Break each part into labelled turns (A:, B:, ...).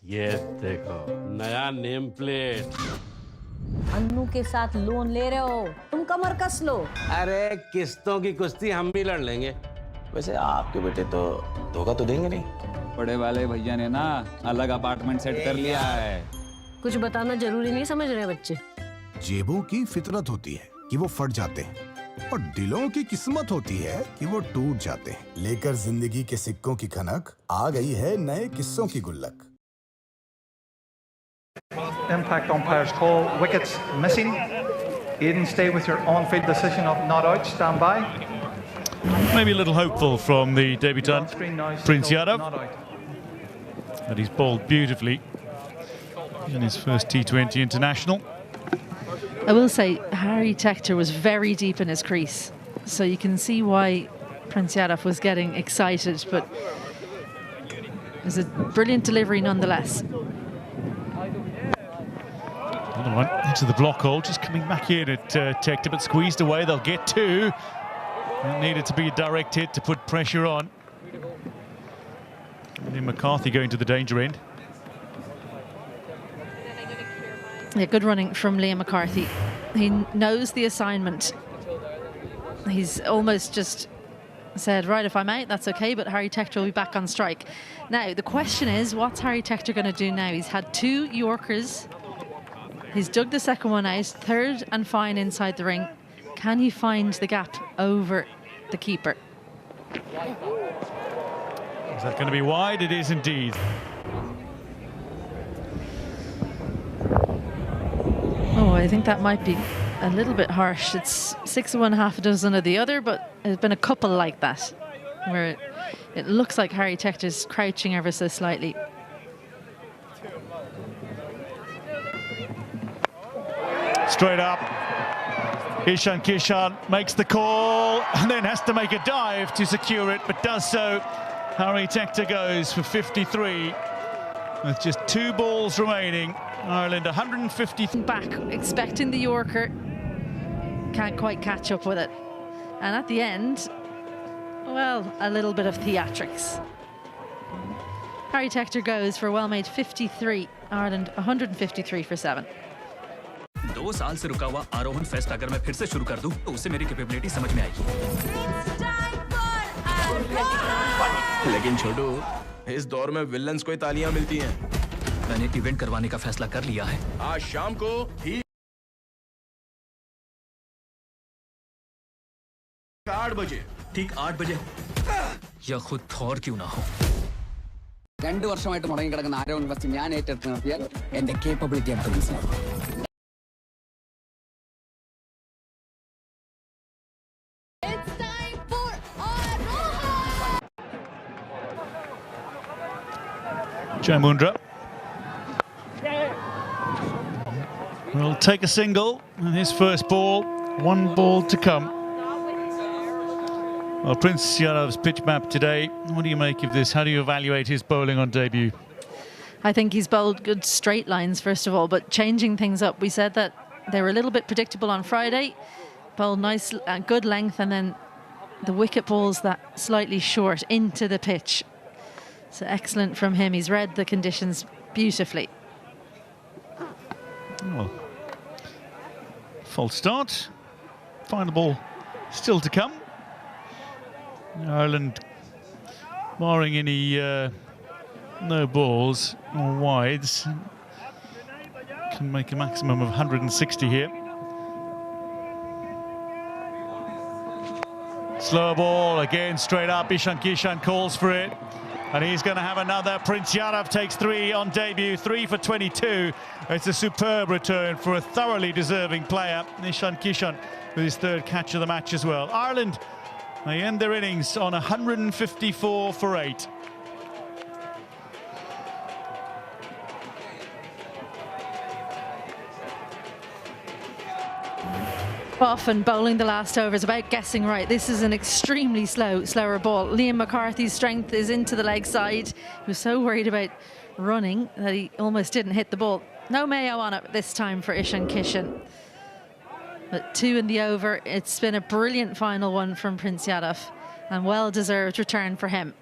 A: ये देखो नया नेम प्लेट।
B: अन्नू के साथ लोन ले रहे हो, तुम कमर कस लो।
A: अरे किस्तों की कुश्ती हम भी लड़ लेंगे।
C: वैसे आपके बेटे तो धोखा तो देंगे नहीं?
D: बड़े वाले भैया ने ना अलग अपार्टमेंट सेट कर लिया है।
B: कुछ बताना जरूरी नहीं समझ रहे बच्चे।
E: जेबों की फितरत होती है कि वो फट जाते हैं और दिलों की किस्मत होती है कि वो टूट जाते हैं। लेकर जिंदगी के सिक्कों की खनक आ गई है नए किस्सों की गुल्लक।
F: Impact on players call. Wickets missing. Eden, stay with your on-field decision of not out. Stand by.
G: Maybe a little hopeful from the debutant Prince Yadav. But he's bowled beautifully in his first T20 international.
H: I will say Harry Tector was very deep in his crease, so you can see why Prince Yadav was getting excited, but it was a brilliant delivery nonetheless.
G: Another one into the block hole, just coming back in at Tector, but squeezed away. They'll get two. It needed to be a direct hit to put pressure on. And then McCarthy going to the danger end.
H: Yeah, good running from Liam McCarthy. He knows the assignment. He's almost just said, right, if I'm out, that's okay, but Harry Tector will be back on strike. Now, the question is, what's Harry Tector going to do now? He's had 2 Yorkers. He's dug the second one out, third and fine inside the ring. Can he find the gap over the keeper?
G: Is that going to be wide? It is indeed.
H: Oh, I think that might be a little bit harsh. It's 6 of one, half a dozen of the other, but there's been a couple like that where it looks like Harry Tector's crouching ever so slightly.
G: Straight up. Ishan Kishan makes the call and then has to make a dive to secure it, but does so. Harry Tector goes for 53 with just 2 balls remaining. Ireland 150
H: back, expecting the Yorker, can't quite catch up with it, and at the end, well, a little bit of theatrics. Harry Tector goes for a well-made 53. Ireland 153 for 7.
I: 2 साल से रुका हुआ आरोहण fest अगर मैं फिर से शुरू कर दूं तो उससे मेरी कैपेबिलिटी समझ में आएगी।
C: लेकिन छोटू, इस दौर में विलेंस को ही तालियां मिलती हैं।
I: मैंने इवेंट करवाने का फैसला कर लिया है।
C: आज शाम को ही 8 बजे।
I: ठीक 8 बजे या खुद थॉर क्यों ना हो।
J: 2 വർഷമായിട്ട് മുടങ്ങി കിടക്കുന്ന ആരോൺ ഫസ്റ്റ് ഞാൻ ഏറ്റെടുത്ത് നടത്തിയാൽ എന്റെ കേപ്പബിലിറ്റി ആണ് മനസ്സിലാവും.
G: Jamundra will take a single in his first ball. 1 ball to come. Well, Prince Yadav's pitch map today, what do you make of this? How do you evaluate his bowling on debut?
H: I think he's bowled good straight lines, first of all, but changing things up. We said that they were a little bit predictable on Friday. Bowled nice, good length, and then the wicket balls that slightly short into the pitch. So excellent from him. He's read the conditions beautifully.
G: Well, false start. Final ball still to come. Ireland, barring any no balls or wides, can make a maximum of 160 here. Slow ball again, straight up. Ishan Kishan calls for it. And he's going to have another. Prince Yadav takes 3 on debut, 3 for 22. It's a superb return for a thoroughly deserving player. Ishan Kishan with his 3rd catch of the match as well. Ireland, they end their innings on 154 for 8.
H: Off and bowling the last over is about guessing right. This is an extremely slower ball. Liam McCarthy's strength is into the leg side. He was so worried about running that he almost didn't hit the ball. No mayo on it this time for Ishan Kishan. But 2 in the over. It's been a brilliant final one from Prince Yadav, and well-deserved return for him.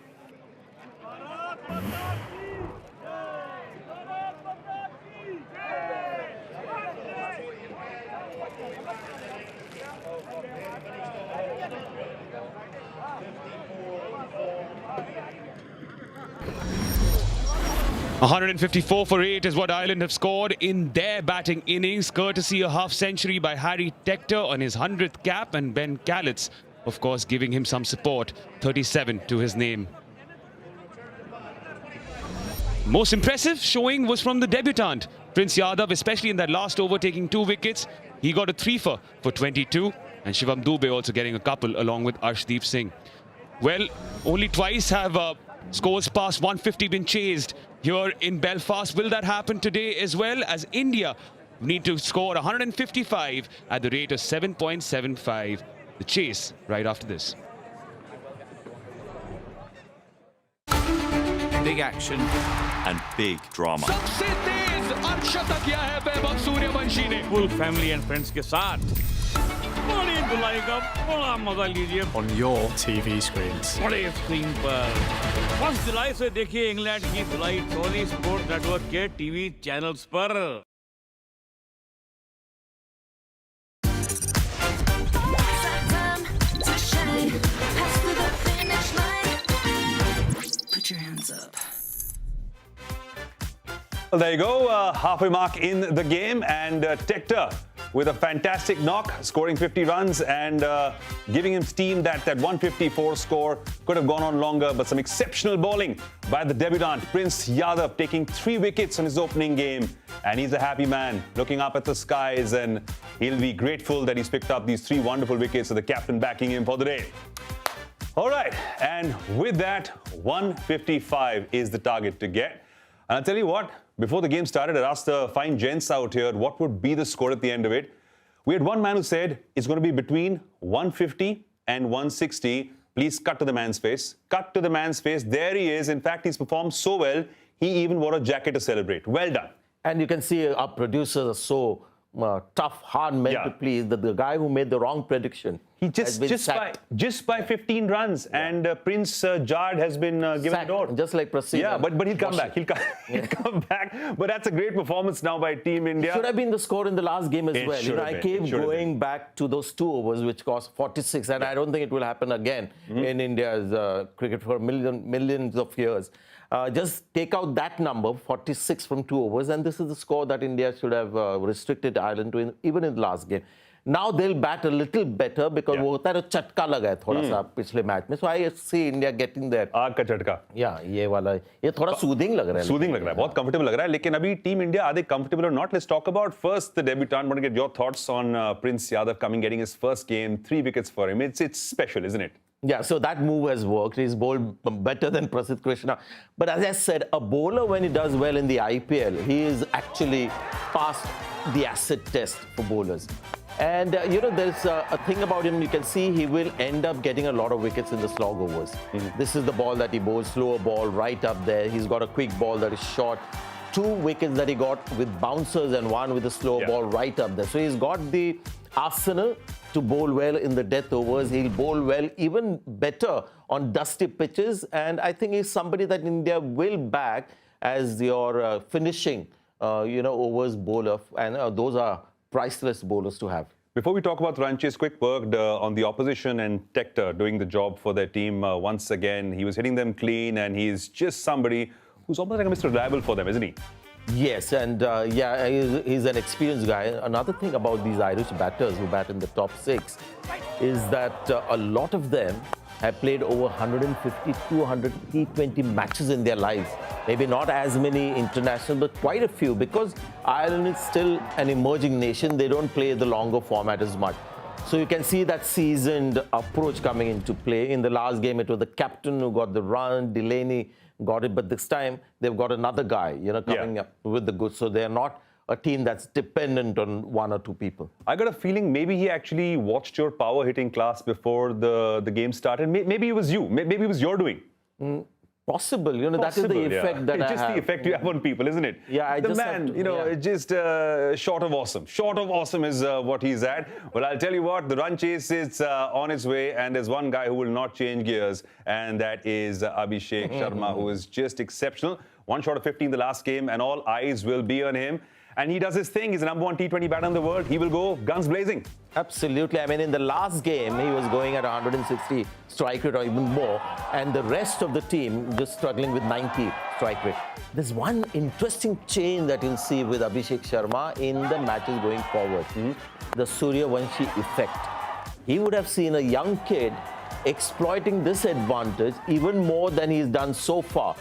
K: 154 for 8 is what Ireland have scored in their batting innings, courtesy a half century by Harry Tector on his 100th cap, and Ben Callitz, of course, giving him some support, 37 to his name. Most impressive showing was from the debutant, Prince Yadav, especially in that last over, taking 2 wickets. He got a 3-fer for 22, and Shivam Dube also getting a couple along with Arshdeep Singh. Well, only twice have scores past 150 been chased here in Belfast. Will that happen today as well, as India need to score 155 at the rate of 7.75? The chase right after this.
L: Big action and big drama.
M: Full family and friends के साथ बड़ी धुलाई का बड़ा मजा लीजिए
L: On your TV screens.
M: बड़े screen पर 1 जुलाई से देखिए इंग्लैंड की धुलाई टोनी स्पोर्ट नेटवर्क के टीवी चैनल्स पर।
N: Put your hands up.
O: Well, there you go, halfway mark in the game, and Tector with a fantastic knock, scoring 50 runs and giving him steam. That 154 score could have gone on longer, but some exceptional bowling by the debutant, Prince Yadav, taking 3 wickets on his opening game. And he's a happy man, looking up at the skies, and he'll be grateful that he's picked up these 3 wonderful wickets, so the captain backing him for the day. All right, and with that, 155 is the target to get. And I'll tell you what, before the game started, I asked the fine gents out here what would be the score at the end of it. We had one man who said it's going to be between 150 and 160. Please cut to the man's face. Cut to the man's face. There he is. In fact, he's performed so well, he even wore a jacket to celebrate. Well done.
P: And you can see our producers are so tough, hard men to please. The guy who made the wrong prediction,
O: he just by 15 runs, and Prince Jard has been given a door.
P: Just like Prasid.
O: Yeah, but he'll come back. He'll come back. But that's a great performance now by Team India.
P: It should have been the score in the last game as well. You know, I keep going back to those 2 overs, which cost 46, and I don't think it will happen again in India's cricket for millions of years. Just take out that number, 46 from 2 overs, and this is the score that India should have restricted Ireland to, even in the last game. Now they'll bat a little better because वो होता है तो चटका लगा है थोड़ा सा पिछले मैच में. So I see India getting there.
O: आग का झटका.
P: Yeah, ये वाला ये थोड़ा soothing लग रहा है.
O: Soothing लग रहा है, बहुत comfortable लग रहा है. लेकिन अभी Team India are they comfortable or not? Let's talk about first the debutant. I want to get your thoughts on Prince Yadav getting his first game, 3 wickets for him. It's special, isn't it?
P: Yeah, so that move has worked. He's bowled better than Prasidh Krishna. But as I said, a bowler, when he does well in the IPL, he is actually past the acid test for bowlers. And, you know, there's a thing about him. You can see he will end up getting a lot of wickets in the slog overs. This is the ball that he bowls, slower ball right up there. He's got a quick ball that is short. 2 wickets that he got with bouncers and 1 with a slow ball right up there. So he's got the arsenal to bowl well in the death overs. He'll bowl well, even better on dusty pitches. And I think he's somebody that India will back as your finishing, overs bowler. And those are priceless bowlers to have.
O: Before we talk about run chase, quick word on the opposition and Tector doing the job for their team once again. He was hitting them clean, and he's just somebody who's almost like a Mr. Reliable for them, isn't he?
P: Yes, and he's an experienced guy. Another thing about these Irish batters who bat in the top 6 is that a lot of them have played over 150, 200 T20 matches in their lives. Maybe not as many international, but quite a few, because Ireland is still an emerging nation. They don't play the longer format as much. So you can see that seasoned approach coming into play. In the last game, it was the captain who got the run, Delaney got it, but this time they've got another guy, coming up with the goods. So they're not a team that's dependent on 1 or 2 people.
O: I got a feeling maybe he actually watched your power hitting class before the game started. Maybe it was you. Maybe it was your doing.
P: Possible. That is the effect that I have.
O: It's just the effect you have on people, isn't it?
P: Yeah,
O: it's just short of awesome. Short of awesome is what he's at. Well, I'll tell you what, the run chase is on its way, and there's one guy who will not change gears, and that is Abhishek Sharma, who is just exceptional. 1 shot of 50 in the last game, and all eyes will be on him. and he does his thing. He's the #1 T20 batter in the world. He will go guns blazing.
P: Absolutely. I mean, in the last game, he was going at 160 strike rate or even more, and the rest of the team just struggling with 90 strike rate. There's one interesting change that you'll see with Abhishek Sharma in the matches going forward. The Suryavanshi effect. He would have seen a young kid exploiting this advantage even more than he's done so far.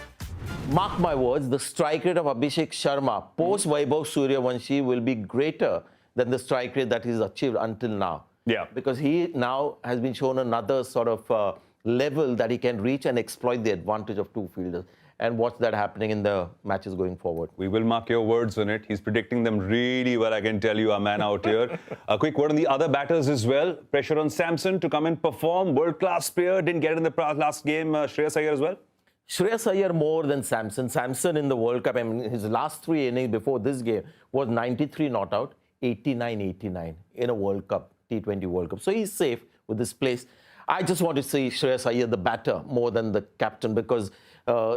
P: Mark my words, the strike rate of Abhishek Sharma post Vaibhav Suryavanshi will be greater than the strike rate that he's achieved until now.
O: Yeah.
P: Because he now has been shown another sort of level that he can reach and exploit the advantage of two fielders. And watch that happening in the matches going forward.
O: We will mark your words on it. He's predicting them really well, I can tell you, our man out here. A quick word on the other batters as well. Pressure on Samson to come and perform. World-class player. Didn't get in the last game. Shreyas Iyer as well.
P: Shreyas Iyer more than Samson. Samson in the World Cup, I mean, his last 3 innings before this game was 93 not out, 89-89 in a World Cup, T20 World Cup. So he's safe with this place. I just want to see Shreyas Iyer the batter more than the captain, because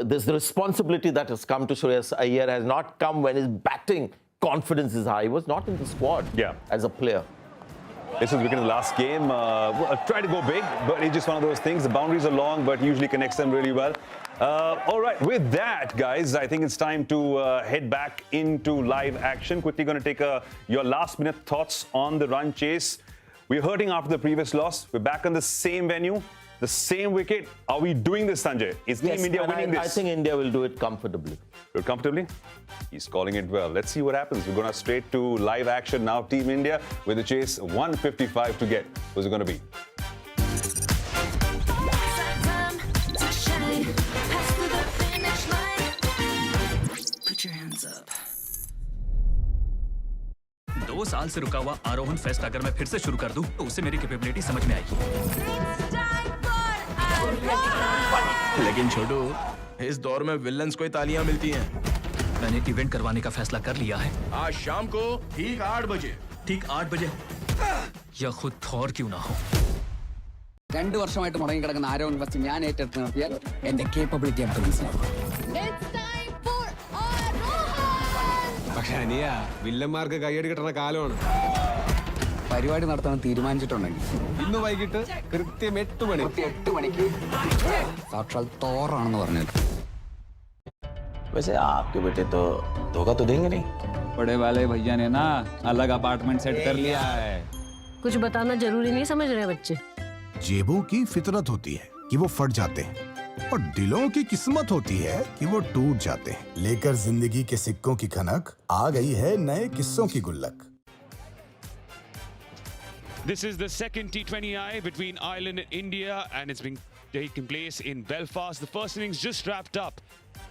P: there's the responsibility that has come to Shreyas Iyer has not come when his batting confidence is high. He was not in the squad as a player.
O: This is wicket in the last game. Try to go big, but it's just one of those things. The boundaries are long, but he usually connects them really well. All right, with that, guys, I think it's time to head back into live action. Quickly going to take your last-minute thoughts on the run chase. We're hurting after the previous loss. We're back on the same venue, the same wicket. Are we doing this, Sanjay? Is Team India winning this?
P: I think India will do it comfortably.
O: Do it comfortably? He's calling it well. Let's see what happens. We're going to straight to live action now. Team India with the chase, 155 to get. Who's it going to be?
I: Put your hands up. 2 साल से रुका हुआ आरोहण fest अगर मैं फिर से शुरू कर दूं तो उससे मेरी कैपेबिलिटी समझ में आएगी।
C: लेकिन छोटू, इस दौर में विलेंस को ही तालियां मिलती हैं।
I: मैंने इवेंट करवाने का फैसला कर लिया है।
C: आज शाम को ठीक 8 बजे।
I: ठीक 8 बजे? या खुद थॉर क्यों ना हो?
J: 2 വർഷമായിട്ട് മുടങ്ങി കിടക്കുന്ന ആരോഹൺ ഫസ്റ്റ് ഞാൻ ഏറ്റെടുത്ത് നടത്തിയാൽ എന്റെ കേപ്പബിലിറ്റി നമുക്ക് മനസ്സിലാവും.
N: പക്ഷെ അനിയ വില്ലന്മാർക്ക് കയ്യടി കിട്ടുന്ന കാലമാണ്.
J: പരിപാടി നടത്താൻ തീരുമാനിച്ചിട്ടുണ്ടെങ്കിൽ
N: ഇന്ന് വൈകിട്ട് കൃത്യം 8 മണി.
J: 8 മണിക്ക് സാക്ഷാൽ തോറാണെന്ന് പറഞ്ഞത്.
L: वैसे आपके बेटे तो धोखा तो देंगे नहीं?
D: बड़े वाले भैया ने ना अलग अपार्टमेंट सेट कर लिया है.
B: कुछ बताना जरूरी नहीं समझ रहे बच्चे.
E: जेबों की फितरत होती है कि वो फट जाते हैं और दिलों की किस्मत होती है कि वो टूट जाते हैं. लेकर जिंदगी के सिक्कों की खनक आ गई है नए किस्सों की गुल्लक.
K: This is the second T20I between Ireland and India, and it's been taking place in Belfast. The first innings just wrapped up,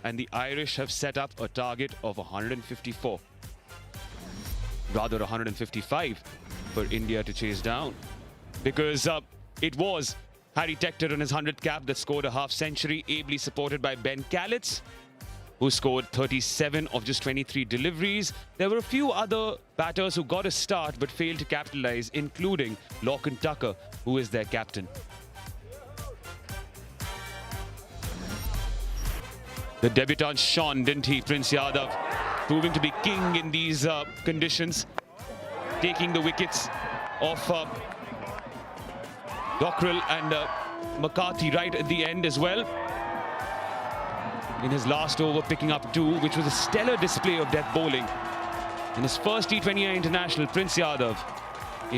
K: and the Irish have set up a target of 154. Rather 155 for India to chase down. Because it was Harry Tector on his 100th cap that scored a half-century, ably supported by Ben Calitz, who scored 37 of just 23 deliveries. There were a few other batters who got a start but failed to capitalize, including Lachlan Tucker, who is their captain. The debutant shone, didn't he, Prince Yadav, proving to be king in these conditions, taking the wickets of Dockrell and McCarthy right at the end as well. In his last over, picking up 2, which was a stellar display of death bowling. In his first T20I international, Prince Yadav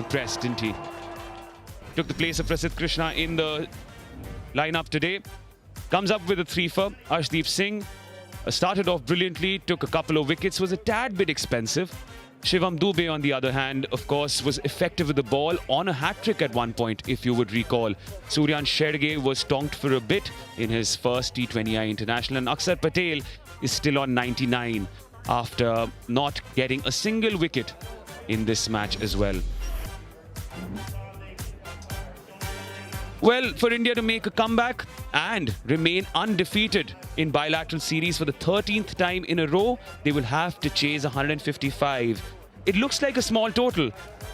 K: impressed, didn't he? Took the place of Prasidh Krishna in the lineup today. Comes up with a 3-for. Arshdeep Singh started off brilliantly, took a couple of wickets, was a tad bit expensive. Shivam Dube, on the other hand, of course, was effective with the ball on a hat-trick at one point, if you would recall. Suryan Sherge was tonked for a bit in his first T20I international, and Akshar Patel is still on 99 after not getting a single wicket in this match as well. Well, for India to make a comeback and remain undefeated in bilateral series for the 13th time in a row, they will have to chase 155. It looks like a small total,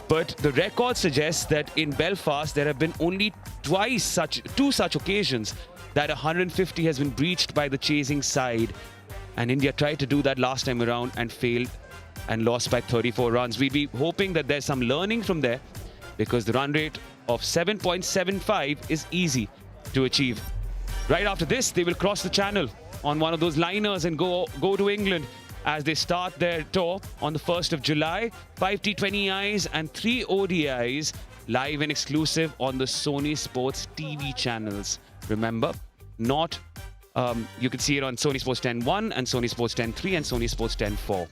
K: but the record suggests that in Belfast there have been only two such occasions that 150 has been breached by the chasing side. And India tried to do that last time around and failed and lost by 34 runs. We'd be hoping that there's some learning from there, because the run rate of 7.75 is easy to achieve. Right after this, they will cross the channel on one of those liners and go to England as they start their tour on the 1st of July. 5 T20Is and 3 ODIs live and exclusive on the Sony Sports TV channels. Remember, not you can see it on Sony Sports 10.1 and Sony Sports 10.3 and Sony Sports 10.4.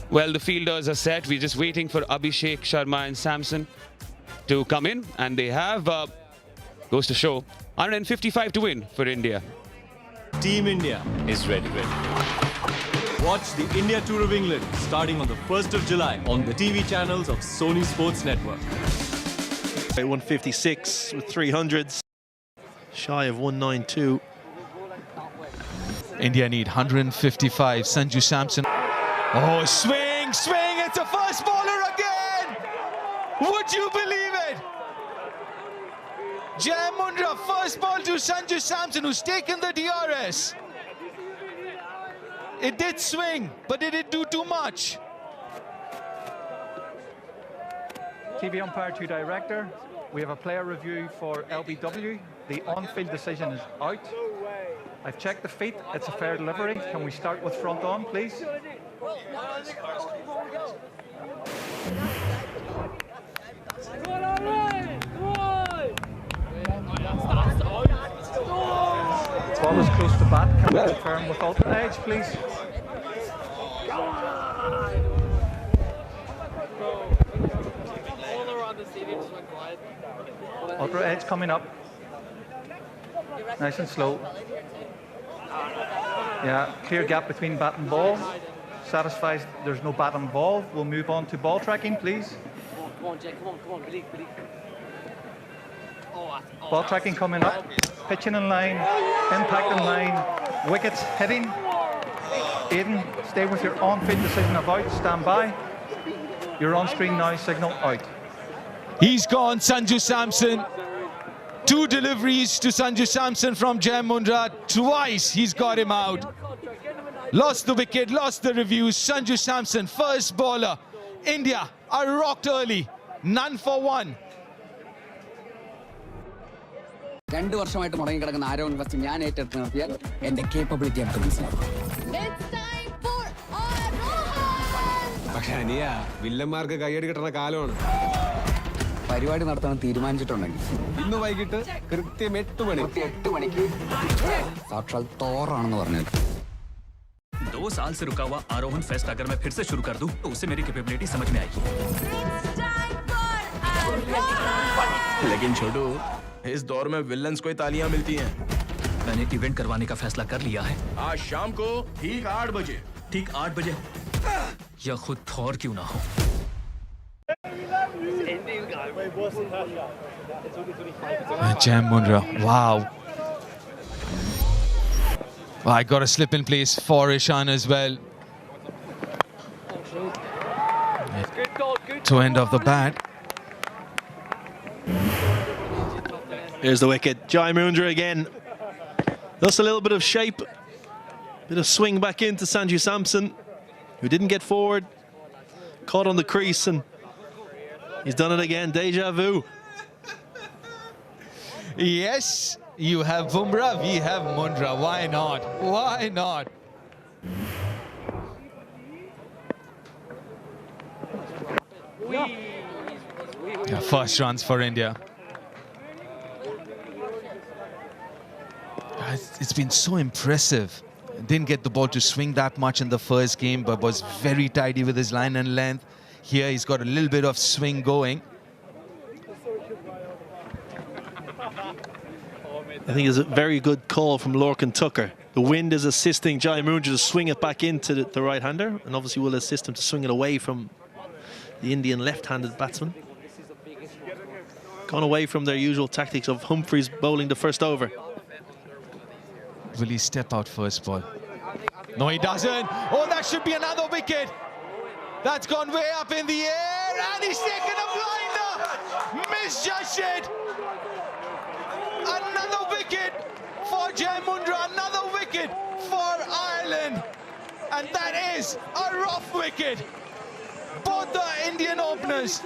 K: Well, the fielders are set. We're just waiting for Abhishek, Sharma and Samson to come in, and they have, goes to show, 155 to win for India.
Q: Team India is ready. Watch the India Tour of England starting on the 1st of July on the TV channels of Sony Sports Network.
R: 156 with 300s, shy of 192.
S: India need 155. Sanju Samson. Oh, swing, it's a first bowler again! Would you believe it? Jai Mundra, first ball to Sanju Samson, who's taken the DRS. It did swing, but did it do too much?
F: TV umpire to director. We have a player review for LBW. The on-field decision is out. I've checked the feet. It's a fair delivery. Can we start with front on, please? Ball is close to bat. Can we confirm with ultra edge, please? Ultra edge coming up. Nice and slow. Yeah, clear gap between bat and ball. Satisfies there's no bat involved. We'll move on to ball tracking, please.
T: Come on, Jake, come on, believe.
F: Ball tracking coming up. Pitching in line, impact in line, wickets hitting. Aiden, stay with your on-field decision of out. Stand by. Your on-screen now signal out.
S: He's gone, Sanju Samson. 2 deliveries to Sanju Samson from Jai Mundra. Twice he's got him out. Lost the wicket, lost the reviews. Sanju Samson, first bowler. India are rocked early. None for one.
J: 2 വർഷമായിട്ട് മുടങ്ങി കിടക്കുന്ന Aaron first ഞാൻ ഏറ്റെടുത്ത് നിർത്തിയാൽ എന്റെ capability എനിക്ക് മനസ്സിലാവും.
N: പക്ഷെ അനിയ വില്ലന്മാർക്ക് കൈയടി കിട്ടുന്ന കാലമാണ്.
J: പരിപാടി നടത്താൻ തീരുമാനിച്ചിട്ടുണ്ടെങ്കിൽ ഇന്ന് വൈകിട്ട് കൃത്യം 8 മണിക്ക് സാക്ഷാൽ തോറാണെന്ന് പറഞ്ഞത്.
I: 2 साल से रुका हुआ आरोहण फेस्ट अगर मैं फिर से शुरू कर दूं तो उससे मेरी कैपेबिलिटी समझ में आएगी.
C: लेकिन छोटू, इस दौर में विलन्स को ही तालियां मिलती हैं.
I: मैंने इवेंट करवाने का फैसला कर लिया है.
C: आज शाम को ठीक 8 बजे.
I: ठीक 8 बजे या खुद थॉर क्यों ना हो.
S: Jai Mundra, wow. I got a slip in place for Ishan as well. To end of the bat.
R: Here's the wicket. Jai Mundra again. Just a little bit of shape. Bit of swing back into Sanju Samson, who didn't get forward. Caught on the crease, and he's done it again. Deja vu.
S: Yes, you have Bumrah, we have Mundra. Why not? Why not? Yeah, first runs for India. It's been so impressive. Didn't get the ball to swing that much in the first game, but was very tidy with his line and length. Here he's got a little bit of swing going.
R: I think it's a very good call from Lorcan Tucker. The wind is assisting Jai Mundra to swing it back into the right-hander, and obviously will assist him to swing it away from the Indian left-handed batsman. Gone away from their usual tactics of Humphreys bowling the first over.
S: Will he step out first ball? No, he doesn't. Oh, that should be another wicket. That's gone way up in the air, and he's taken a blinder. Misjudged it. Another wicket for Jai Mundra. Another wicket for Ireland. And that is a rough wicket. Both the Indian openers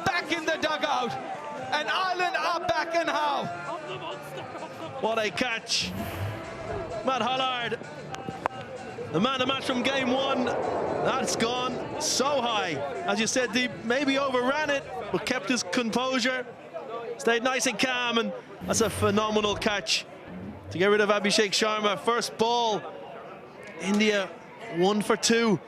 S: back in the dugout. And Ireland are back and how.
R: What a catch. Matt Hollard, the man of the match from game one. That's gone so high. As you said, Deep maybe overran it, but kept his composure. Stayed nice and calm, and that's a phenomenal catch to get rid of Abhishek Sharma. First ball, India 1 for 2.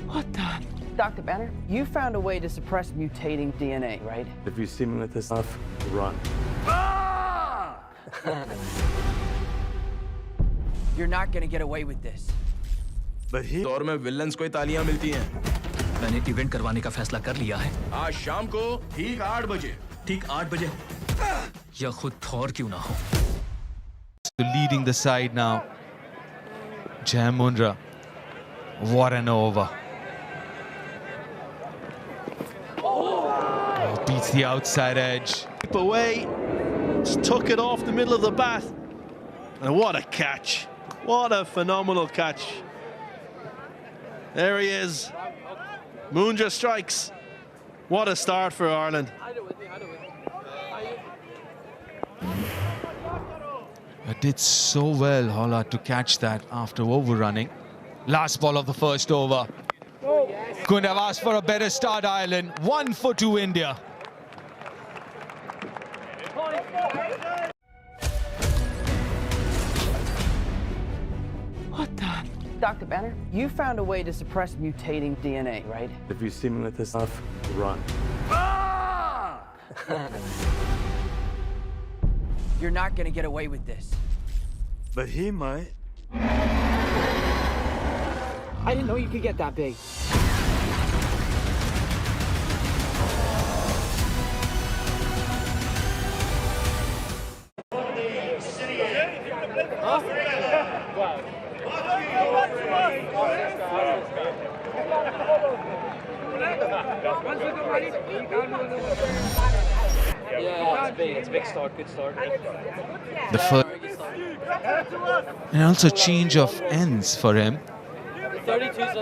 T: What the? Dr. Banner, you found a way to suppress mutating DNA, right?
L: If you see me with this stuff, run.
T: You're not gonna get away with this.
C: But he दौर में villains को ही तालियां मिलती हैं।
I: मैंने event करवाने का फैसला कर लिया है।
C: आज शाम को ठीक 8 बजे।
I: ठीक 8 बजे। या खुद थॉर क्यों ना हो।
S: Leading the side now. Jai Mundra. What an over. Oh, beats the outside edge.
R: Keep away. Just took it off the middle of the bat. And what a catch. What a phenomenal catch. There he is. Mundra strikes. What a start for Ireland.
S: It did so well, Hollard, to catch that after overrunning. Last ball of the first over. Couldn't have asked for a better start, Ireland. 1 for 2 India.
T: What the? Dr. Banner, you found a way to suppress mutating DNA, right?
L: If you see me with this stuff, run.
T: You're not gonna get away with this.
L: But he might.
T: I didn't know you could get that big. Yeah, it's big start, good start.
S: The first, and also change of ends for him.
T: 32's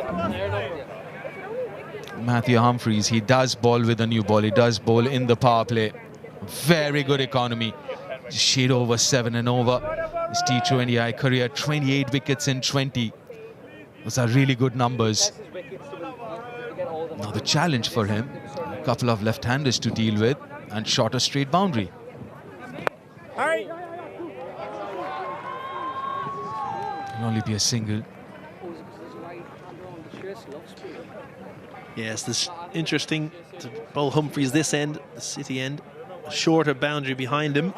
S: Matthew Humphries, he does bowl with a new ball. He does bowl in the power play. Very good economy. Shade over 7 and over. His T20I career, 28 wickets in 20. Those are really good numbers. Now the challenge for him, a couple of left-handers to deal with and shot a straight boundary. Can only be a single.
R: Yes, this interesting to bowl Humphries this end, the City end. A shorter boundary behind him.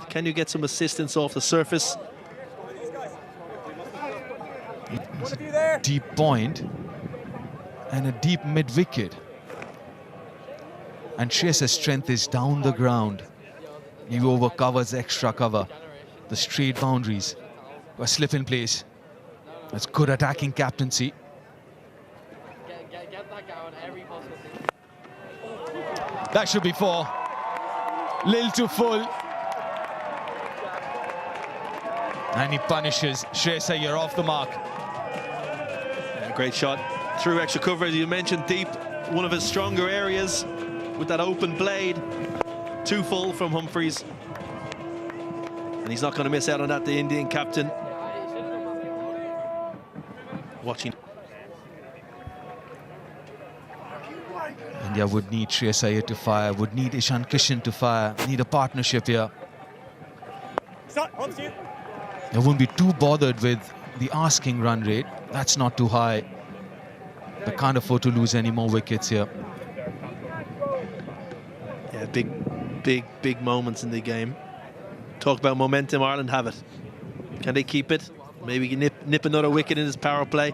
R: Can you get some assistance off the surface?
S: Deep point and a deep mid-wicket. And Shreyas's strength is down the ground. He overcovers extra cover. The straight boundaries. A slip in place. That's good attacking captaincy. That should be 4. Lil to full. And he punishes. Shreyas Iyer off the mark.
R: Yeah, great shot. Through extra cover, as you mentioned, deep. One of his stronger areas with that open blade. 2 full from Humphries. And he's not going to miss out on that, the Indian captain. Watching.
S: India would need Shreyas Iyer to fire, would need Ishan Kishan to fire, need a partnership here. They wouldn't be too bothered with the asking run rate. That's not too high. They can't afford to lose any more wickets here.
R: Yeah, big moments in the game. Talk about momentum, Ireland have it. Can they keep it? Maybe nip another wicket in this power play.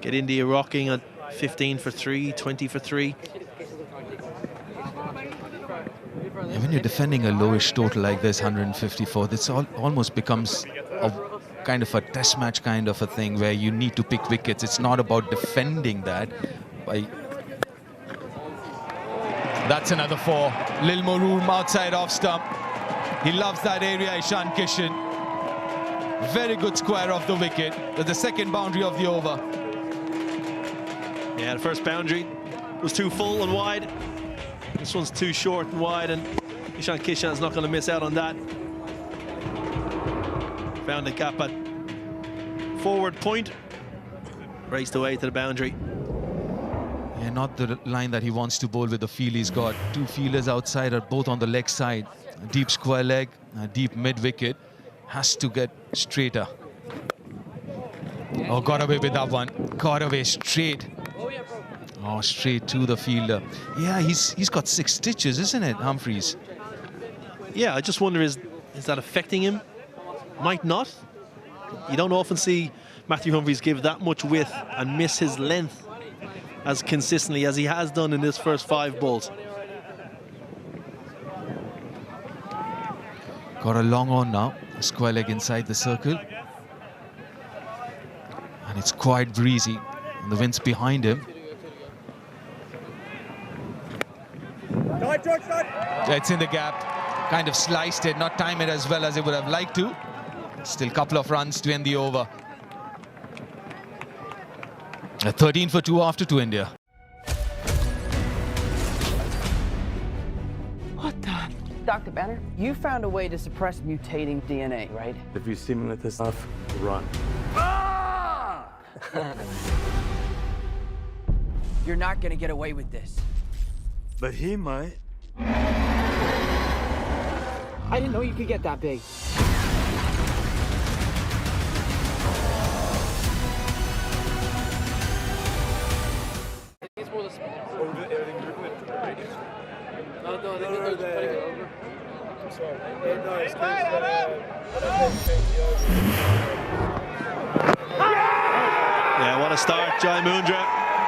R: Get India rocking at 15 for 3, 20 for 3.
S: And when you're defending a lowish total like this, 154, this almost becomes a kind of a test match kind of a thing where you need to pick wickets. It's not about defending that. That's another 4. Lil more room outside off stump. He loves that area, Ishan Kishan. Very good square off the wicket. That's the second boundary of the over.
R: Yeah, the first boundary was too full and wide. This one's too short and wide, and Ishan Kishan's not going to miss out on that. Found a gap at forward point. Raced away to the boundary.
S: Yeah, not the line that he wants to bowl with the feel he's got. Two fielders outside are both on the leg side. A deep square leg, a deep mid-wicket. Has to get straighter. Oh, got away with that one. Got away straight. Oh, straight to the fielder. Yeah, he's got 6 stitches, isn't it, Humphreys?
R: Yeah, I just wonder, is that affecting him? Might not. You don't often see Matthew Humphreys give that much width and miss his length as consistently as he has done in this first 5 balls.
S: Got a long on now. A square leg inside the circle. And it's quite breezy. And the wind's behind him. It's in the gap. Kind of sliced it, not time it as well as he would have liked to. Still a couple of runs to end the over. 13 for 2 after to India.
T: What the? Dr. Banner, you found a way to suppress mutating DNA, right?
L: If you stimulate this enough, run.
T: You're not gonna get away with this.
M: But he might.
T: I didn't know you could get that big.
R: Yeah, what a start. Jai Mundra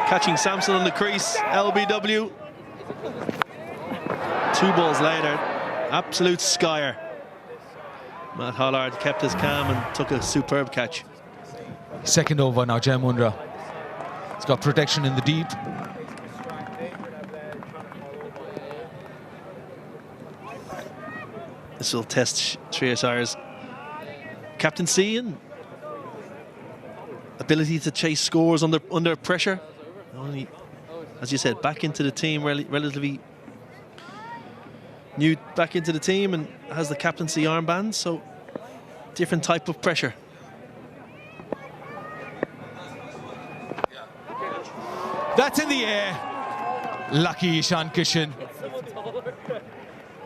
R: catching Samson on the crease. LBW. 2 balls later, absolute skyer. Matt Hollard kept his calm and took a superb catch.
S: Second over now, Jai Mundra. He's got protection in the deep.
R: This will test Shreyas Iye's captaincy and ability to chase scores under pressure. Only, as you said, back into the team, relatively new back into the team, and has the captaincy armband, so different type of pressure.
S: That's in the air. Lucky Ishan Kishan.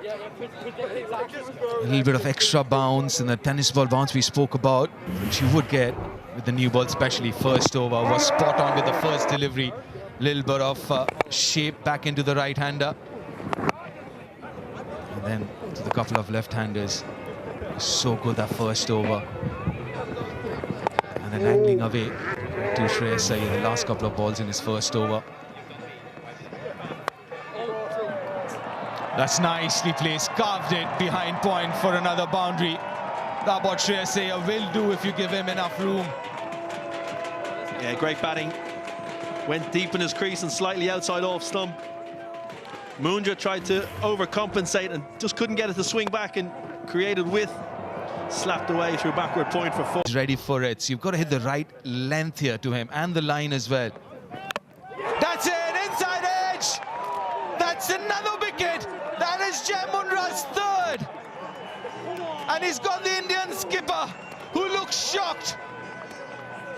S: A little bit of extra bounce and the tennis ball bounce we spoke about, which you would get with the new ball, especially first over. Was spot on with the first delivery. Little bit of shape back into the right-hander. And then to the couple of left-handers. So good that first over. And then angling away to Shreyas Iyer, the last couple of balls in his first over. That's nicely placed, carved it behind point for another boundary. That's what Shreyas Iyer will do if you give him enough room.
R: Yeah, great batting. Went deep in his crease and slightly outside off stump. Mundra tried to overcompensate and just couldn't get it to swing back and created width. Slapped away through backward point for 4.
S: He's ready for it, so you've got to hit the right length here to him and the line as well. That's it, inside edge! That's another wicket! That is Jai Mundra's 3rd! And he's got the Indian skipper, who looks shocked.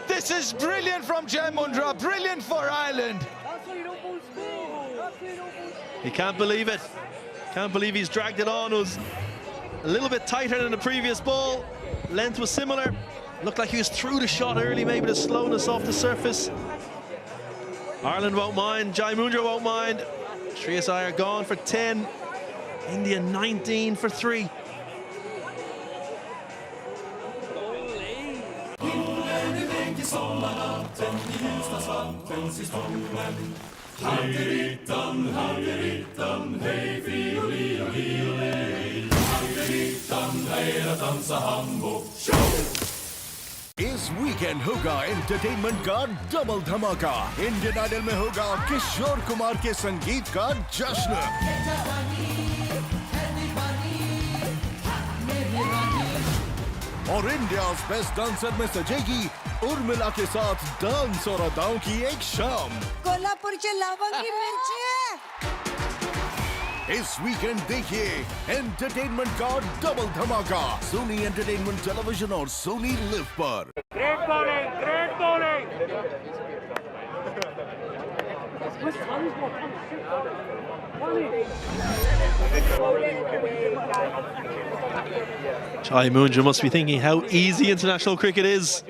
S: This is brilliant from Jai Mundra, brilliant for Ireland.
R: He can't believe it. Can't believe he's dragged it on. It was a little bit tighter than the previous ball. Length was similar. Looked like he was through the shot early, maybe the slowness off the surface. Ireland won't mind, Jai Mundra won't mind. Shreyas Iyer gone for 10. India 19 for 3.
E: इस weekend होगा entertainment का double धमाका। Indian idol में होगा किशोर कुमार के संगीत का जश्न। और इंडियाज बेस्ट डांसर में सजेगी उर्मिला के साथ डांस और अदाओं की एक शाम।
U: कोल्हापुरची लवंगी मिरची है।
E: इस वीकेंड देखिए एंटरटेनमेंट का डबल धमाका सोनी एंटरटेनमेंट टेलीविजन और सोनी लिव पर।
U: Great bowling, great bowling.
R: Jai Mundra must be thinking how easy international cricket is.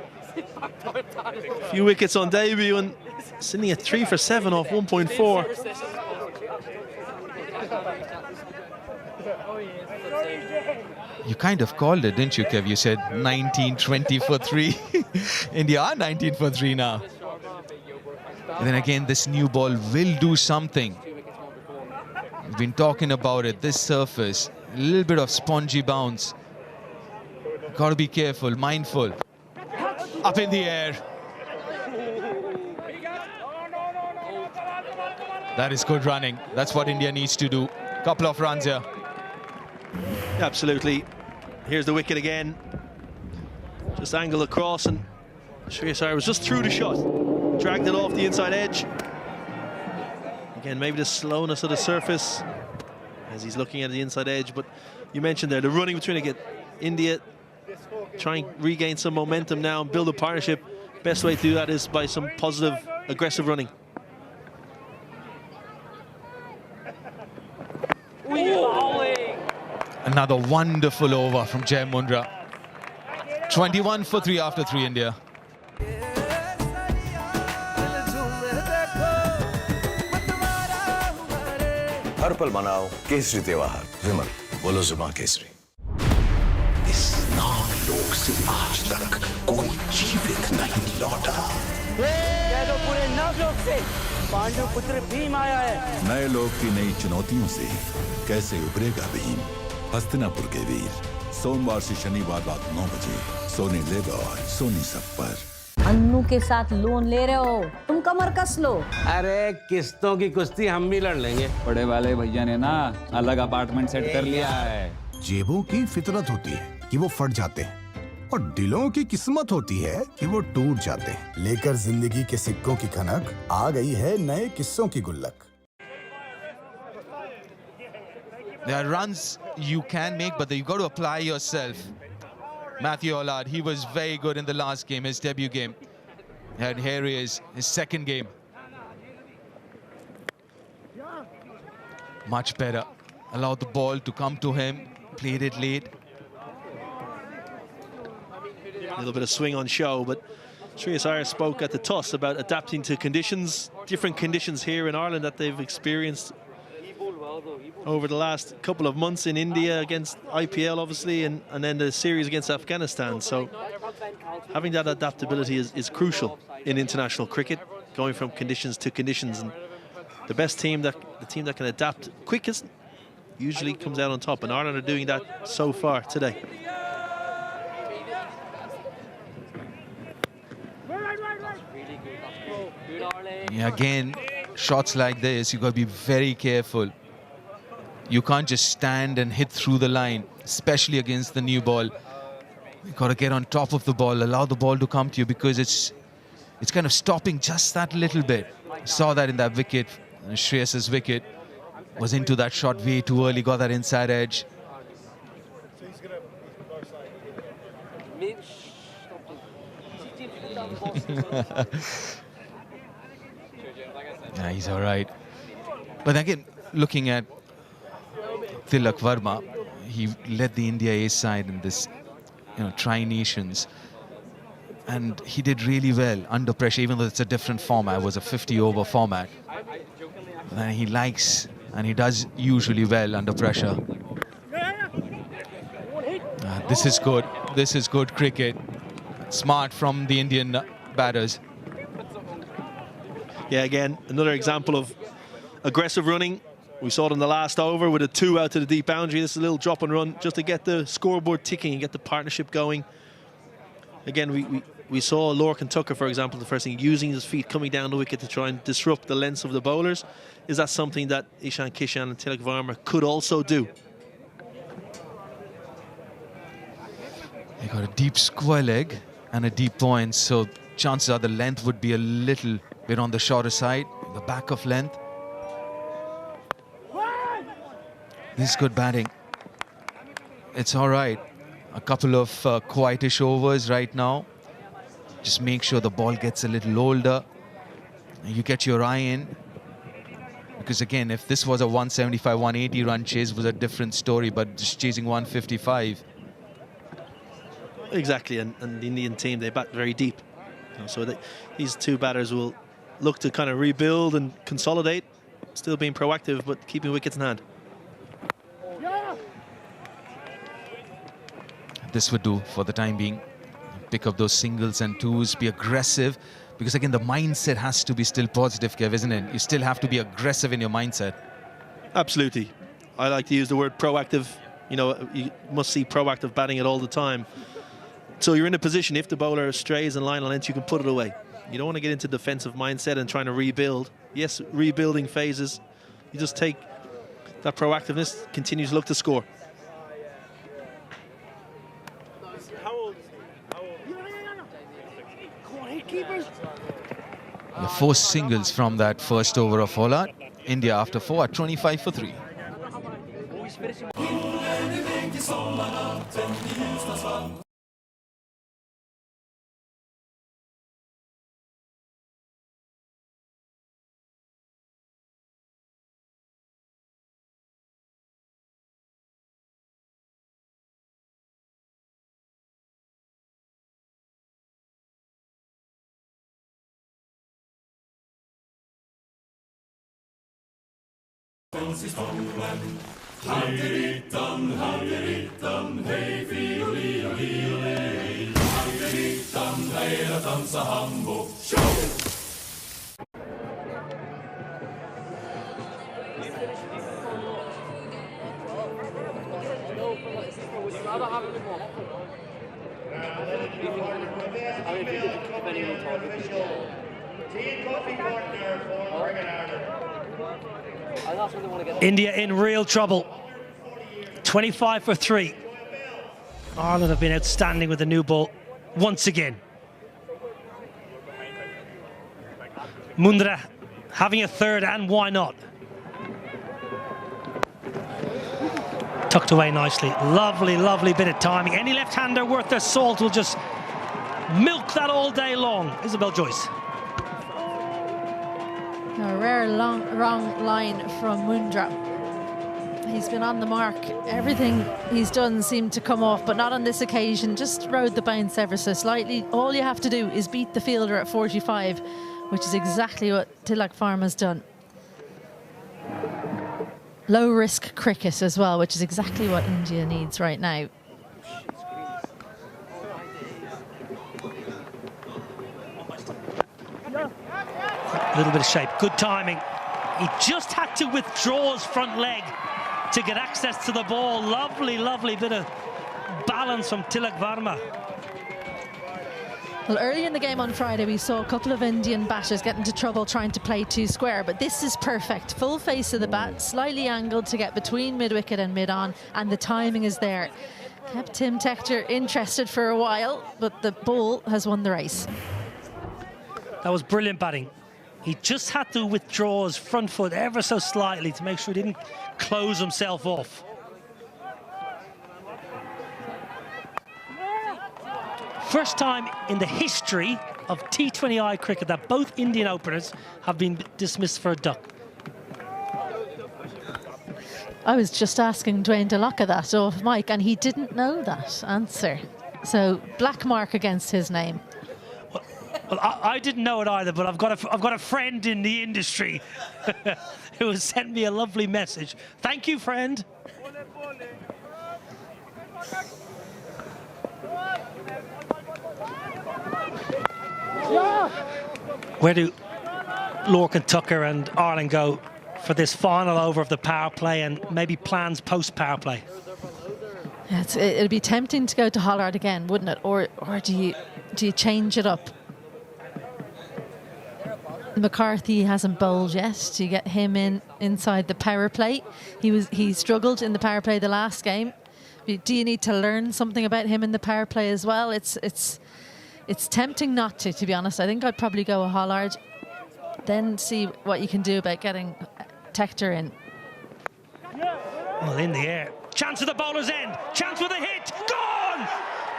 R: A few wickets on debut and sitting at 3 for 7 off 1.4.
S: You kind of called it, didn't you, Kev? You said 19-20 for 3. India are 19 for 3 now. And then again, this new ball will do something. We've been talking about it. This surface, a little bit of spongy bounce. Got to be careful, mindful. Up in the air. That is good running. That's what India needs to do. Couple of runs here.
R: Absolutely. Here's the wicket again. Just angle across, and Shreyas Iyer was just through the shot. Dragged it off the inside edge. Again, maybe the slowness of the surface as he's looking at the inside edge. But you mentioned there, the running between again. India trying to regain some momentum now and build a partnership. Best way to do that is by some positive, aggressive running.
S: Another wonderful over from Jai Mundra. 21 for 3 after 3 India.
E: हर पल मनाओ केसरी त्योहार। विमल बोलो जुबान केसरी। इस नागलोक से आज तक कोई जीवित नहीं लौटा।
U: पूरे नागलोक से पांडु पुत्र भीम आया है।
E: नए लोक की नई चुनौतियों से कैसे उभरेगा भीम? हस्तिनापुर के वीर सोमवार से शनिवार रात 9 बजे सोनी लिव और सोनी सब पर।
B: अन्नू के साथ लोन ले रहे हो, तुम कमर कस लो।
A: अरे किस्तों की कुश्ती हम भी लड़ लेंगे।
D: बड़े वाले भैया ने ना अलग अपार्टमेंट सेट कर लिया है।
E: जेबों की फितरत होती है कि वो फट जाते हैं और दिलों की किस्मत होती है कि वो टूट जाते हैं। लेकर जिंदगी के सिक्कों की खनक आ गई है नए किस्सों की गुल्लक।
S: There are runs you can make, but you've got to apply yourself. Matthew Allard, he was very good in the last game, his debut game. And here he is, his second game. Much better. Allowed the ball to come to him, played it late.
R: A little bit of swing on show, but Shreyas Iyer spoke at the toss about adapting to conditions, different conditions here in Ireland that they've experienced over the last couple of months in India against IPL, obviously, and then the series against Afghanistan. So having that adaptability is crucial in international cricket, going from conditions to conditions. And the best team, the team that can adapt quickest, usually comes out on top. And Ireland are doing that so far today.
S: Yeah, again, shots like this, you've got to be very careful. You can't just stand and hit through the line, especially against the new ball. You've got to get on top of the ball, allow the ball to come to you, because it's kind of stopping just that little bit. Saw that in that wicket. Shreyas's wicket was into that shot way too early, got that inside edge. Yeah, he's all right. But again, looking at Tilak Verma, he led the India A side in this, Tri-Nations. And he did really well under pressure, even though it's a different format. It was a 50-over format. And he likes, and he does usually well under pressure. This is good. This is good cricket. Smart from the Indian batters.
R: Yeah, again, another example of aggressive running. We saw it in the last over with a 2 out to the deep boundary. This is a little drop and run just to get the scoreboard ticking and get the partnership going. Again, we saw Lorcan Tucker, for example, the first thing, using his feet, coming down the wicket to try and disrupt the lengths of the bowlers. Is that something that Ishan Kishan and Tilak Varma could also do?
S: They got a deep square leg and a deep point, so chances are the length would be a little bit on the shorter side, the back of length. This is good batting. It's all right. A couple of quietish overs right now. Just make sure the ball gets a little older. You get your eye in. Because again, if this was a 175, 180 run chase, it was a different story, but just chasing 155.
R: Exactly, and the Indian team, they bat very deep. So these two batters will look to kind of rebuild and consolidate, still being proactive, but keeping wickets in hand.
S: This would do for the time being. Pick up those singles and twos, be aggressive, because again, the mindset has to be still positive, Kev, isn't it? You still have to be aggressive in your mindset.
R: Absolutely. I like to use the word proactive. You know, you must see proactive batting it all the time. So you're in a position, if the bowler strays and line on length, you can put it away. You don't want to get into defensive mindset and trying to rebuild. Yes, rebuilding phases. You just take that proactiveness, continue to look to score.
S: The 4 singles from that first over of Pollard. India after 4 at 25 for 3.
G: India in real trouble. 25 for 3. Ireland have been outstanding with the new ball once again. Mundra having a third, and why not? Tucked away nicely. Lovely, lovely bit of timing. Any left-hander worth their salt will just milk that all day long. Isabel Joyce.
H: A rare wrong line from Mundra. He's been on the mark. Everything he's done seemed to come off, but not on this occasion. Just rode the bounce ever so slightly. All you have to do is beat the fielder at 45, which is exactly what Tilak Pharma's done. Low-risk cricket as well, which is exactly what India needs right now.
G: A little bit of shape, good timing. He just had to withdraw his front leg to get access to the ball. Lovely, lovely bit of balance from Tilak Varma.
H: Well, early in the game on Friday, we saw a couple of Indian batters get into trouble trying to play too square, but this is perfect. Full face of the bat, slightly angled to get between mid-wicket and mid-on, and the timing is there. Kept Tim Tector interested for a while, but the ball has won the race.
G: That was brilliant batting. He just had to withdraw his front foot ever so slightly to make sure he didn't close himself off. First time in the history of T20I cricket that both Indian openers have been dismissed for a duck.
H: I was just asking Dwayne DeLocca that off mic, and he didn't know that answer. So black mark against his name.
G: Well, I didn't know it either, but I've got a friend in the industry who has sent me a lovely message. Thank you, friend. Where do Lorcan Tucker and Ireland go for this final over of the power play, and maybe plans post power play?
H: Yeah, it'd be tempting to go to Hollard again, wouldn't it? Or do you change it up? McCarthy hasn't bowled yet. Do you get him inside the power play? He struggled in the power play the last game, Do you need to learn something about him in the power play as well? It's tempting not to be honest. I think I'd probably go a Hollard, then see what you can do about getting Tector in.
G: Well, in the air. Chance at the bowler's end. Chance with a hit. Gone!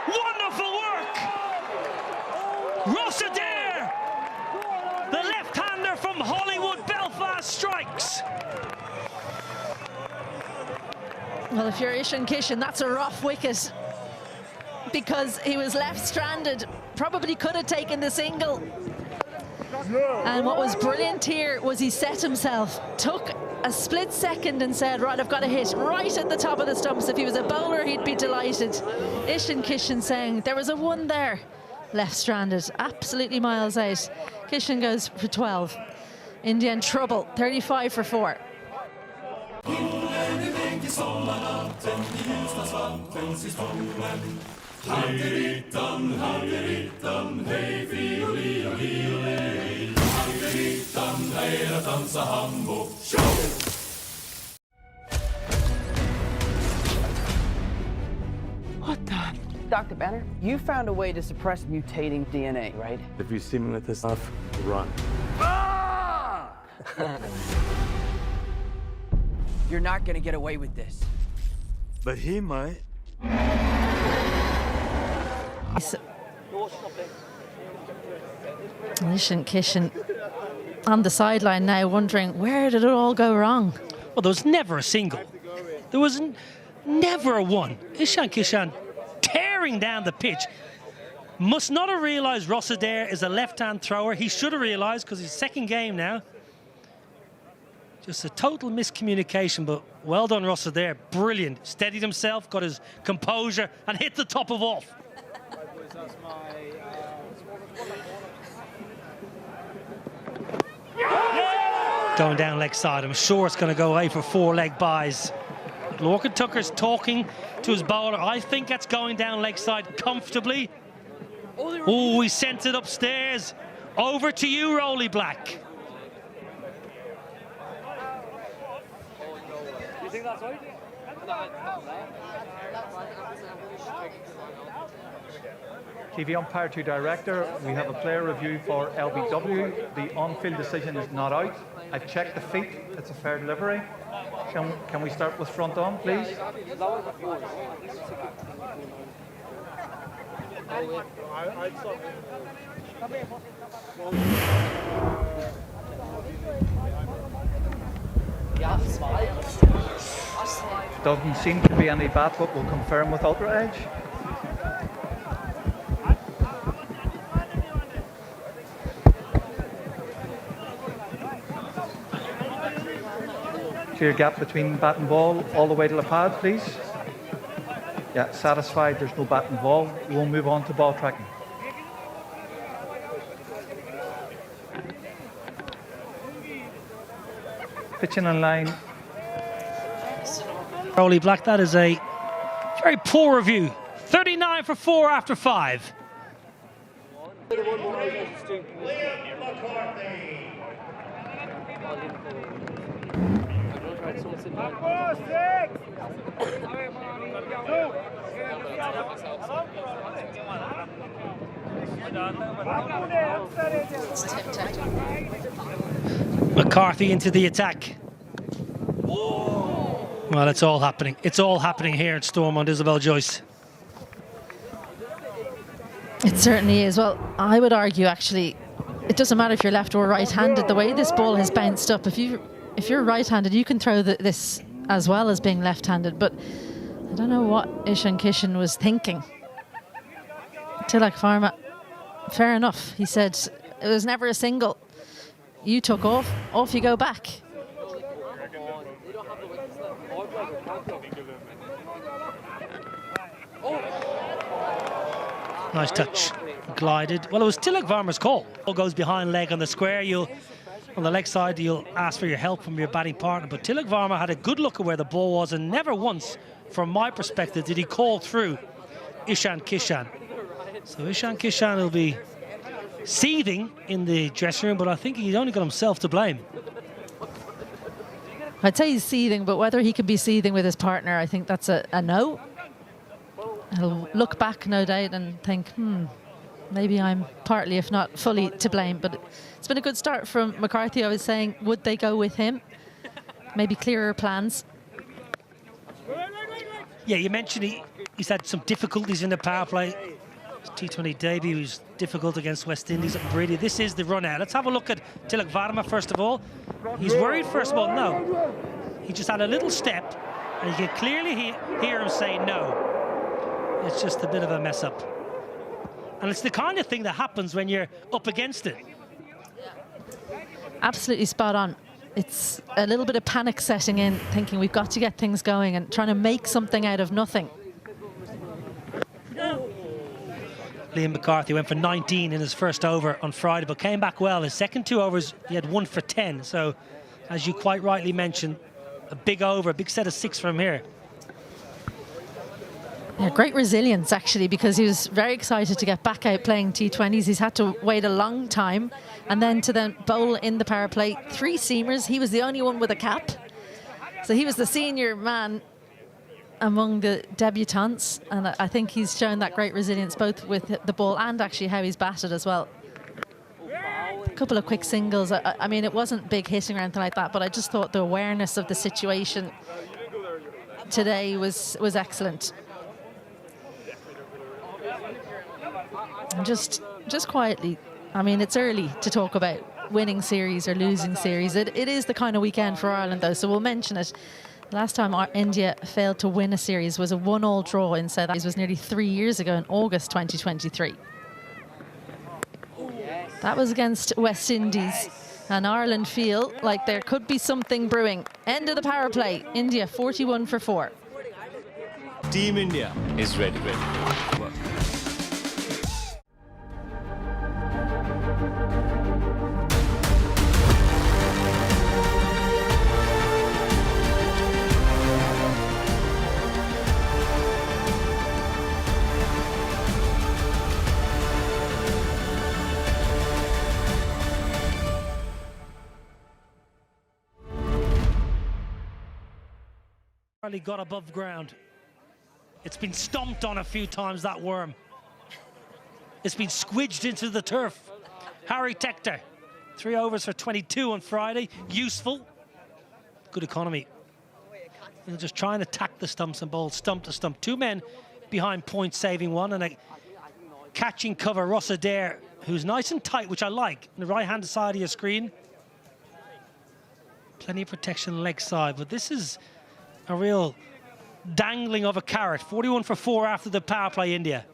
G: Wonderful work! Ross Adair! The left-hander from Hollywood, Belfast strikes.
H: Well, if you're Ishan Kishan, that's a rough wicket because he was left stranded. Probably could have taken the single. And what was brilliant here was he set himself, took a split second and said, right, I've got a hit right at the top of the stumps. If he was a bowler, he'd be delighted. Ishan Kishan saying there was a one there, left stranded, absolutely miles out. Kishan goes for 12. India in trouble, 35 for 4.
T: What the? Dr. Banner, you found a way to suppress mutating DNA, right?
L: If you see me with this stuff, run.
T: You're not gonna get away with this.
L: But he might.
H: Ishan Kishan on the sideline now wondering, where did it all go wrong?
G: Well, there was never a single. There was never a one. Ishan Kishan tearing down the pitch. Must not have realised Ross Adair is a left-hand thrower. He should have realised because he's second game now. Just a total miscommunication, but well done, Ross Adair. Brilliant. Steadied himself, got his composure, and hit the top of off. Going down leg side. I'm sure it's going to go away for 4-leg buys. Lorcan Tucker's talking to his bowler. I think that's going down leg side comfortably. Oh, he sent it upstairs. Over to you, Rolly Black.
U: You think that's right?
F: TV umpire to director, we have a player review for LBW. The on-field decision is not out. I've checked the feet, it's a fair delivery. Can we start with front on, please? Doesn't seem to be any bat, but we'll confirm with Ultra Edge. Clear gap between bat and ball all the way to the pad, please. Yeah, satisfied there's no bat and ball. We'll move on to ball tracking. Pitching in line.
G: Rolly Black, that is a very poor review. 39 for 4 after 5. McCarthy into the attack. Well, it's all happening. It's all happening here at Stormont, Isabel Joyce.
H: It certainly is. Well, I would argue actually it doesn't matter if you're left or right-handed. The way this ball has bounced up, if you're right-handed, you can throw this as well as being left-handed. But I don't know what Ishan Kishan was thinking. Tilak Varma, fair enough. He said it was never a single. You took off you go back.
G: Nice touch. Glided. Well, it was Tilak Varma's call. Ball goes behind leg on the square. On the leg side, you'll ask for your help from your batting partner. But Tilak Varma had a good look at where the ball was, and never once, from my perspective, did he call through Ishan Kishan. So Ishan Kishan will be seething in the dressing room, but I think he's only got himself to blame.
H: I'd say he's seething, but whether he can be seething with his partner, I think that's a no. He'll look back, no doubt, and think, maybe I'm partly, if not fully, to blame. But it's been a good start from McCarthy. I was saying, would they go with him? Maybe clearer plans.
G: Yeah, you mentioned he's had some difficulties in the power play. His T20 debut was difficult against West Indies at Meridia. This is the run out. Let's have a look at Tilak Varma first of all. He's worried first of all. No, he just had a little step, and you can clearly hear him say no. It's just a bit of a mess up. And it's the kind of thing that happens when you're up against it.
H: Absolutely spot on. It's a little bit of panic setting in, thinking we've got to get things going and trying to make something out of nothing.
G: Liam McCarthy went for 19 in his first over on Friday, but came back well. His second 2 overs, he had 1 for 10. So, as you quite rightly mentioned, a big over, a big set of 6 from here.
H: Yeah, great resilience, actually, because he was very excited to get back out playing T20s. He's had to wait a long time, and then to bowl in the power play 3 seamers. He was the only one with a cap, so he was the senior man among the debutants, and I think he's shown that great resilience both with the ball and actually how he's batted as well. A couple of quick singles. I mean, it wasn't big hitting or anything like that, but I just thought the awareness of the situation today was excellent. And just quietly, I mean, it's early to talk about winning series or losing series. It is the kind of weekend for Ireland, though, so we'll mention it. Last time India failed to win a series was a 1-1 draw in South Africa. It was nearly 3 years ago in August 2023. That was against West Indies, and Ireland feel like there could be something brewing. End of the power play. India 41 for 4.
Q: Team India is ready.
G: Got above ground. It's been stomped on a few times, that worm. It's been squidged into the turf. Harry Tector, 3 overs for 22 on Friday. Useful. Good economy. And just trying to attack the stumps and bowl stump to stump. 2 men behind point, saving 1, and a catching cover, Ross Adair, who's nice and tight, which I like, on the right-hand side of your screen. Plenty of protection leg side, but this is a real dangling of a carrot. 41 for 4 after the power play, India.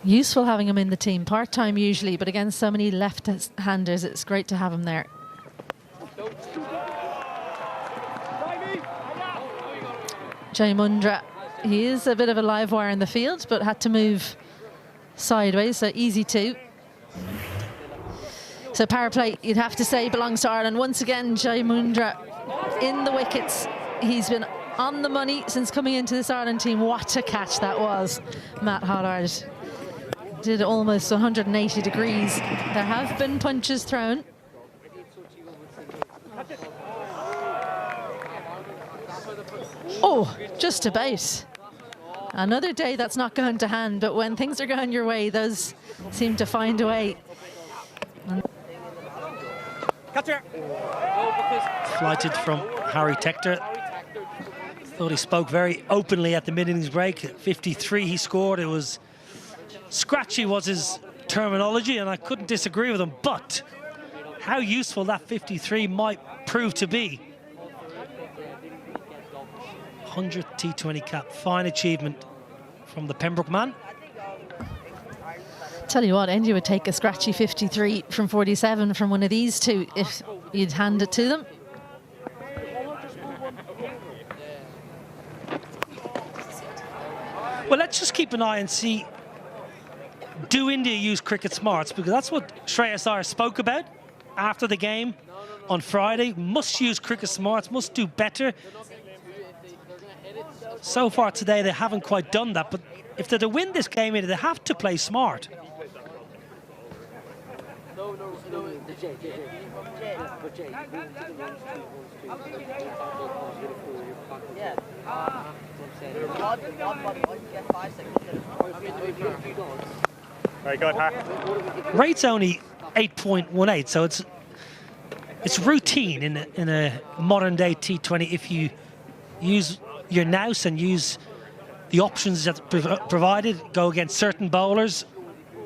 H: Useful having him in the team. Part-time usually, but against so many left-handers, it's great to have him there. Jai Mundra, he is a bit of a live wire in the field, but had to move sideways, so easy too. So power play, you'd have to say, belongs to Ireland. Once again, Jai Mundra in the wickets. He's been on the money since coming into this Ireland team. What a catch that was. Matt Hollard did almost 180 degrees. There have been punches thrown. Oh, just about. Another day that's not going to hand, but when things are going your way, those seem to find a way.
G: Flighted from Harry Tector. Thought he spoke very openly at the mid-innings break. At 53 he scored. It was scratchy was his terminology, and I couldn't disagree with him, but how useful that 53 might prove to be. 100th T20 cap, fine achievement from the Pembroke man.
H: Tell you what, India would take a scratchy 53 from 47 from one of these two if you'd hand it to them.
G: Well, let's just keep an eye and see, do India use cricket smarts? Because that's what Shreyas Iyer spoke about after the game on Friday. Must use cricket smarts, must do better. So far today, they haven't quite done that, but if they're to win this game, they have to play smart.
F: Very good, Har.
G: Rate's only 8.18, so it's routine in a modern day T20 if you use your nous and use the options that provided, go against certain bowlers.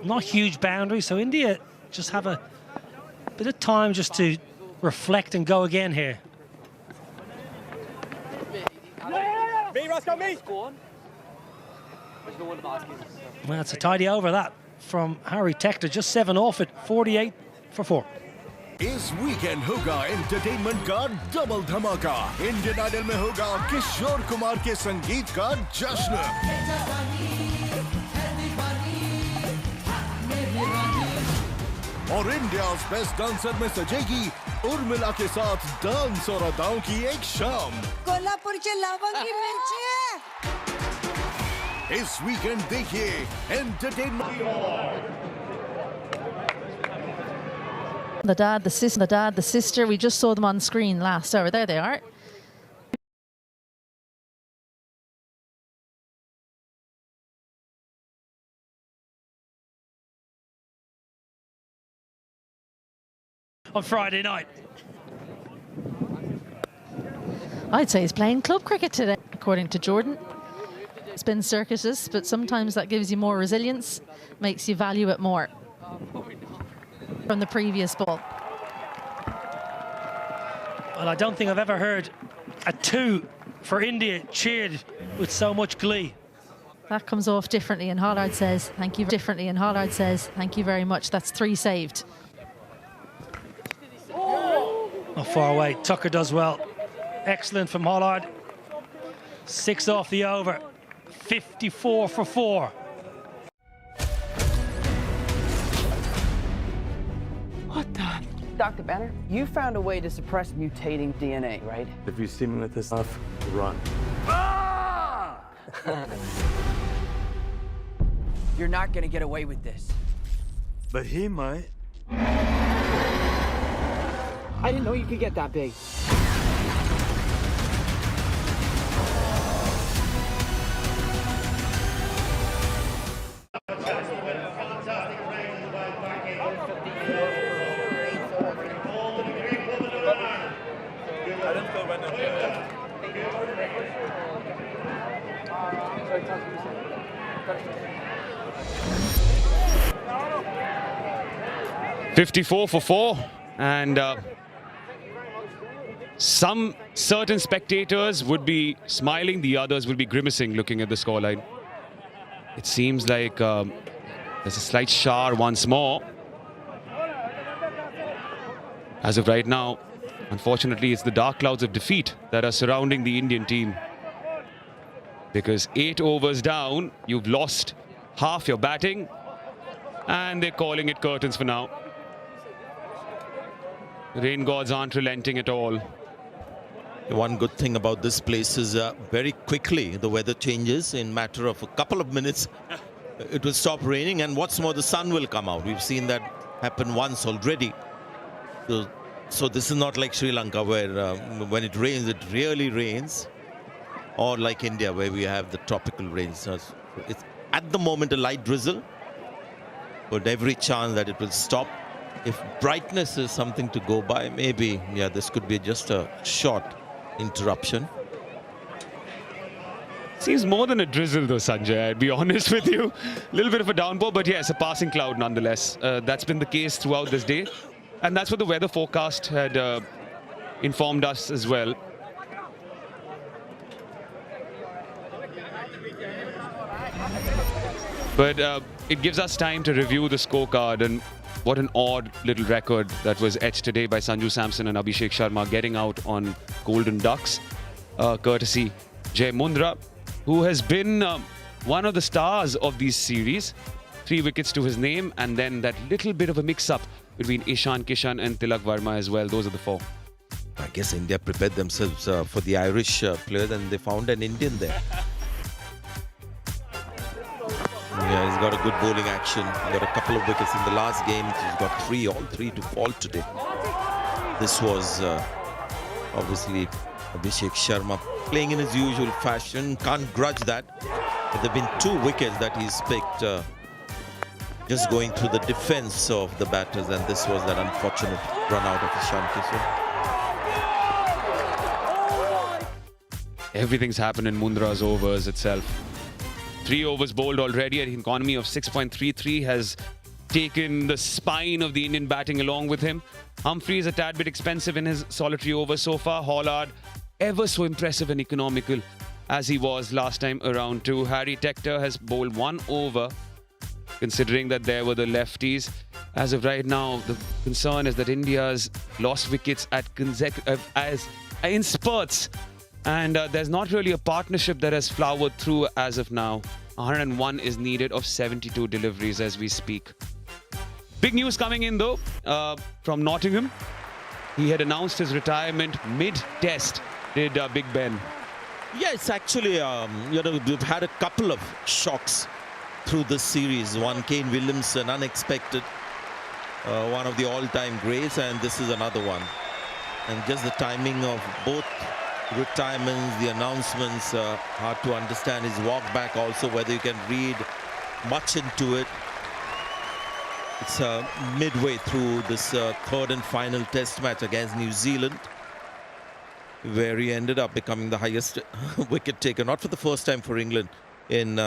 G: Not huge boundaries, so India just have a bit of time just to reflect and go again here. Well, it's a tidy over that from Harry Tector, just 7 off it, 48 for 4.
P: इस weekend होगा entertainment का double धमाका। Indian idol में होगा किशोर कुमार के संगीत का जश्न और इंडिया बेस्ट डांसर में सजेगी उर्मिला के साथ डांस और अदाओं की एक शाम।
V: कोल्हापुरची लवंगी मिरची है।
P: इस वीकेंड देखिए entertainment.
H: The dad, the sister, we just saw them on screen last hour. There they are.
G: On Friday night.
H: I'd say he's playing club cricket today, according to Jordan. It's been circuitous, but sometimes that gives you more resilience, makes you value it more. From the previous ball.
G: Well, I don't think I've ever heard a 2 for India cheered with so much glee.
H: That comes off differently, and Hollard says, thank you, differently, and Hollard says, thank you very much. That's 3 saved.
G: Not far away. Tucker does well. Excellent from Hollard. 6 off the over. 54 for 4.
T: What the? Dr. Banner, you found a way to suppress mutating DNA, right?
L: If you see me with this stuff, run.
T: You're not gonna get away with this.
U: But he might.
T: I didn't know you could get that big.
K: $54 for 4, and some certain spectators would be smiling, the others would be grimacing looking at the scoreline. It seems like there's a slight shower once more. As of right now, unfortunately, it's the dark clouds of defeat that are surrounding the Indian team. Because 8 overs down, you've lost half your batting, and they're calling it curtains for now. Rain gods aren't relenting at all.
W: One good thing about this place is very quickly the weather changes. In matter of a couple of minutes, it will stop raining, and what's more, the sun will come out. We've seen that happen once already. So this is not like Sri Lanka, where when it rains, it really rains, or like India, where we have the tropical rains. So it's at the moment a light drizzle, but every chance that it will stop. If brightness is something to go by, maybe, yeah, this could be just a short interruption.
K: Seems more than a drizzle though, Sanjay, I'd be honest with you. A little bit of a downpour, but yes, a passing cloud nonetheless. That's been the case throughout this day. And that's what the weather forecast had informed us as well. But it gives us time to review the scorecard, and what an odd little record that was etched today by Sanju Samson and Abhishek Sharma, getting out on Golden Ducks, courtesy Jai Mundra, who has been one of the stars of these series. 3 wickets to his name, and then that little bit of a mix-up between Ishan Kishan and Tilak Verma as well. Those are the 4.
W: I guess India prepared themselves for the Irish players, and they found an Indian there. Yeah, he's got a good bowling action. He got a couple of wickets in the last game. He's got all three to fall today. This was obviously Abhishek Sharma playing in his usual fashion. Can't grudge that. But there have been 2 wickets that he's picked just going through the defense of the batters, and this was that unfortunate run out of Ishan Kishan.
K: Everything's happened in Mundra's overs itself. 3 overs bowled already at an economy of 6.33 has taken the spine of the Indian batting along with him. Humphrey is a tad bit expensive in his solitary over so far. Hollard, ever so impressive and economical as he was last time around too. Harry Tector has bowled 1 over, considering that there were the lefties. As of right now, the concern is that India's lost wickets at in spurts. And there's not really a partnership that has flowered through as of now. 101 is needed of 72 deliveries as we speak. Big news coming in though from Nottingham. He had announced his retirement mid-test, did Big Ben.
W: Yeah, it's actually, we've had a couple of shocks through this series. One, Kane Williamson, unexpected. One of the all-time greats, and this is another one. And just the timing of both retirements, the announcements, hard to understand his walk back also, whether you can read much into it. It's midway through this third and final test match against New Zealand, where he ended up becoming the highest wicket taker, not for the first time for England, in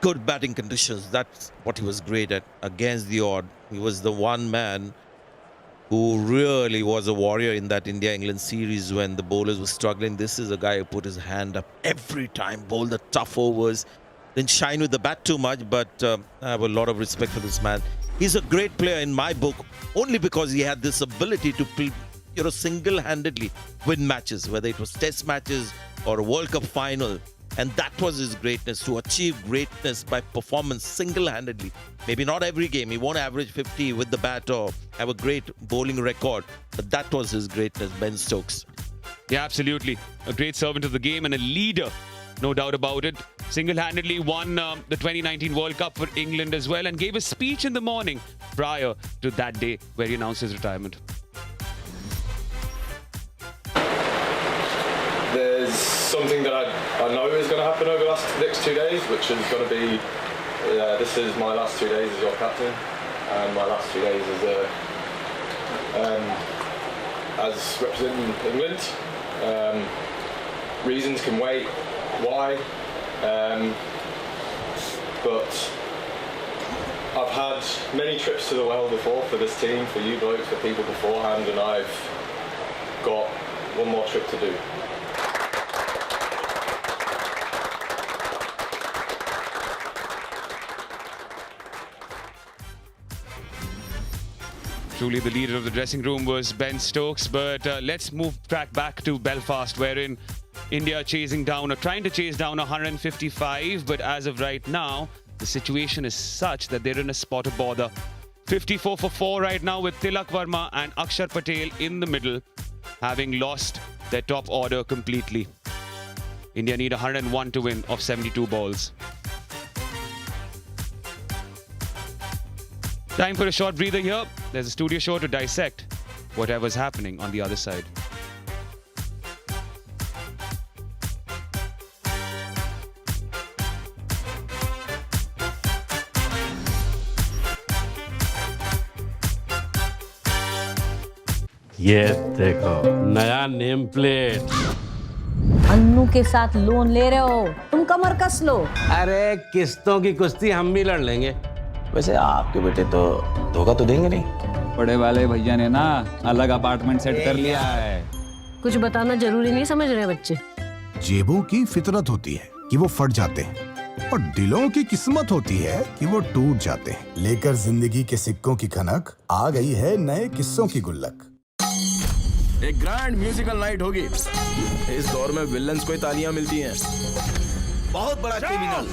W: good batting conditions. That's what he was great at, against the odd. He was the one man who really was a warrior in that India-England series when the bowlers were struggling. This is a guy who put his hand up every time, bowled the tough overs, didn't shine with the bat too much, but I have a lot of respect for this man. He's a great player in my book, only because he had this ability to single-handedly win matches, whether it was test matches or a World Cup final. And that was his greatness, to achieve greatness by performance single-handedly. Maybe not every game, he won't average 50 with the bat or have a great bowling record, but that was his greatness, Ben Stokes.
K: Yeah, absolutely. A great servant of the game and a leader, no doubt about it. Single-handedly won the 2019 World Cup for England as well, and gave a speech in the morning prior to that day where he announced his retirement.
J: There's something that I know is going to happen over the next 2 days, which is going to be, this is my last 2 days as your captain, and my last 2 days as representing England. Reasons can wait, why, but I've had many trips to the world before for this team, for you blokes, for people beforehand, and I've got one more trip to do.
K: Truly the leader of the dressing room was Ben Stokes, but let's move back to Belfast, wherein India trying to chase down 155, but as of right now, the situation is such that they're in a spot of bother. 54 for 4 right now with Tilak Verma and Akshar Patel in the middle, having lost their top order completely. India need 101 to win of 72 balls. Time for a short breather here. There's a studio show to dissect whatever's happening on the other side.
A: ये देखो नया name plate.
B: Annu के साथ loan ले रहे हो, तुम कमर कस लो।
A: अरे किस्तों की कुश्ती हम भी लड़ लेंगे।
L: वैसे आपके बेटे तो धोखा तो देंगे नहीं?
D: बड़े वाले भैया ने ना अलग अपार्टमेंट सेट कर लिया है।
B: कुछ बताना जरूरी नहीं समझ रहे बच्चे।
E: जेबों की फितरत होती है कि वो फट जाते हैं, और दिलों की किस्मत होती है कि वो टूट जाते हैं। लेकर जिंदगी के सिक्कों की खनक आ गई है नए किस्सों की गुल्लक।
C: एक ग्रैंड म्यूजिकल नाइट होगी। इस दौर में विलन्स को ही तालियां मिलती हैं। बहुत बड़ा क्रिमिनल,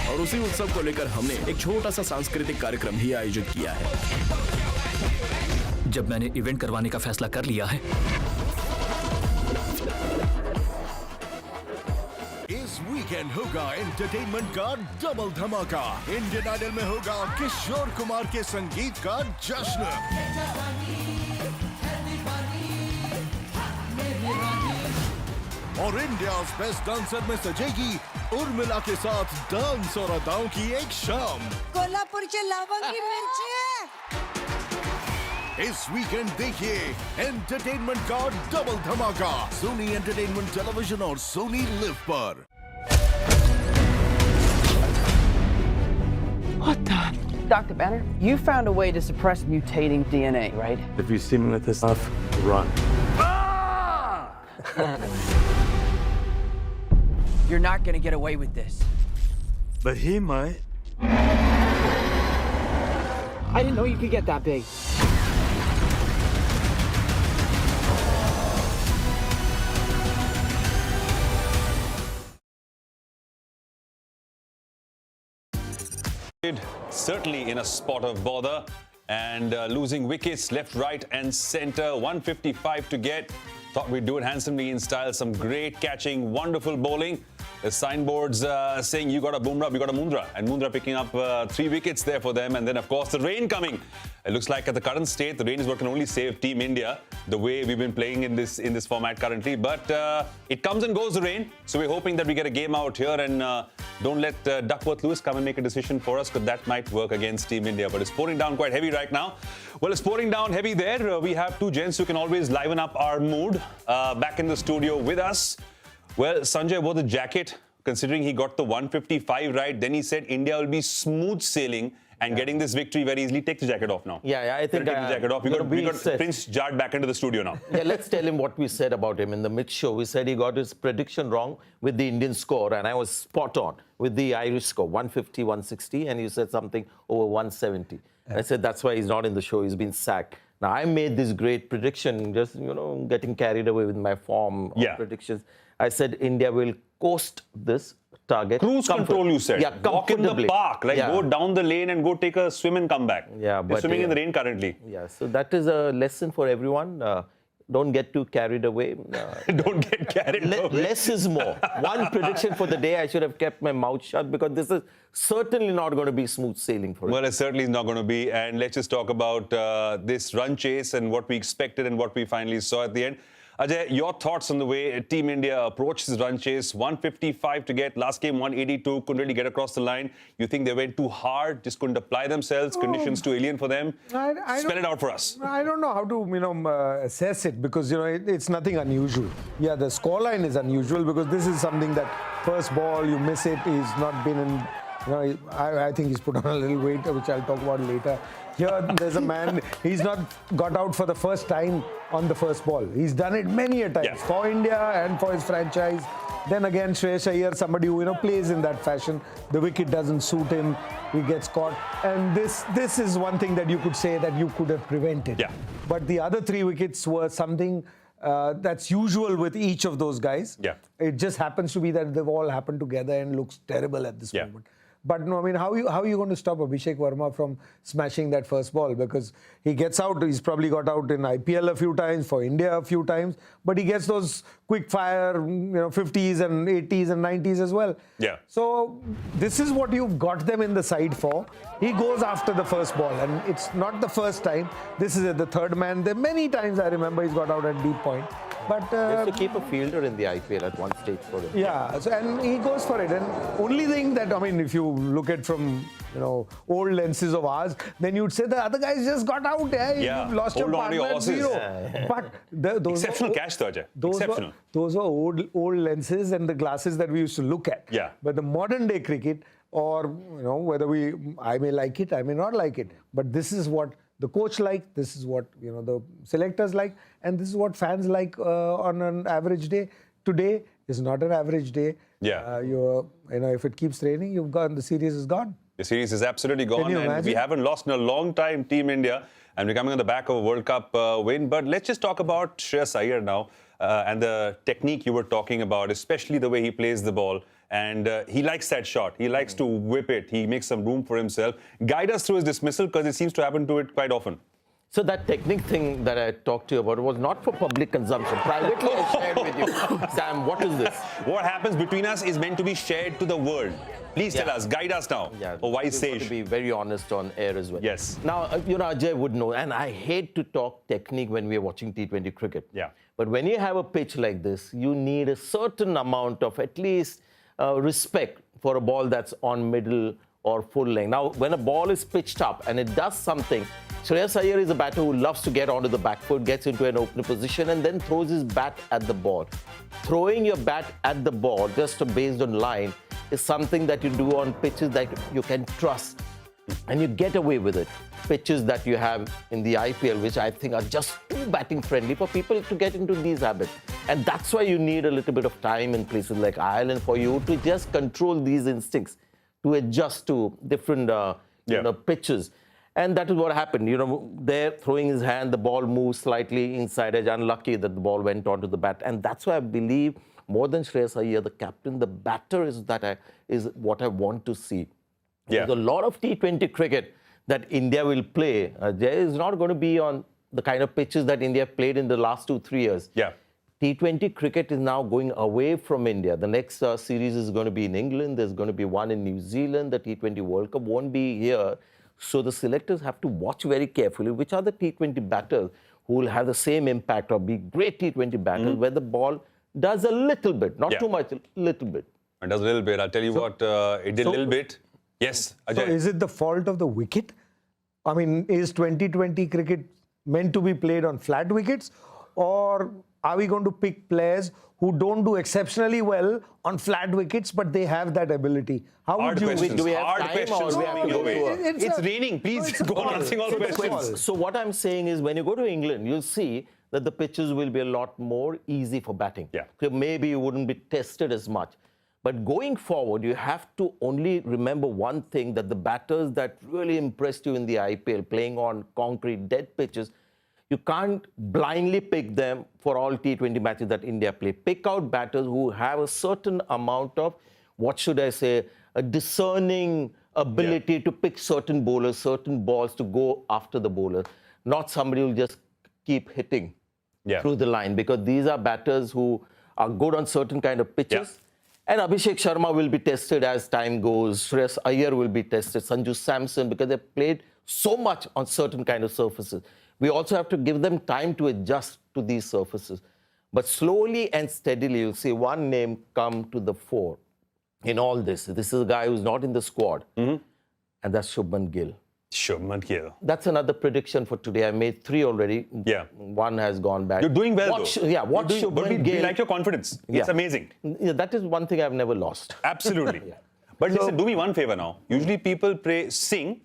C: और उसी उत्सव को लेकर हमने एक छोटा सा सांस्कृतिक कार्यक्रम भी आयोजित किया है।
I: जब मैंने इवेंट करवाने का फैसला कर लिया है।
P: इस वीकेंड होगा एंटरटेनमेंट का डबल धमाका। इंडियन आइडल में होगा किशोर कुमार के संगीत का जश्न। और इंडिया बेस्ट डांसर में सजेगी उर्मिला के साथ डांस और अदाओं की एक शाम।
V: कोल्हापूरची लवंगी मिरची है।
P: इस वीकेंड देखिए एंटरटेनमेंट का डबल धमाका सोनी एंटरटेनमेंट टेलीविजन और सोनी लिव पर।
T: What the? Dr. Banner, you found a way to suppress mutating DNA, right?
J: If you see me with this stuff, run.
T: You're not gonna get away with this.
J: But he might.
T: I didn't know you could get that big.
N: Certainly in a spot of bother and losing wickets left, right and centre. 155 to get. Thought we'd do it handsomely in style. Some great catching, wonderful bowling. The signboards saying you got a Bumrah, we got a Mundra. And Mundra picking up 3 wickets there for them. And then, of course, the rain coming. It looks like at the current state, the rain is what can only save Team India, the way we've been playing in this format currently. But it comes and goes, the rain. So we're hoping that we get a game out here and don't let Duckworth-Lewis come and make a decision for us, because that might work against Team India. But it's pouring down quite heavy right now. Well, it's pouring down heavy there. We have two gents who can always liven up our mood back in the studio with us. Well, Sanjay wore the jacket, considering he got the 155 right. Then he said India will be smooth sailing and getting this victory very easily. Take the jacket off now.
W: Yeah, I think
N: take the jacket off. We got Prince Jad back into the studio now.
W: Yeah, let's tell him what we said about him in the mid-show. We said he got his prediction wrong with the Indian score, and I was spot on with the Irish score, 150, 160, and you said something over 170. I said that's why he's not in the show. He's been sacked. Now, I made this great prediction, just, getting carried away with my form of predictions. I said India will coast this target.
N: Cruise control, you said.
W: Yeah,
N: walk in the park, go down the lane and go take a swim and come back.
W: Yeah,
N: but swimming in the rain currently.
W: Yeah, so that is a lesson for everyone. Don't get too carried away.
N: Don't get carried away.
W: Less is more. One prediction for the day, I should have kept my mouth shut, because this is certainly not going to be smooth sailing for us.
N: Well, it certainly is not going to be. And let's just talk about this run chase and what we expected and what we finally saw at the end. Ajay, your thoughts on the way Team India approached this run chase? 155 to get. Last game, 182. Couldn't really get across the line. You think they went too hard? Just couldn't apply themselves? Conditions too alien for them? Spell it out for us.
O: I don't know how to, assess it, because, it's nothing unusual. Yeah, the scoreline is unusual, because this is something that first ball, you miss it. He's not been in... I think he's put on a little weight, which I'll talk about later. Here, there's a man, he's not got out for the first time on the first ball. He's done it many a times for India and for his franchise. Then again, Shreyas Iyer, somebody who, plays in that fashion. The wicket doesn't suit him. He gets caught. And this is one thing that you could say that you could have prevented.
N: Yeah.
O: But the other 3 wickets were something that's usual with each of those guys.
N: Yeah.
O: It just happens to be that they've all happened together and looks terrible at this moment. But no, how are you going to stop Abhishek Verma from smashing that first ball? Because he gets out, he's probably got out in IPL a few times, for India a few times, but he gets those quick fire, 50s and 80s and 90s as well.
N: Yeah.
O: So this is what you've got them in the side for. He goes after the first ball, and it's not the first time. This is the third man. There many times I remember he's got out at deep point. But
W: he has to keep a fielder in the IPL at one stage for him.
O: Yeah, so, and he goes for it. And only thing that, if you look at from, old lenses of ours, then you'd say the other guys just got out. You've lost your partner at 0. But those
N: exceptional catch, though, Ajay. Exceptional.
O: Those were old lenses and the glasses that we used to look at.
N: Yeah.
O: But the modern day cricket, or, whether I may like it, I may not like it. But this is what the coach like, this is what the selectors like, and this is what fans like on an average day. Today is not an average day.
N: Yeah.
O: If it keeps raining, the series is gone.
N: The series is absolutely gone,
O: Can you
N: and
O: imagine?
N: we haven't lost in a long time, Team India, and we're coming on the back of a World Cup win. But let's just talk about Shreyas Iyer now and the technique you were talking about, especially the way he plays the ball. And he likes that shot. He likes to whip it. He makes some room for himself. Guide us through his dismissal, because it seems to happen to it quite often.
L: So that technique thing that I talked to you about was not for public consumption. Privately, I shared with you. Sam, what is this?
N: What happens between us is meant to be shared to the world. Please tell us, guide us now. Oh, wise sage.
L: To be very honest on air as well.
N: Yes.
L: Now, Ajay would know, and I hate to talk technique when we are watching T20 cricket.
N: Yeah.
L: But when you have a pitch like this, you need a certain amount of at least respect for a ball that's on middle or full length. Now, when a ball is pitched up and it does something, Shreyas Iyer is a batter who loves to get onto the back foot, gets into an opening position and then throws his bat at the ball. Throwing your bat at the ball just based on line is something that you do on pitches that you can trust and you get away with it. Pitches that you have in the IPL, which I think are just too batting friendly for people to get into these habits. And that's why you need a little bit of time in places like Ireland for you to just control these instincts, to adjust to different pitches. And that is what happened. There, throwing his hand, the ball moves slightly inside edge. Unlucky that the ball went onto the bat. And that's why I believe, more than Shreyas Iyer, the captain, the batter is what I want to see.
N: Yeah.
L: There's a lot of T20 cricket that India will play. There is not going to be on the kind of pitches that India played in the last 2-3 years.
N: Yeah.
L: T20 cricket is now going away from India. The next series is going to be in England. There's going to be one in New Zealand. The T20 World Cup won't be here. So the selectors have to watch very carefully which are the T20 batters who will have the same impact or be great T20 batters where the ball does a little bit, not too much, a little bit.
N: It does a little bit. I'll tell you what, it did a little bit. Yes, Ajay.
O: So is it the fault of the wicket? I mean, is 2020 cricket meant to be played on flat wickets? Or are we going to pick players who don't do exceptionally well on flat wickets, but they have that ability? How would you...
L: Do we have
N: Hard
L: time
N: questions
L: or we have to
N: coming your
L: go
N: way.
L: to a...
N: It's raining. Please go on answering all the questions.
L: So what I'm saying is when you go to England, you'll see that the pitches will be a lot more easy for batting.
N: Yeah.
L: So maybe you wouldn't be tested as much. But going forward, you have to only remember one thing, that the batters that really impressed you in the IPL, playing on concrete, dead pitches, you can't blindly pick them for all T20 matches that India play. Pick out batters who have a certain amount of, what should I say, a discerning ability to pick certain bowlers, certain balls to go after the bowler. Not somebody who will just keep hitting through the line, because these are batters who are good on certain kind of pitches. And Abhishek Sharma will be tested as time goes. Shreyas Iyer will be tested. Sanju Samson, because they played so much on certain kind of surfaces. We also have to give them time to adjust to these surfaces. But slowly and steadily, you'll see one name come to the fore in all this. This is a guy who's not in the squad. And that's Shubman Gill.
N: Shubman Gill.
L: That's another prediction for today. I made 3 already.
N: Yeah.
L: One has gone back.
N: You're doing well,
L: watch,
N: though.
L: Yeah, watch
N: But
L: Shubman Gill.
N: we like your confidence. It's amazing.
L: Yeah, that is one thing I've never lost.
N: Absolutely. But listen, do me one favor now. Usually people sing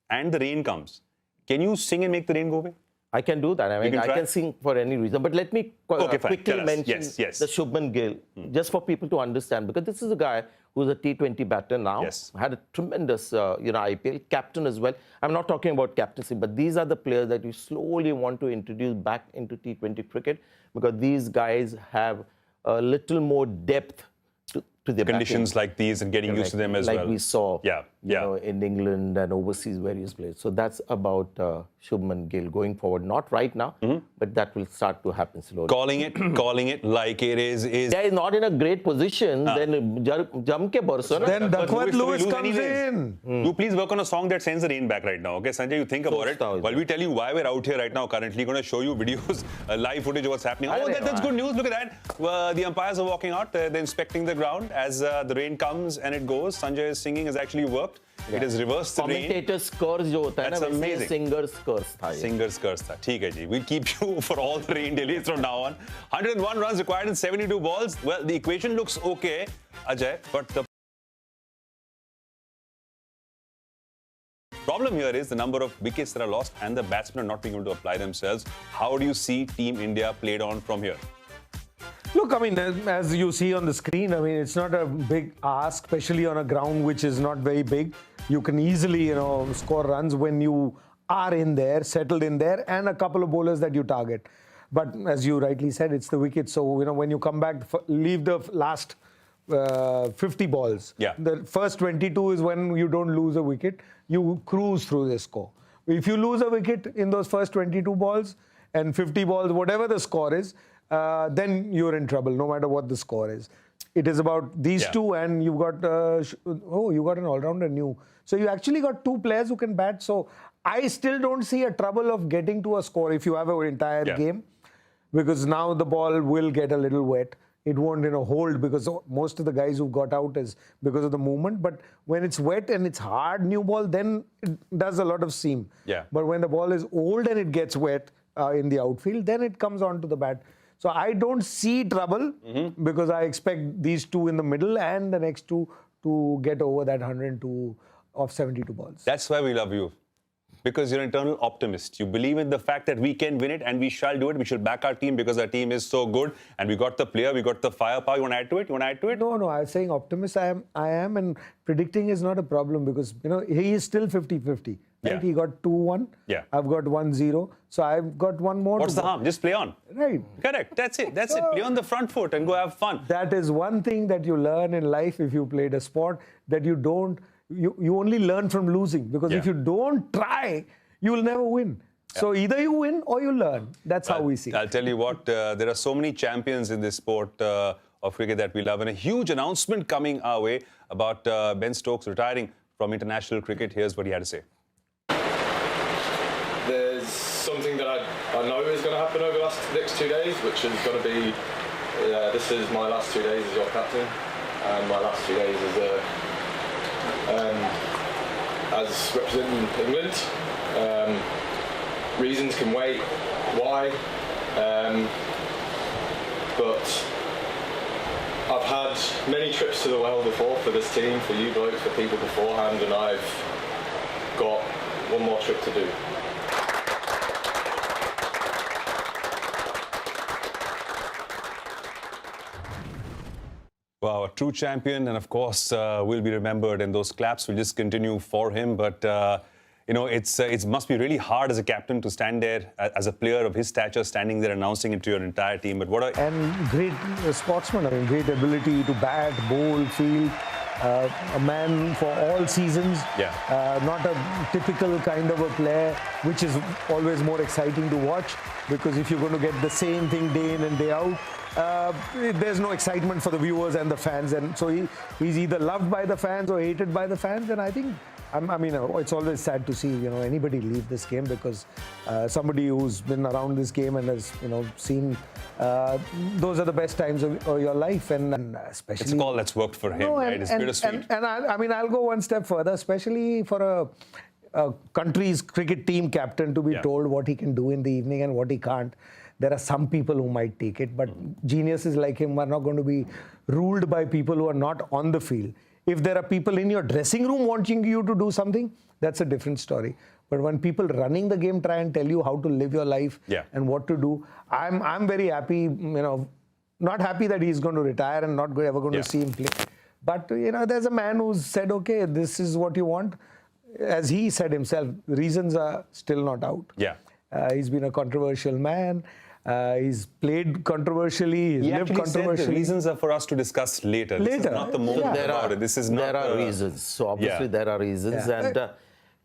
N: and the rain comes. Can you sing and make the rain go away?
L: I can do that. I mean, I can sing for any reason. But let me quickly mention the Shubman Gill, just for people to understand, because this is a guy who's a T20 batter now, had a tremendous IPL, captain as well. I'm not talking about captaincy, but these are the players that you slowly want to introduce back into T20 cricket, because these guys have a little more depth to their
N: conditions like these and getting used to them as well.
L: Like we saw in England and overseas various players. So that's about Shubman Gill going forward. Not right now, but that will start to happen slowly.
N: Calling it like it is.
L: They are not in a great position. Then jam ke barso.
O: Then Duckworth Lewis comes in.
N: You please work on a song that sends the rain back right now. Okay, Sanjay, you think about it. While we tell you why we're out here right now, currently going to show you videos, live footage of what's happening. Oh, that's good news. Look at that. The umpires are walking out. They're inspecting the ground as the rain comes and it goes. Sanjay's singing has actually worked. It has reversed the rain.
L: Commentator's curse jo hota hai na,
N: that's amazing.
L: Singer's curse tha.
N: Singer's curse tha. Theek hai ji. We'll keep you for all the rain delays from now on. 101 runs required in 72 balls. Well, the equation looks okay, Ajay, but the problem here is the number of wickets that are lost and the batsmen are not being able to apply themselves. How do you see Team India played on from here?
O: Look, I mean, as you see on the screen, I mean, it's not a big ask, especially on a ground which is not very big. You can easily, score runs when you are in there, settled in there, and a couple of bowlers that you target. But as you rightly said, it's the wicket. So, when you come back, leave the last 50 balls.
N: Yeah.
O: The first 22 is when you don't lose a wicket. You cruise through the score. If you lose a wicket in those first 22 balls and 50 balls, whatever the score is, then you're in trouble, no matter what the score is. It is about these two, and you've got, you got an all-rounder new. So you actually got two players who can bat. So I still don't see a trouble of getting to a score if you have an entire game, because now the ball will get a little wet. It won't, hold, because most of the guys who got out is because of the movement. But when it's wet and it's hard new ball, then it does a lot of seam.
N: Yeah.
O: But when the ball is old and it gets wet in the outfield, then it comes onto the bat. So I don't see trouble because I expect these two in the middle and the next two to get over that 102 of 72 balls.
N: That's why we love you. Because you're an eternal optimist. You believe in the fact that we can win it and we shall do it. We shall back our team because our team is so good and we got the player, we got the firepower. You want to add to it?
O: No, I was saying optimist I am, and predicting is not a problem because, he is still 50-50. Right? He got 2-1.
N: Yeah.
O: I've got 1-0. So I've got one more.
N: What's the harm? Just play on.
O: Right.
N: Correct. That's it. Play on the front foot and go have fun.
O: That is one thing that you learn in life if you played a sport, that you don't, you only learn from losing, because if you don't try, you will never win. So either you win or you learn. That's how we see it.
N: I'll tell you what, there are so many champions in this sport of cricket that we love, and a huge announcement coming our way about Ben Stokes retiring from international cricket. Here's what he had to say.
J: There's something that I know is going to happen over the next 2 days, which is going to be, this is my last 2 days as your captain, and my last 2 days as representing England. Reasons can wait, why, but I've had many trips to the well before for this team, for you blokes, for people beforehand, and I've got one more trip to do.
N: Wow, a true champion, and of course will be remembered, and those claps will just continue for him. But it must be really hard as a captain to stand there as a player of his stature, standing there announcing it to your entire team. But what
O: and great sportsman, great ability to bat, bowl, field. A man for all seasons. Not a typical kind of a player, which is always more exciting to watch, because if you're going to get the same thing day in and day out, there's no excitement for the viewers and the fans, and so he's either loved by the fans or hated by the fans. And I think, it's always sad to see anybody leave this game, because somebody who's been around this game and has seen those are the best times of your life, and especially
N: it's a call that's worked for him, right? It's bittersweet.
O: And I'll go one step further, especially for a country's cricket team captain to be told what he can do in the evening and what he can't. There are some people who might take it, but geniuses like him are not going to be ruled by people who are not on the field. If there are people in your dressing room wanting you to do something, that's a different story. But when people running the game try and tell you how to live your life and what to do, I'm very happy, not happy that he's going to retire and not ever going to see him play. But, there's a man who's said, okay, this is what you want. As he said himself, reasons are still not out. He's been a controversial man. He's played controversially. He's lived controversially.
N: Said the reasons are for us to discuss later. This is not the moment about it. This is not.
L: There are reasons. So obviously there are reasons, and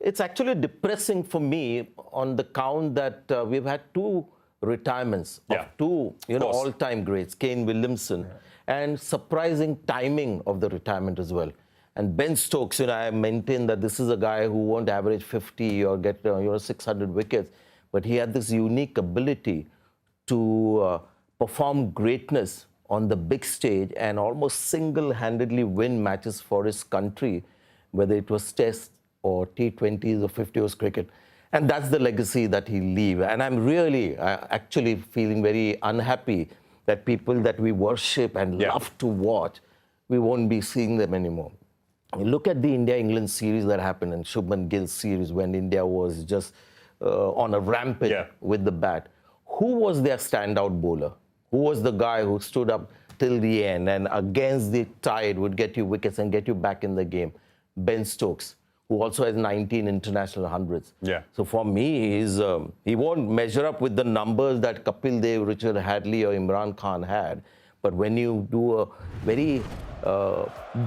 L: it's actually depressing for me on the count that we've had two retirements of two, all-time greats, Kane Williamson, and surprising timing of the retirement as well. And Ben Stokes, I maintain that this is a guy who won't average 50 or get 600 wickets, but he had this unique ability to perform greatness on the big stage and almost single-handedly win matches for his country, whether it was Test or T20s or 50 overs cricket. And that's the legacy that he'll leave. And I'm really actually feeling very unhappy that people that we worship and love to watch, we won't be seeing them anymore. Look at the India-England series that happened, and Shubman Gill's series, when India was just on a rampage with the bat. Who was their standout bowler? Who was the guy who stood up till the end and against the tide would get you wickets and get you back in the game? Ben Stokes, who also has 19 international hundreds. So for me, he won't measure up with the numbers that Kapil Dev, Richard Hadley or Imran Khan had. But when you do a very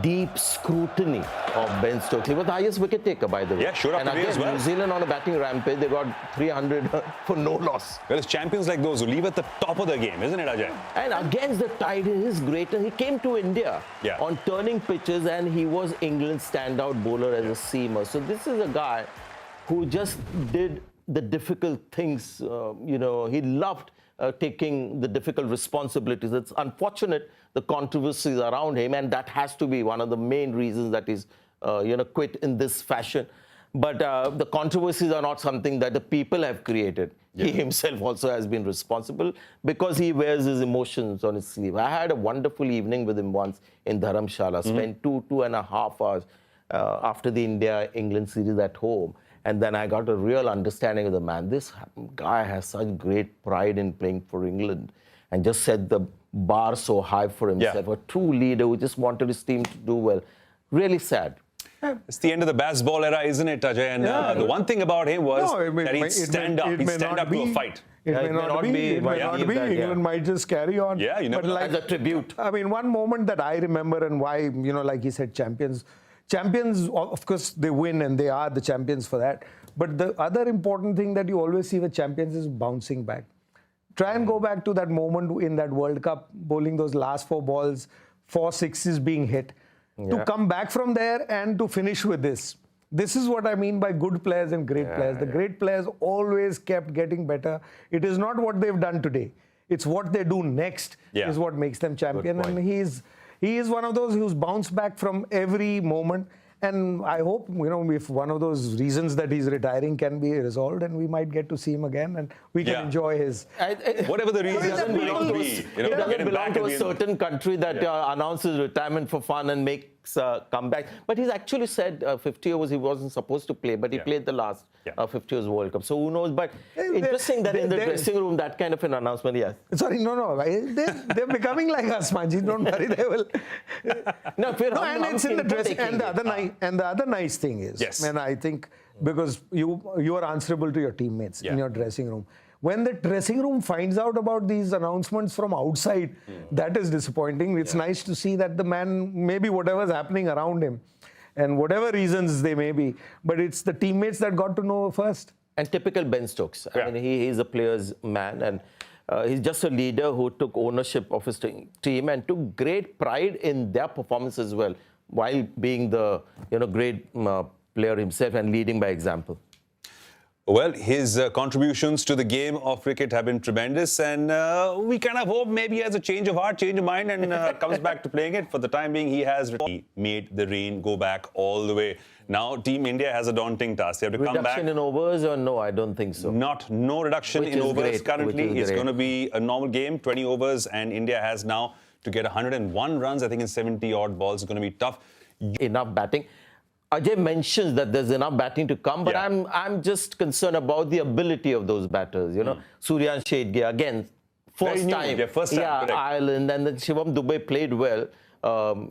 L: deep scrutiny of Ben Stokes. He was the highest wicket taker, by the way.
N: Yeah, sure.
L: And again,
N: as well.
L: New Zealand on a batting rampage, they got 300 for no loss.
N: Well, it's champions like those who leave at the top of the game, isn't it, Ajay?
L: And against the tide, he is greater. He came to India on turning pitches, and he was England's standout bowler as a seamer. So this is a guy who just did the difficult things. He loved taking the difficult responsibilities. It's unfortunate the controversies around him, and that has to be one of the main reasons that he's quit in this fashion. But the controversies are not something that the people have created. Yeah. He himself also has been responsible because he wears his emotions on his sleeve. I had a wonderful evening with him once in Dharamshala, spent 2.5 hours after the India-England series at home. And then I got a real understanding of the man. This guy has such great pride in playing for England and just set the bar so high for himself. A true leader who just wanted his team to do well. Really sad.
N: It's the end of the baseball era, isn't it, Ajay? And the one thing about him was that he'd stand up. He'd stand up to a fight.
O: It may not be. England might just carry on.
N: Yeah, you never know.
L: As a tribute.
O: I mean, one moment that I remember and why, like he said, champions, of course, they win and they are the champions for that. But the other important thing that you always see with champions is bouncing back. Try and go back to that moment in that World Cup, bowling those last 4 balls, 4 sixes being hit. To come back from there and to finish with this. This is what I mean by good players and great players. The great players always kept getting better. It is not what they've done today. It's what they do next is what makes them champion. And he is one of those who's bounced back from every moment. And I hope, if one of those reasons that he's retiring can be resolved, and we might get to see him again, and we can enjoy his...
N: Whatever the reason,
L: he doesn't belong to a certain country that announces retirement for fun and makes a comeback. But he's actually said 50 overs he wasn't supposed to play, but he played the last 50 overs World Cup. So who knows? But interesting that in the dressing room, that kind of an announcement,
O: Sorry, no. They're becoming like us, Manji. Don't worry, they will... and it's in the dressing... And the other nice thing is, and I think because you are answerable to your teammates in your dressing room. When the dressing room finds out about these announcements from outside, that is disappointing. It's nice to see that the man, maybe whatever's happening around him, and whatever reasons they may be, but it's the teammates that got to know first.
L: And typical Ben Stokes. I mean, he's a player's man, and he's just a leader who took ownership of his team and took great pride in their performance as well, while being the great player himself and leading by example.
N: Well, his contributions to the game of cricket have been tremendous, and we kind of hope maybe he has a change of heart, change of mind, and comes back to playing it. For the time being, he has made the rain go back all the way. Now, Team India has a daunting task. They have to come back.
L: Reduction in overs or no? I don't think so.
N: No reduction in overs currently. It's going to be a normal game, 20 overs, and India has now to get 101 runs, I think, in 70-odd balls. It's going to be tough.
L: Enough batting. Ajay mentions that there's enough batting to come, but I'm just concerned about the ability of those batters. Suryan Shedge, again, first time. Ireland, and then Shivam Dube played well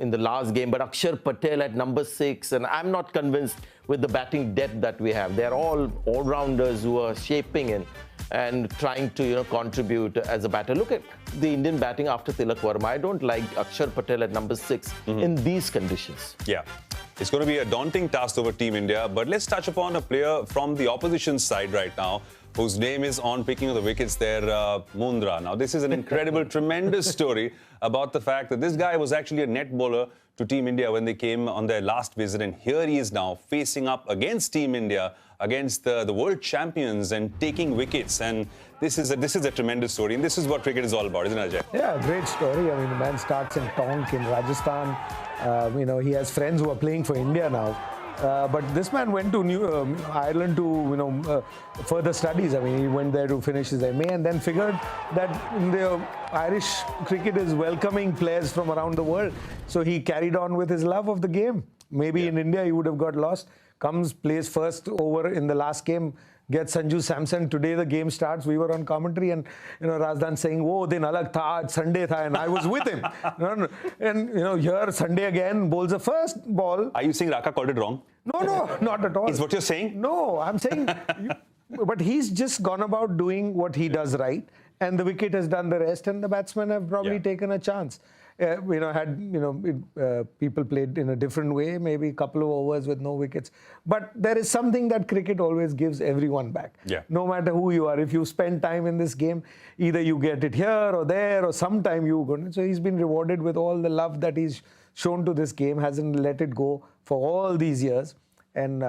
L: in the last game, but Akshar Patel at number 6, and I'm not convinced with the batting depth that we have. They're all all-rounders who are shaping in and trying to contribute as a batter. Look at the Indian batting after Tilak Verma. I don't like Akshar Patel at number 6 in these conditions.
N: Yeah. It's going to be a daunting task over Team India, but let's touch upon a player from the opposition side right now, whose name is on picking of the wickets there, Mundra. Now, this is an incredible, tremendous story about the fact that this guy was actually a net bowler to Team India when they came on their last visit, and here he is now facing up against Team India, against the world champions, and taking wickets. And this is a tremendous story, and this is what cricket is all about, isn't it, Ajay?
O: Yeah, great story. I mean, the man starts in Tonk in Rajasthan. He has friends who are playing for India now. But this man went to Ireland to further studies. I mean, he went there to finish his MA and then figured that the Irish cricket is welcoming players from around the world. So he carried on with his love of the game. Maybe in India he would have got lost. Comes, plays first over in the last game, gets Sanju Samson. Today the game starts. We were on commentary, and Razdan saying, "Oh, din alag tha, Sunday tha," and I was with him. And here Sunday again bowls the first ball.
N: Are you saying Raka called it wrong?
O: No, not at all.
N: Is what you're saying?
O: No, I'm saying, but he's just gone about doing what he does right, and the wicket has done the rest, and the batsmen have probably taken a chance. people played in a different way, maybe a couple of overs with no wickets. But there is something that cricket always gives everyone back.
N: Yeah.
O: No matter who you are, if you spend time in this game, either you get it here or there, or sometime you go. So he's been rewarded with all the love that he's shown to this game, hasn't let it go for all these years. And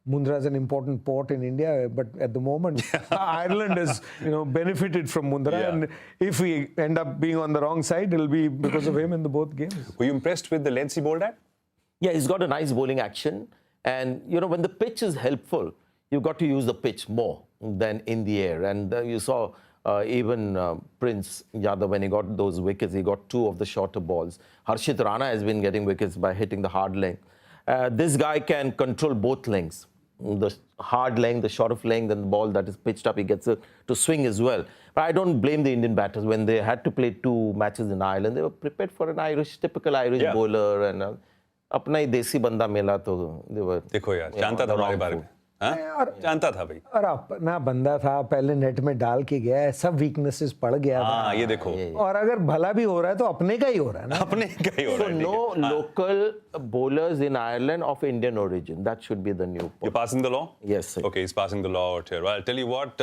O: Mundra is an important port in India, but at the moment, Ireland has benefited from Mundra.
N: Yeah.
O: And if we end up being on the wrong side, it'll be because of him in the both games.
N: Were you impressed with the lengths he bowled at?
L: Yeah, he's got a nice bowling action. And, when the pitch is helpful, you've got to use the pitch more than in the air. And you saw even Prince Yadav, when he got those wickets, he got 2 of the shorter balls. Harshit Rana has been getting wickets by hitting the hard length. This guy can control both lengths. The hard length, the short of length, and the ball that is pitched up, he gets to swing as well. But I don't blame the Indian batters. When they had to play 2 matches in Ireland, they were prepared for an typical Irish bowler, and अपना ही देसी बंदा मिला तो they were.
N: देखो यार, जानता था हमारे बारे में. जानता था भाई.
O: और अपना बंदा था, पहले नेट में डाल के गया है, सब वीकनेसेस पड़ गया था.
N: ये देखो.
O: और अगर भला भी हो रहा है तो अपने का ही हो रहा है ना.
N: अपने का ही हो रहा है.
L: So no local bowlers in Ireland of Indian origin. That should be the new point.
N: You're passing the law?
L: Yes, sir.
N: Okay, he's passing the law out here. Well, I'll tell you what,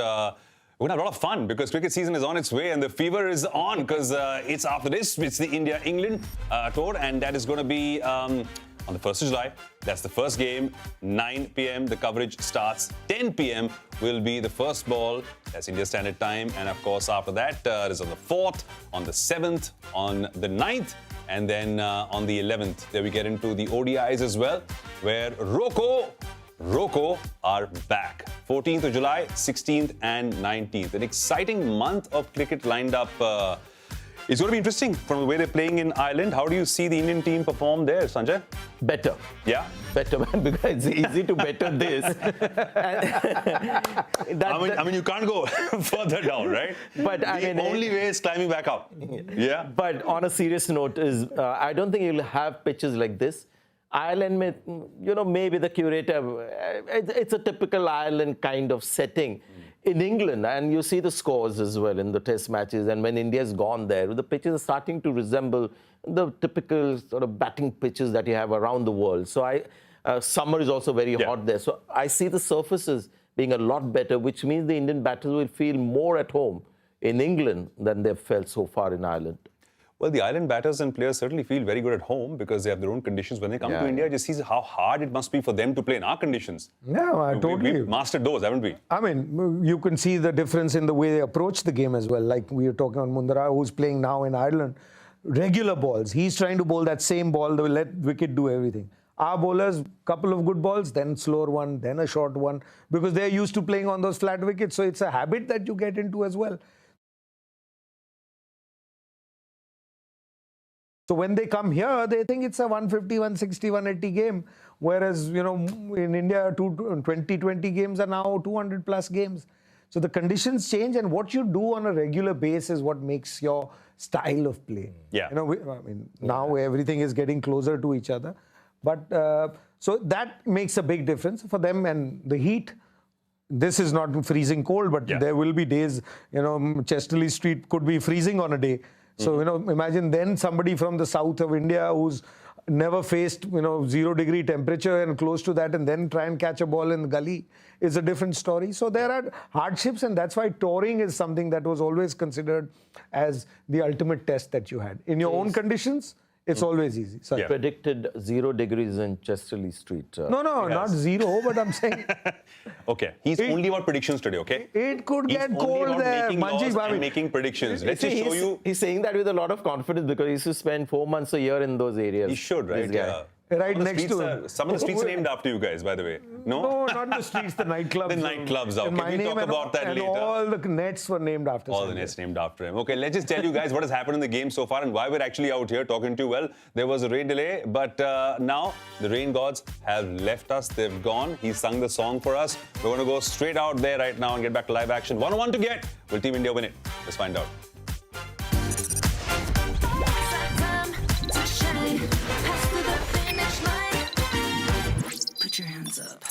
N: we're going to have a lot of fun because cricket season is on its way and the fever is on because it's after this, it's the India-England tour, and that is going to be on the 1st of July. That's the first game, 9 p.m. The coverage starts 10 p.m. will be the first ball. That's India Standard Time. And of course, after that, it is on the 4th, on the 7th, on the 9th, and then on the 11th. There we get into the ODIs as well, where Roko are back. 14th of July, 16th and 19th. An exciting month of cricket lined up. It's going to be interesting from the way they're playing in Ireland. How do you see the Indian team perform there, Sanjay?
L: Better.
N: Yeah?
L: Better, man, because it's easy to better this.
N: I mean, you can't go further down, right?
L: But
N: the only way is climbing back up. Yeah.
L: But on a serious note, I don't think you'll have pitches like this. Ireland, maybe the curator, it's a typical Ireland kind of setting. In England, and you see the scores as well in the test matches, and when India's gone there, the pitches are starting to resemble the typical sort of batting pitches that you have around the world. So summer is also very hot there. So I see the surfaces being a lot better, which means the Indian batters will feel more at home in England than they've felt so far in Ireland.
N: Well, the Ireland batters and players certainly feel very good at home because they have their own conditions. When they come to India, it just sees how hard it must be for them to play in our conditions.
O: Yeah, totally.
N: We've mastered those, haven't we?
O: I mean, you can see the difference in the way they approach the game as well. Like we were talking on Mundra, who's playing now in Ireland. Regular balls. He's trying to bowl that same ball. They will let wicket do everything. Our bowlers, couple of good balls, then slower one, then a short one, because they're used to playing on those flat wickets. So it's a habit that you get into as well. So when they come here, they think it's a 150, 160, 180 game. Whereas, in India, 2020 games are now 200 plus games. So the conditions change, and what you do on a regular basis is what makes your style of play.
N: Yeah.
O: Now everything is getting closer to each other. But so that makes a big difference for them, and the heat. This is not freezing cold, but there will be days, Chesterley Street could be freezing on a day. So, imagine then somebody from the south of India who's never faced, 0-degree temperature and close to that, and then try and catch a ball in the gully is a different story. So there are hardships, and that's why touring is something that was always considered as the ultimate test that you had. In your own conditions, it's always easy.
L: He predicted 0 degrees in Chesterley Street.
O: No, not 0, but I'm saying...
N: Okay, he's only about predictions today, okay?
O: It could get cold there.
N: Making predictions. Let's just show you...
L: He's saying that with a lot of confidence because he used to spend 4 months a year in those areas.
N: He should, right?
O: Right next to him.
N: Some of the streets are named after you guys, by the way. No?
O: No, not the streets, the nightclubs.
N: The nightclubs. Okay,
O: my
N: we'll
O: name
N: talk about that
O: and
N: later.
O: all the nets were named after
N: All the nets named after him. Okay, let's just tell you guys what has happened in the game so far and why we're actually out here talking to you. Well, there was a rain delay, but now the rain gods have left us. They've gone. He sung the song for us. We're going to go straight out there right now and get back to live action. 1-1 to get. Will Team India win it? Let's find out.
M: Put your hands up.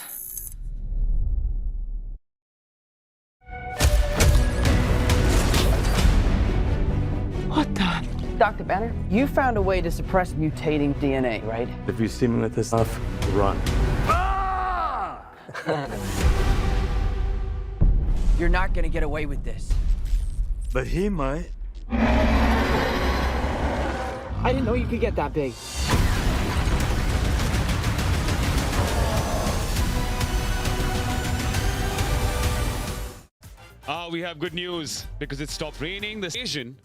R: What the?
T: Dr. Banner, you found a way to suppress mutating DNA, right?
J: If you see me with this stuff, run.
T: You're not gonna get away with this.
J: But he might.
T: I didn't know you could get that big.
K: We have good news because it stopped raining. The occasion,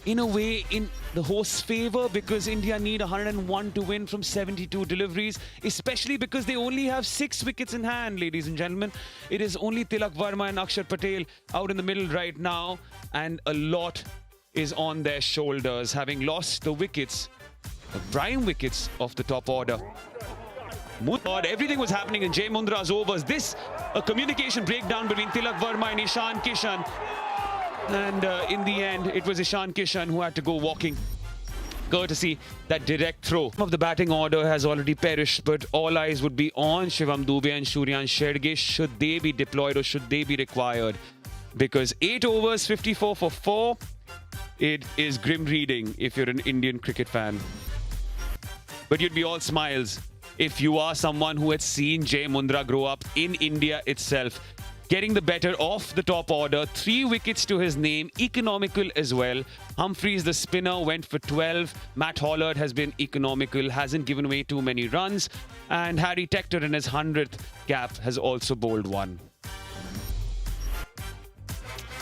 K: in a way, in the host's favor because India need 101 to win from 72 deliveries, especially because they only have 6 wickets in hand, ladies and gentlemen. It is only Tilak Verma and Akshar Patel out in the middle right now, and a lot is on their shoulders, having lost the wickets, the prime wickets of the top order. Everything was happening in Jay Mundra's overs. This, a communication breakdown between Tilak Verma and Ishan Kishan. And in the end, it was Ishan Kishan who had to go walking, courtesy that direct throw. Some of the batting order has already perished, but all eyes would be on Shivam Dube and Shuryan Shergill. Should they be deployed or should they be required? Because 8 overs, 54 for 4, it is grim reading if you're an Indian cricket fan. But you'd be all smiles if you are someone who had seen Jay Mundra grow up in India itself, getting the better of the top order. 3 wickets to his name, economical as well. Humphreys, the spinner, went for 12. Matt Hollard has been economical, hasn't given away too many runs. And Harry Tector in his 100th cap has also bowled 1.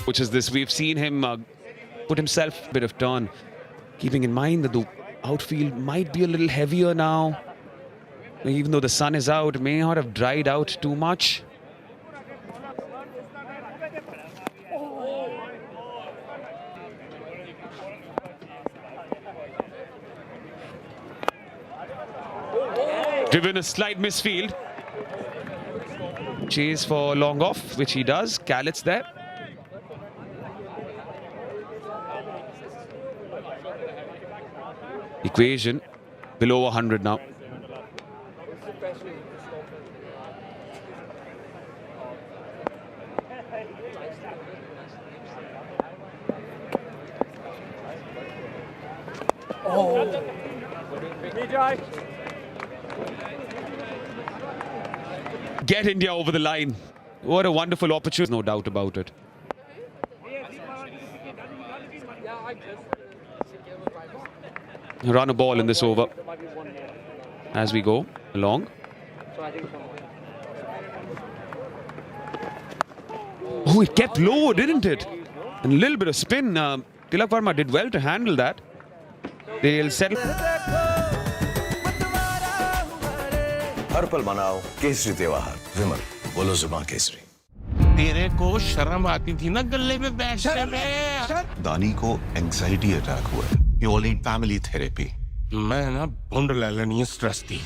K: Which is this, we've seen him put himself a bit of turn, keeping in mind that the outfield might be a little heavier now. Even though the sun is out, it may not have dried out too much. Driven a slight misfield. Chase for long off, which he does. Calit's there. Equation below 100 now. Get India over the line. What a wonderful opportunity, no doubt about it. Run a ball in this over as we go along. Oh, it kept low, didn't it? And a little bit of spin. Tilak Verma did well to handle that. They'll settle.
P: हर पल मनाओ केसरी त्योहार। विमल, बोलो जुबान केसरी।
Q: तेरे को शर्म आती थी ना गले में बैठने में।
P: दानी को एंजाइटी अटैक हुआ है। You all need family therapy.
Q: मैं ना भुंड लैलनी स्ट्रेस थी।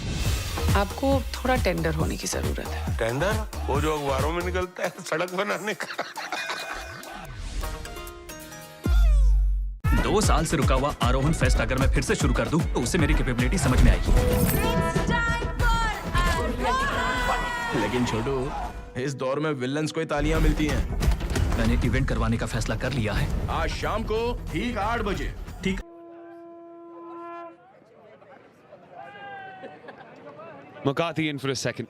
R: आपको थोड़ा टेंडर होने की जरूरत है।
Q: टेंडर? वो जो अखबारों में निकलता है सड़क बनाने का।
I: 2 साल से रुका हुआ आरोहण फेस्ट अगर मैं फिर से शुरू कर दूं तो उससे मेरी कैपेबिलिटी समझ में आएगी।
C: लेकिन छोटू, इस दौर में विलेंस को ही तालियां मिलती हैं।
I: मैंने इवेंट करवाने का फैसला कर लिया है।
C: आज शाम को ठीक 8 बजे।
I: ठीक।
K: McCarthy in for a second.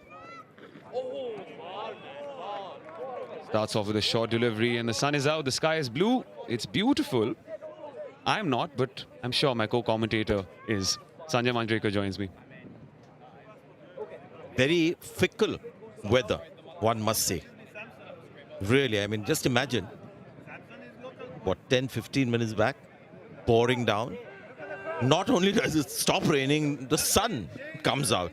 K: Starts off with a short delivery and the sun is out, the sky is blue. It's beautiful. I'm not, but I'm sure my co-commentator is. Sanjay Manjrekar joins me.
W: Very fickle weather, one must say. Really, I mean, just imagine, what, 10, 15 minutes back, pouring down. Not only does it stop raining, the sun comes out.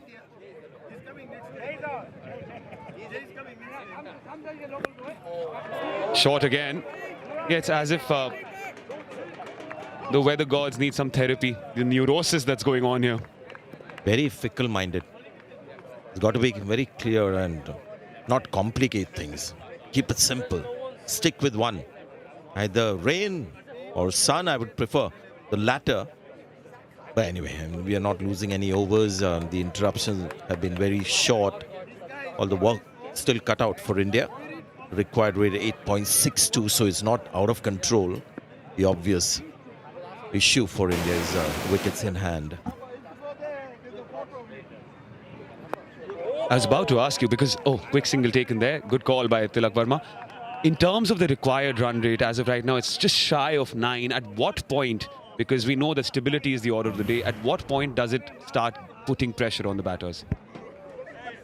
K: Short again. Yeah, it's as if the weather gods need some therapy. The neurosis that's going on here.
W: Very fickle-minded. It's got to be very clear and not complicate things. Keep it simple. Stick with one. Either rain or sun, I would prefer the latter. But anyway, I mean, we are not losing any overs. The interruptions have been very short. All the work still cut out for India. Required rate 8.62, so it's not out of control. The obvious issue for India is wickets in hand.
K: I was about to ask you because, quick single taken there. Good call by Tilak Verma. In terms of the required run rate, as of right now, it's just shy of 9. At what point, because we know that stability is the order of the day, at what point does it start putting pressure on the batters?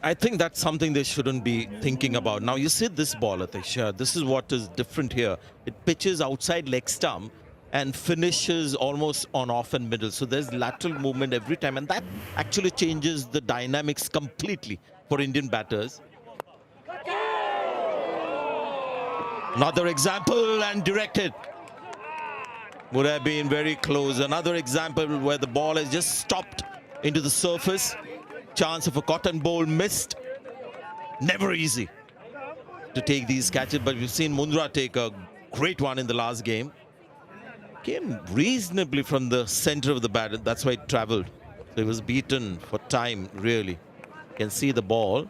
W: I think that's something they shouldn't be thinking about. Now, you see this ball, Atish. This is what is different here. It pitches outside leg stump and finishes almost on off and middle. So there's lateral movement every time. And that actually changes the dynamics completely for Indian batters. Another example and directed. Would have been very close. Another example where the ball has just stopped into the surface. Chance of a cotton bowl missed. Never easy to take these catches, but we've seen Mundra take a great one in the last game. Came reasonably from the center of the bat. That's why it traveled. So he was beaten for time, really. You can see the ball.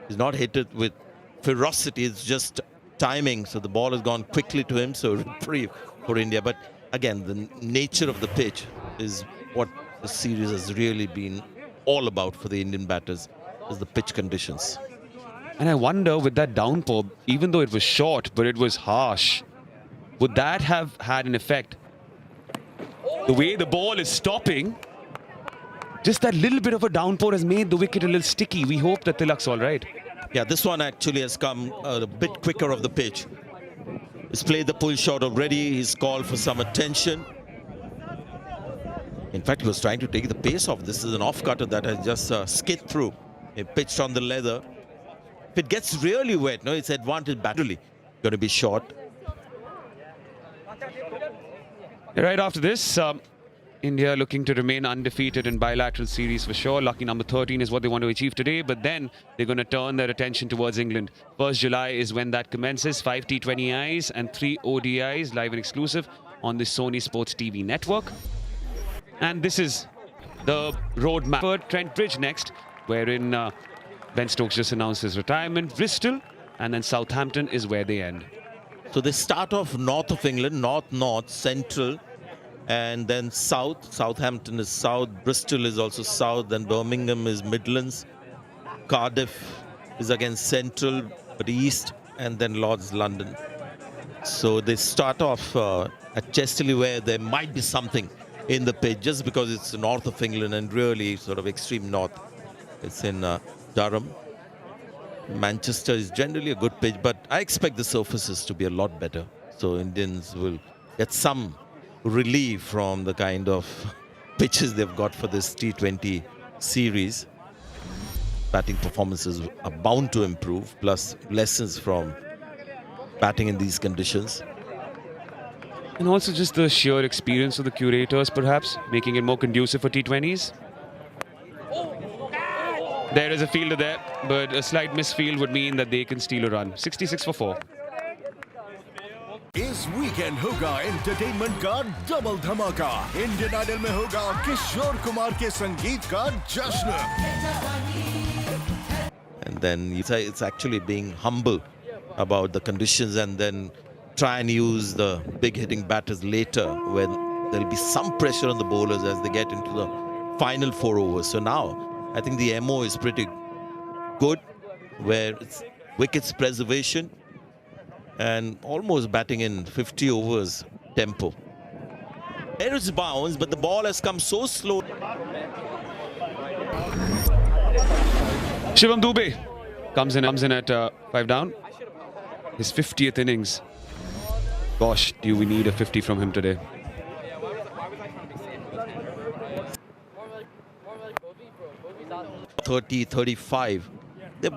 W: He's not hit it with ferocity. It's just timing. So the ball has gone quickly to him. So reprieve for India. But again, the nature of the pitch is what the series has really been all about for the Indian batters, is the pitch conditions.
K: And I wonder, with that downpour, even though it was short, but it was harsh, would that have had an effect? The way the ball is stopping, just that little bit of a downpour has made the wicket a little sticky. We hope that Tilak's all right.
W: Yeah, this one actually has come a bit quicker of the pitch. He's played the pull shot already. He's called for some attention. In fact, he was trying to take the pace off. This is an off-cutter that has just skid through. It pitched on the leather. If it gets really wet, no, it's advantage batterly. Going to be short.
K: Right after this, India looking to remain undefeated in bilateral series for sure. Lucky number 13 is what they want to achieve today. But then they're going to turn their attention towards England. 1st July is when that commences. 5 T20Is and 3 ODIs, live and exclusive on the Sony Sports TV network. And this is the roadmap for Trent Bridge next, wherein Ben Stokes just announced his retirement. Bristol and then Southampton is where they end.
W: So they start off north of England, north, central, and then south. Southampton is south, Bristol is also south, then Birmingham is Midlands. Cardiff is again central, but east, and then Lord's London. So they start off at Chesterley, where there might be something in the pitch, just because it's north of England and really sort of extreme north. It's in Durham. Manchester is generally a good pitch, but I expect the surfaces to be a lot better. So Indians will get some relief from the kind of pitches they've got for this T20 series. Batting performances are bound to improve, plus lessons from batting in these conditions.
K: And also just the sheer experience of the curators, perhaps, making it more conducive for T20s. There is a fielder there, but a slight misfield would mean that they can steal a run. 66 for 4.
P: इस weekend होगा entertainment का double धमाका। Indian idol में होगा किशोर कुमार के संगीत का जश्न।
W: And then it's actually being humble about the conditions, and then try and use the big hitting batters later, when there'll be some pressure on the bowlers as they get into the final 4 overs. So now I think the MO is pretty good, where it's wickets preservation and almost batting in 50 overs tempo. There is bounce, but the ball has come so slow.
K: Shivam Dube comes in at 5 down. His 50th innings. Gosh, do we need a 50 from him today?
W: .30, 35. They've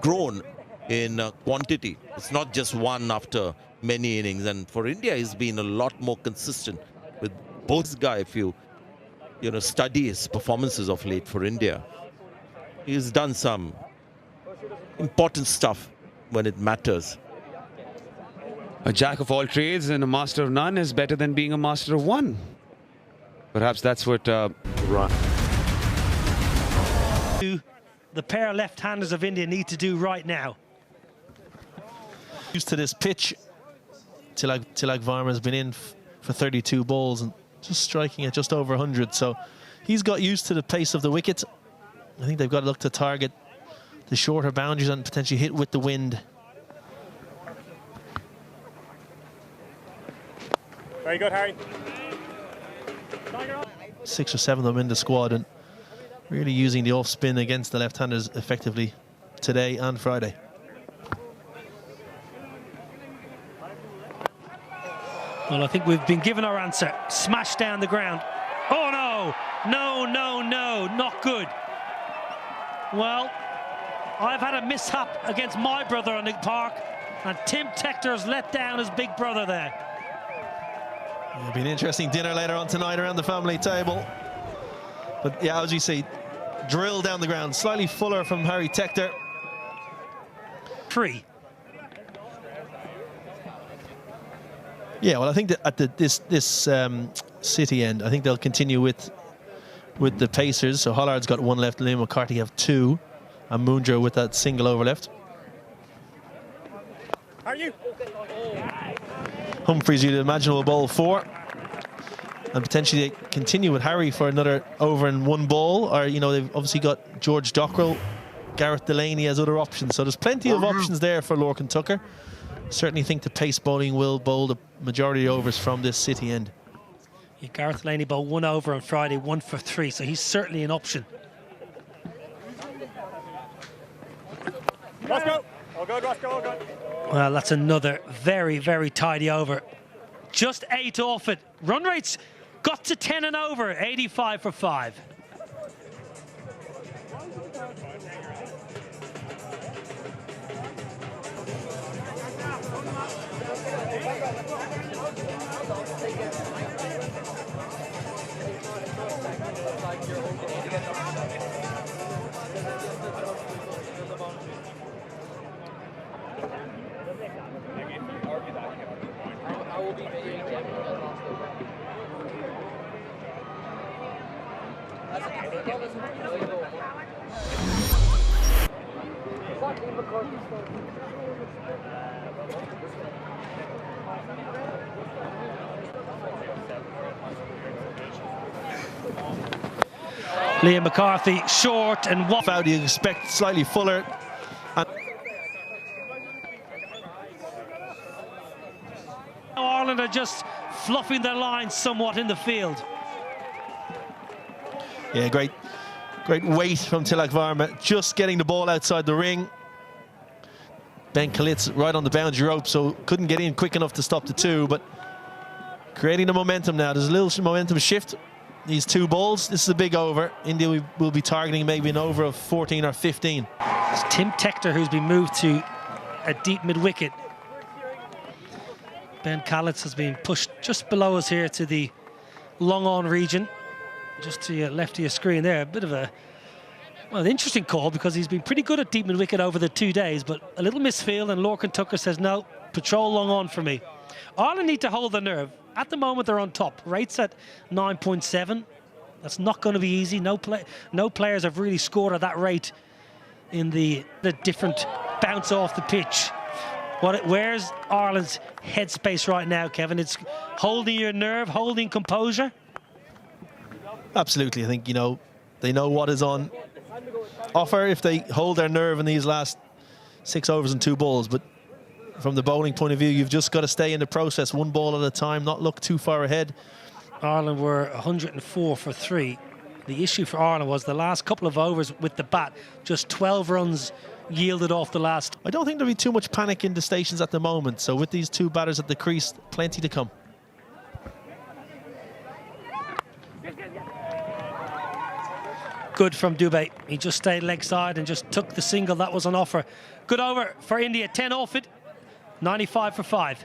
W: grown in quantity. It's not just one after many innings. And for India, he's been a lot more consistent with both guys. If you study his performances of late for India, he's done some important stuff when it matters.
K: A jack of all trades and a master of none is better than being a master of one. Perhaps that's what
G: The pair left-handers of India need to do right now.
F: Used to this pitch, Tilak Varma has been in for 32 balls, and just striking at just over 100. So he's got used to the pace of the wicket. I think they've got to look to target the shorter boundaries and potentially hit with the wind.
H: Very good, Harry.
F: 6 or 7 of them in the squad, and really using the off spin against the left-handers effectively today and Friday.
G: Well, I think we've been given our answer. Smash down the ground. Oh no! No, no, no, not good. Well, I've had a mishap against my brother on the park, and Tim Tector's let down his big brother there.
F: It'll be an interesting dinner later on tonight around the family table. But yeah, as you see, drill down the ground. Slightly fuller from Harry Tector.
G: 3.
F: Yeah, well, I think that at this City end, I think they'll continue with the Pacers. So Hollard's got 1 left, Liam McCarthy have 2, and Moondra with that single over left.
H: How are you?
F: Humphreys, you'd imagine, will bowl 4. And potentially they continue with Harry for another over and 1 ball. Or, you know, they've obviously got George Dockrell, Gareth Delaney as other options. So there's plenty of options there for Lorcan Tucker. Certainly think the pace bowling will bowl the majority of overs from this City end.
G: Yeah, Gareth Delaney bowled 1 over on Friday, 1 for 3. So he's certainly an option.
H: Let's go. All good, let's go, all good.
G: Well, that's another very, very tidy over. Just 8 off it. Run rates got to 10 and over, 85 for 5. Liam McCarthy short and what
F: out you expect slightly fuller. And
G: Ireland are just fluffing their lines somewhat in the field.
F: yeah, great weight from Tilak Varma, just getting the ball outside the ring. Ben Kalitz right on the boundary rope, so couldn't get in quick enough to stop the 2, but creating the momentum now. There's a little momentum shift. These 2 balls, this is a big over. India will be targeting maybe an over of 14 or 15.
G: It's Tim Tector who's been moved to a deep mid-wicket. Ben Kalitz has been pushed just below us here to the long-on region. Just to your left of your screen there. A bit of an interesting call, because he's been pretty good at deep mid-wicket over the 2 days, but a little misfield, and Lorcan Tucker says, no, patrol long on for me. Ireland need to hold the nerve. At the moment, they're on top. Rates at 9.7. That's not going to be easy. No players have really scored at that rate in the different bounce off the pitch. Where's Ireland's headspace right now, Kevin? It's holding your nerve, holding composure.
F: Absolutely. I think, you know, they know what is on offer if they hold their nerve in these last 6 overs and 2 balls. But from the bowling point of view, you've just got to stay in the process, 1 ball at a time, not look too far ahead.
G: Ireland were 104 for 3. The issue for Ireland was the last couple of overs with the bat, just 12 runs yielded off the last.
F: I don't think there'll be too much panic in the stations at the moment. So with these 2 batters at the crease, plenty to come.
G: Good from Dubé. He just stayed leg side and just took the single that was on offer. Good over for India, 10 off it, 95 for 5.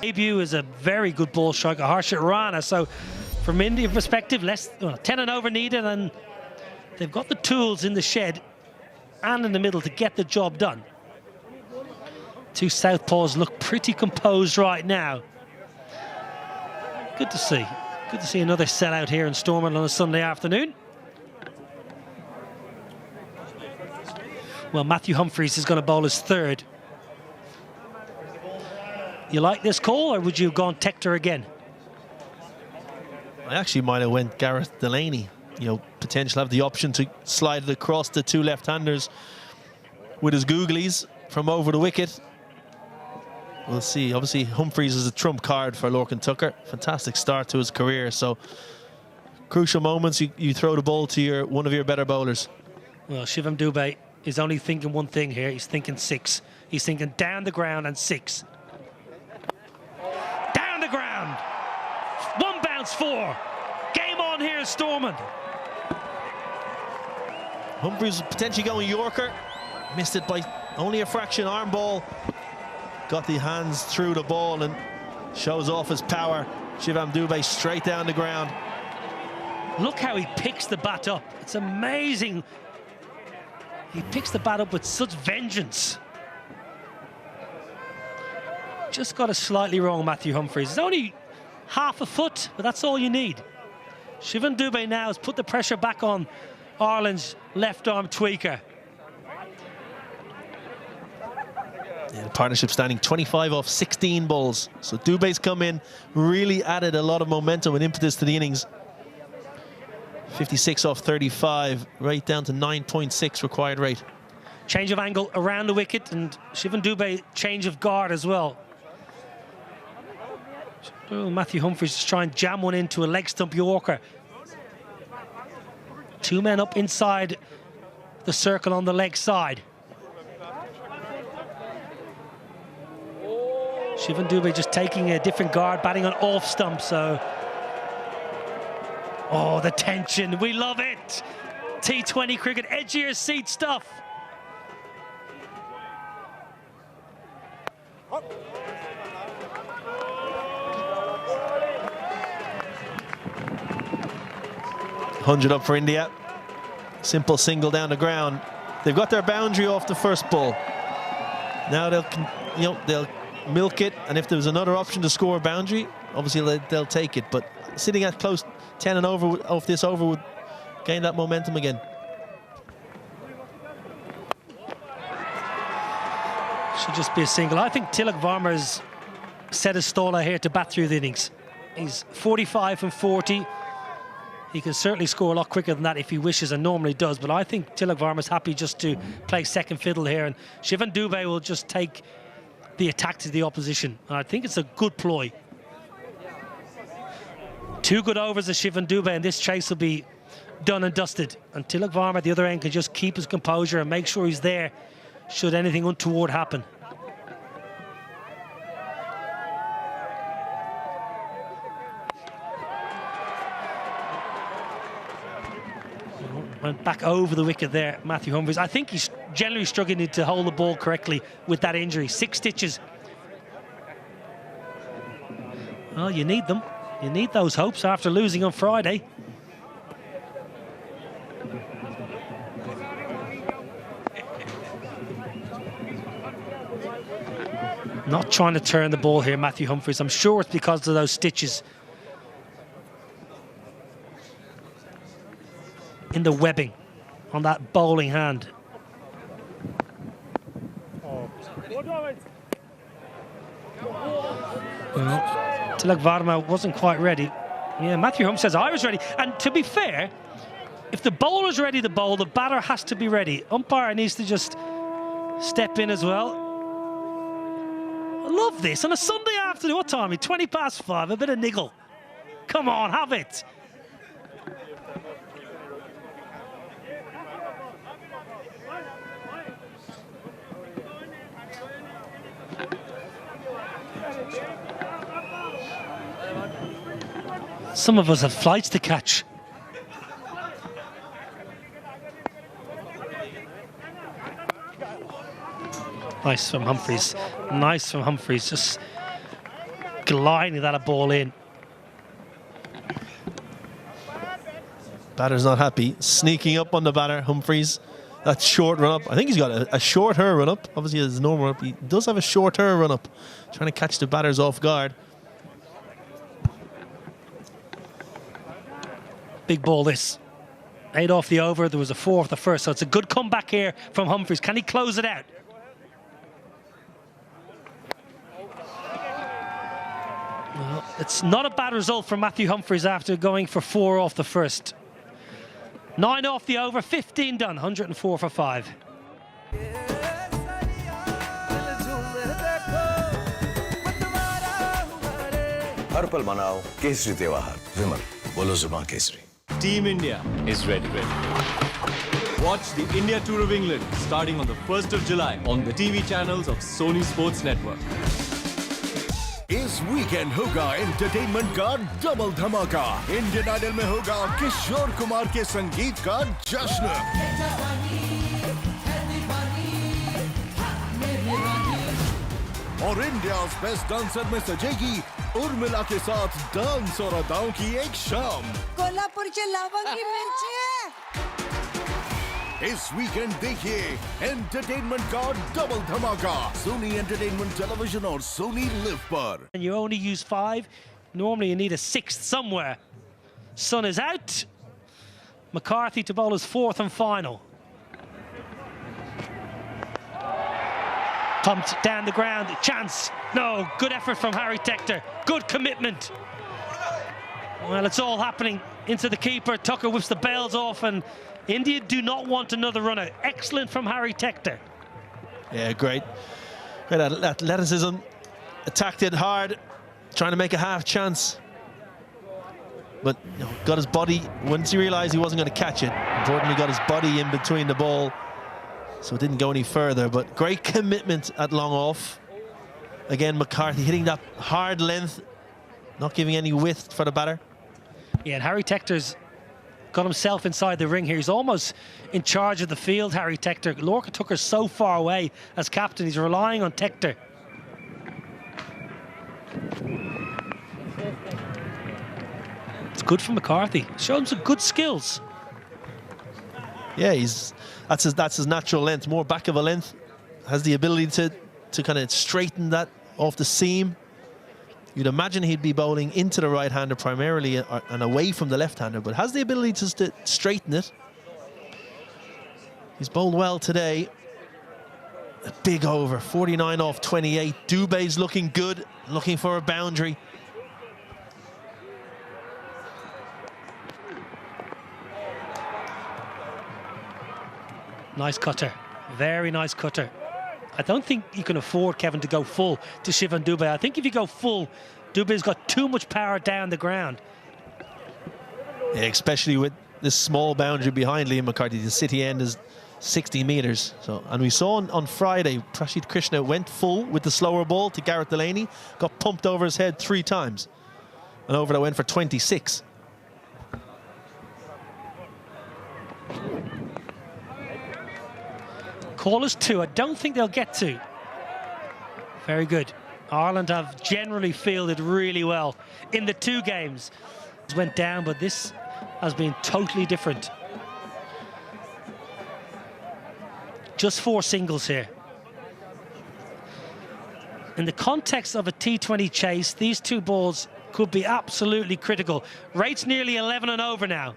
G: Debut is a very good ball striker, Harshit Rana. So from Indian perspective, 10 and over needed, and they've got the tools in the shed and in the middle to get the job done. Two southpaws look pretty composed right now. Good to see. Good to see another sellout here in Stormont on a Sunday afternoon. Well, Matthew Humphries is going to bowl his third. You like this call, or would you have gone Tector again?
F: I actually might have went Gareth Delaney. You know, potentially have the option to slide it across the two left-handers with his googlies from over the wicket. We'll see. Obviously, Humphries is a trump card for Lorcan Tucker. Fantastic start to his career. So, crucial moments, you throw the ball to one of your better bowlers.
G: Well, Shivam Dube is only thinking one thing here. He's thinking 6. He's thinking down the ground and 6. Down the ground. 1 bounce 4. Game on here, Stormont.
F: Humphries potentially going Yorker. Missed it by only a fraction. Arm ball. Got the hands through the ball and shows off his power. Shivam Dube straight down the ground.
G: Look how he picks the bat up. It's amazing. He picks the bat up with such vengeance. Just got it slightly wrong, Matthew Humphries. It's only half a foot, but that's all you need. Shivam Dube now has put the pressure back on Ireland's left arm tweaker.
F: Yeah, the partnership standing 25 off 16 balls. So Dube's come in, really added a lot of momentum and impetus to the innings. 56 off 35, right down to 9.6 required rate.
G: Change of angle around the wicket, and Shivam Dube change of guard as well. Oh, Matthew Humphries just try and jam one into a leg stump Yorker. 2 men up inside the circle on the leg side. Shivam Dube just taking a different guard, batting on off stump, so... Oh, the tension, we love it! T20 cricket, edge of your seat stuff.
F: $100 up for India. Simple single down the ground. They've got their boundary off the first ball. Now they'll milk it, and if there was another option to score a boundary, obviously they'll take it. But sitting at close 10 and over off this over would gain that momentum again.
G: Should just be a single. I think Tilak Varma's set his stall out here to bat through the innings. He's 45 from 40. He can certainly score a lot quicker than that if he wishes, and normally does. But I think Tilak Varma's happy just to play second fiddle here, and Shivam Dube will just take the attack to the opposition. And I think it's a good ploy. 2 good overs of Shivam Dube, and this chase will be done and dusted. And Tilak Varma at the other end can just keep his composure and make sure he's there should anything untoward happen. Went back over the wicket there, Matthew Humphries. I think he's generally struggling to hold the ball correctly with that injury. 6 stitches. Well, you need them. You need those hopes after losing on Friday. Not trying to turn the ball here, Matthew Humphries. I'm sure it's because of those stitches in the webbing on that bowling hand. Well, Tilak Varma wasn't quite ready. Yeah, Matthew Humphries says I was ready. And to be fair, if the bowler's ready to bowl, the batter has to be ready. Umpire needs to just step in as well. I love this on a Sunday afternoon. What time? 20 past 5. A bit of niggle. Come on, have it. Some of us have flights to catch. Nice from Humphries. Nice from Humphries. Just gliding that ball in.
F: Batter's not happy. Sneaking up on the batter, Humphries. That short run up. I think he's got a shorter run up. Obviously, his normal run up. He does have a shorter run up. Trying to catch the batters off guard.
G: Big ball this. 8 off the over. There was a 4 off the first. So it's a good comeback here from Humphries. Can he close it out? Well, it's not a bad result for Matthew Humphries after going for 4 off the first. 9 off the over, 15 done, 104 for 5.
A: हर पल मनाओ केसरी त्योहार विमल बोलो जुबान Kesari
S: Team India is ready. Watch the India Tour of England starting on the 1st of July on the TV channels of Sony Sports Network.
P: इस weekend होगा entertainment का double धमाका। Indian idol में होगा किशोर कुमार के संगीत का जश्न और इंडिया बेस्ट डांसर में सजेगी उर्मिला के साथ डांस और अदाओं की एक शाम।
V: कोल्हापुरची लवंगी मिरची है।
P: इस वीकेंड देखिए एंटरटेनमेंट का डबल धमाका सोनी एंटरटेनमेंट टेलीविजन और सोनी लिव पर।
G: And you only use 5. Normally you need a 6th somewhere. Sun is out. McCarthy to bowl his 4th and final. Pumped down the ground. Chance. No. Good effort from Harry Tector. Good commitment. Well, it's all happening into the keeper. Tucker whips the bails off, and India do not want another runner. Excellent from Harry Tector.
F: Yeah, great. Great athleticism. Attacked it hard, trying to make a half chance. But got his body, once he realised he wasn't going to catch it, importantly got his body in between the ball, so it didn't go any further. But great commitment at long off. Again, McCarthy hitting that hard length, not giving any width for the batter.
G: Yeah, and Harry Tector's got himself inside the ring here. He's almost in charge of the field, Harry Tector. Lorca Tucker's so far away as captain. He's relying on Tector. It's good for McCarthy. Showed him some good skills.
F: Yeah, that's his natural length, more back of a length. Has the ability to kind of straighten that off the seam. You'd imagine he'd be bowling into the right-hander primarily and away from the left-hander, but has the ability to straighten it. He's bowled well today. A big over, 49 off 28. Dubé's looking good, looking for a boundary.
G: Nice cutter, very nice cutter. I don't think you can afford, Kevin, to go full to Shivan Dubé. I think if you go full, Dubé's got too much power down the ground.
F: Yeah, especially with this small boundary behind Liam McCarthy. The city end is 60 metres. So, and we saw on Friday, Prashid Krishna went full with the slower ball to Gareth Delaney, got pumped over his head 3 times. And over that went for 26.
G: Call is 2. I don't think they'll get to. Very good. Ireland have generally fielded really well in the 2 games. It went down, but this has been totally different. Just 4 singles here. In the context of a T20 chase, these 2 balls could be absolutely critical. Rate's nearly 11 and over now.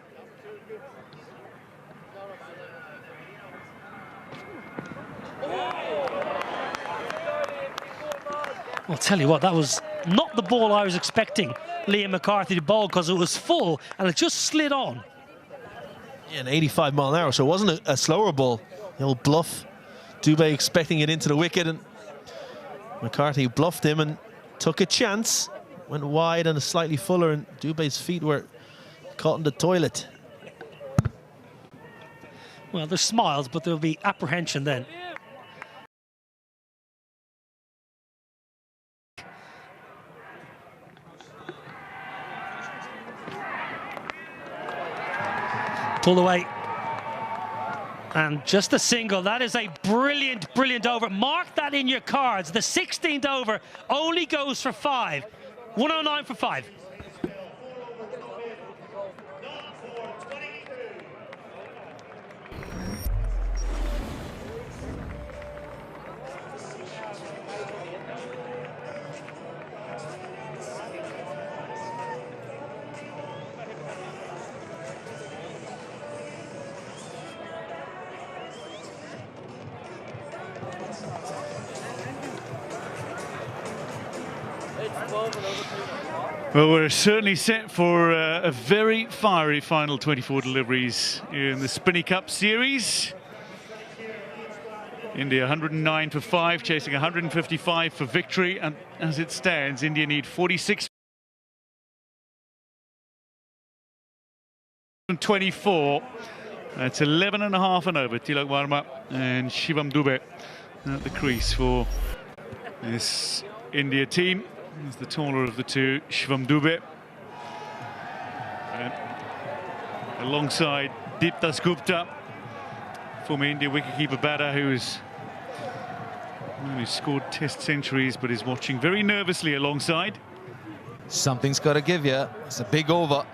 G: I'll tell you what, that was not the ball I was expecting Liam McCarthy to bowl, because it was full and it just slid on.
F: Yeah, an 85 mile an hour, so it wasn't a slower ball. The old bluff. Dubé expecting it into the wicket, and McCarthy bluffed him and took a chance. Went wide and slightly fuller, and Dubé's feet were caught in the toilet.
G: Well, there's smiles, but there'll be apprehension then. Pull away. And just a single. That is a brilliant, brilliant over. Mark that in your cards. The 16th over only goes for 5. 109 for 5.
B: Well, we're certainly set for a very fiery final 24 deliveries in the Spinny Cup series. India 109 for 5, chasing 155 for victory, and as it stands, India need 46 and 24. That's 11 and a half and over. Tilak Varma and Shivam Dube at the crease for this India team. He's the taller of the two, Shivam Dube. And alongside Deeptas Gupta, former India wicketkeeper batter who scored test centuries but is watching very nervously alongside.
D: Something's got to give here. It's a big over.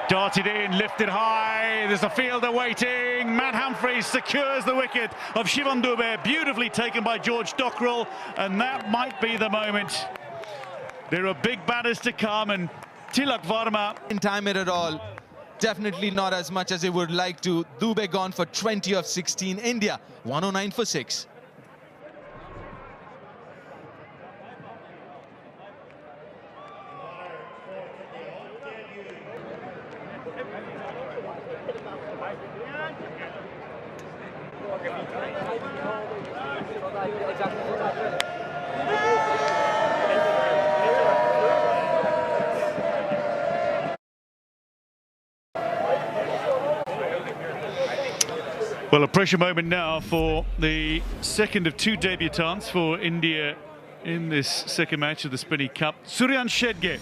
B: Darted in, lifted high. There's a fielder waiting. Matt Humphreys secures the wicket of Shivam Dube. Beautifully taken by George Dockrell. And that might be the moment. There are big batters to come, and Tilak Varma.
D: In time it at all. Definitely not as much as they would like to. Dube gone for 20 of 16. India 109 for 6.
B: Well, a pressure moment now for the second of two debutants for India in this second match of the Spinny Cup. Suryan Shedge,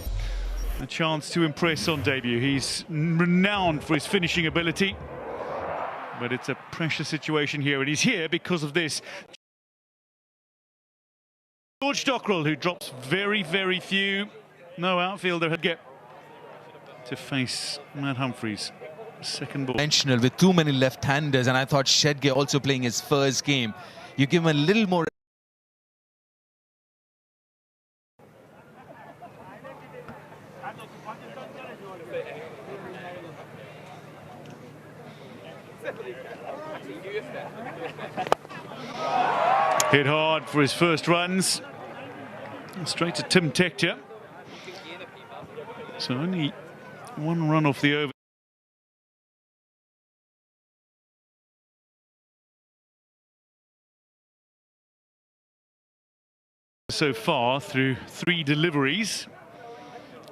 B: a chance to impress on debut. He's renowned for his finishing ability, but it's a pressure situation here, and he's here because of this. George Dockrell, who drops very, very few. No outfielder had get to face Matt Humphreys. Second ball.
D: Intentional with too many left-handers, and I thought Shedge also playing his first game. You give him a little more.
B: Hit hard for his first runs. Straight to Tim Tector. So only one run off the over. So far through 3 deliveries,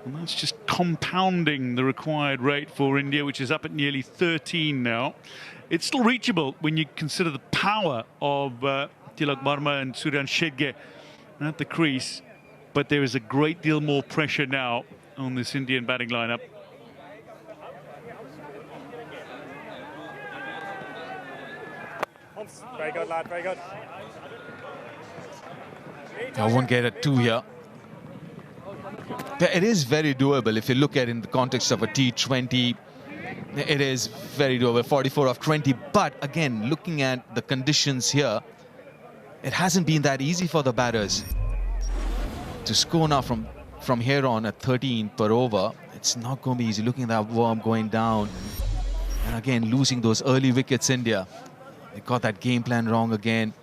B: and that's just compounding the required rate for India, which is up at nearly 13 now. It's still reachable when you consider the power of Tilak Varma and Suryan Shedge at the crease, but there is a great deal more pressure now on this Indian batting lineup.
H: Very good, lad, very good.
D: I won't get a 2 here. It is very doable if you look at it in the context of a T20. It is very doable, 44 of 20. But again, looking at the conditions here, it hasn't been that easy for the batters to score now from here on at 13 per over. It's not going to be easy. Looking at that worm going down, and again losing those early wickets. India, they got that game plan wrong again.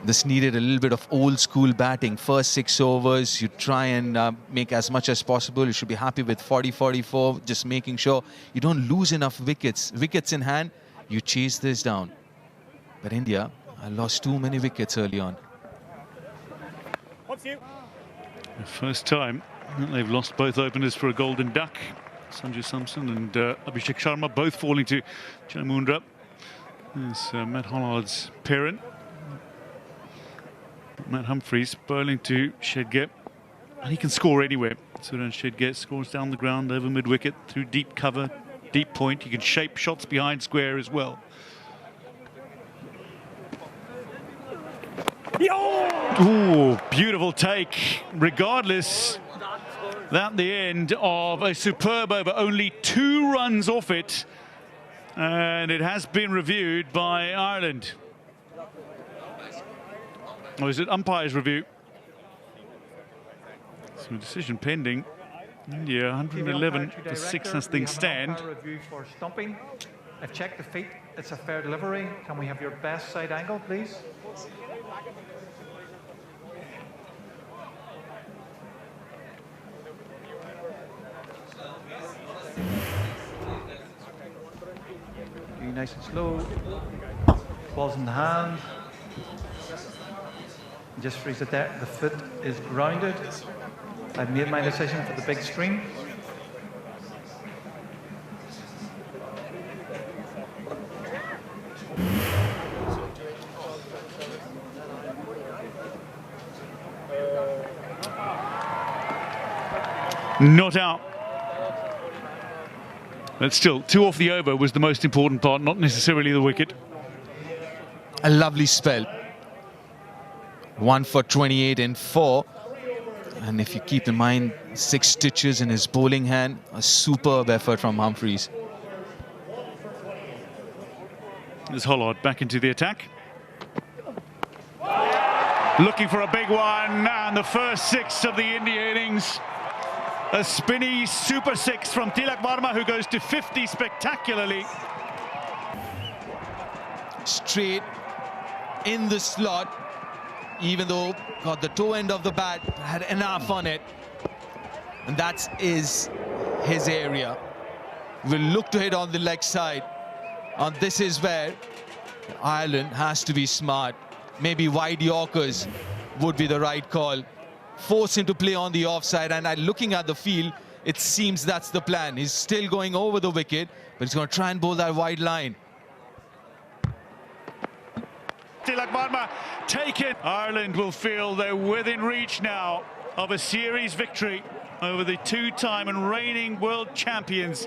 D: This needed a little bit of old school batting. First 6 overs, you try and make as much as possible. You should be happy with 40-44, just making sure you don't lose enough wickets. Wickets in hand, you chase this down. But India, I lost too many wickets early on.
B: The first time they've lost both openers for a golden duck. Sanju Samson and Abhishek Sharma both falling to Chamundra. There's Matt Hollard's parent. Matt Humphreys bowling to Shedge, and he can score anywhere. Suryan Shedge scores down the ground over mid-wicket through deep cover, deep point. He can shape shots behind square as well. Ooh, beautiful take. Regardless, at the end of a superb over, only 2 runs off it, and it has been reviewed by Ireland. Or is it umpire's review? So decision pending. India 111 for 6 as things stand.
E: Review for stumping. I've checked the feet. It's a fair delivery. Can we have your best side angle, please? Be nice and slow. Balls in the hand. Just freeze it there. The foot is grounded. I've made my decision for the big screen.
B: Not out. But still, 2 off the over was the most important part, not necessarily the wicket.
D: A lovely spell. 1 for 28 and 4. And if you keep in mind 6 stitches in his bowling hand, a superb effort from Humphreys.
B: There's Hollard back into the attack. Looking for a big one, and the first 6 of the India innings. A spinny super 6 from Tilak Varma, who goes to 50 spectacularly.
D: Straight in the slot, even though got the toe end of the bat, had enough on it. And that is his area. Will look to hit on the leg side. And this is where Ireland has to be smart. Maybe wide Yorkers would be the right call. Force him to play on the offside, and looking at the field, it seems that's the plan. He's still going over the wicket, but he's going to try and bowl that wide line.
B: Tilak Varma taken. Ireland will feel they're within reach now of a series victory over the 2-time and reigning world champions,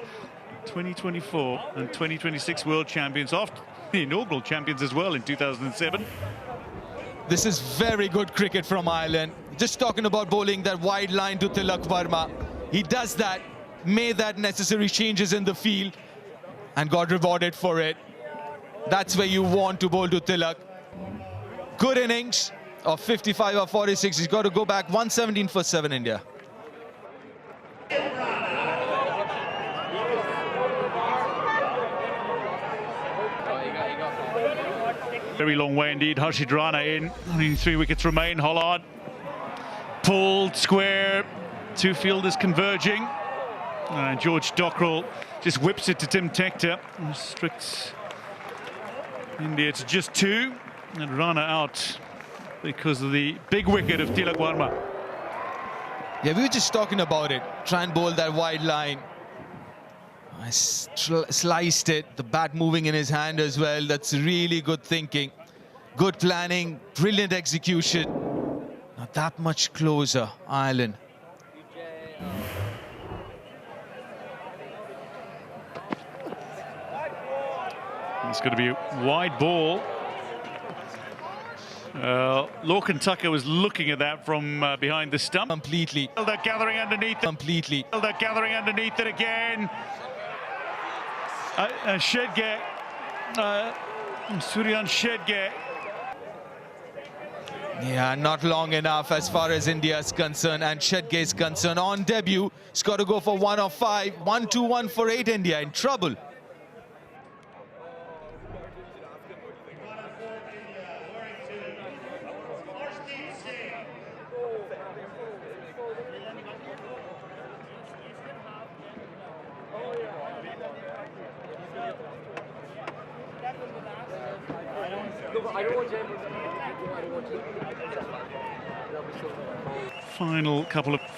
B: 2024 and 2026 world champions, after the inaugural champions as well in 2007.
D: This is very good cricket from Ireland. Just talking about bowling that wide line to Tilak Varma. He does that, made that necessary changes in the field, and got rewarded for it. That's where you want to bowl to Tilak. Good innings of 55 or 46. He's got to go back 117 for 7 India.
B: Very long way indeed. Harshid Rana in. Only 3 wickets remain. Hollard pulled square. 2 fielders converging. George Dockrell just whips it to Tim Tector. Restricts India to just 2. And Rana out because of the big wicket of Tilak Varma.
D: Yeah, we were just talking about it. Try and bowl that wide line. I sliced it, the bat moving in his hand as well. That's really good thinking. Good planning, brilliant execution. Not that much closer, Ireland.
B: It's going to be a wide ball. Lorcan Tucker was looking at that from behind the stump.
D: Completely.
B: They're gathering underneath it.
D: Completely.
B: They're gathering underneath it again. Shedge, Suryan Shedge.
D: Yeah, not long enough as far as India is concerned, and Shedge is concerned. On debut, he's got to go for 1 of 5. 1-2-1 for 8 India, in trouble.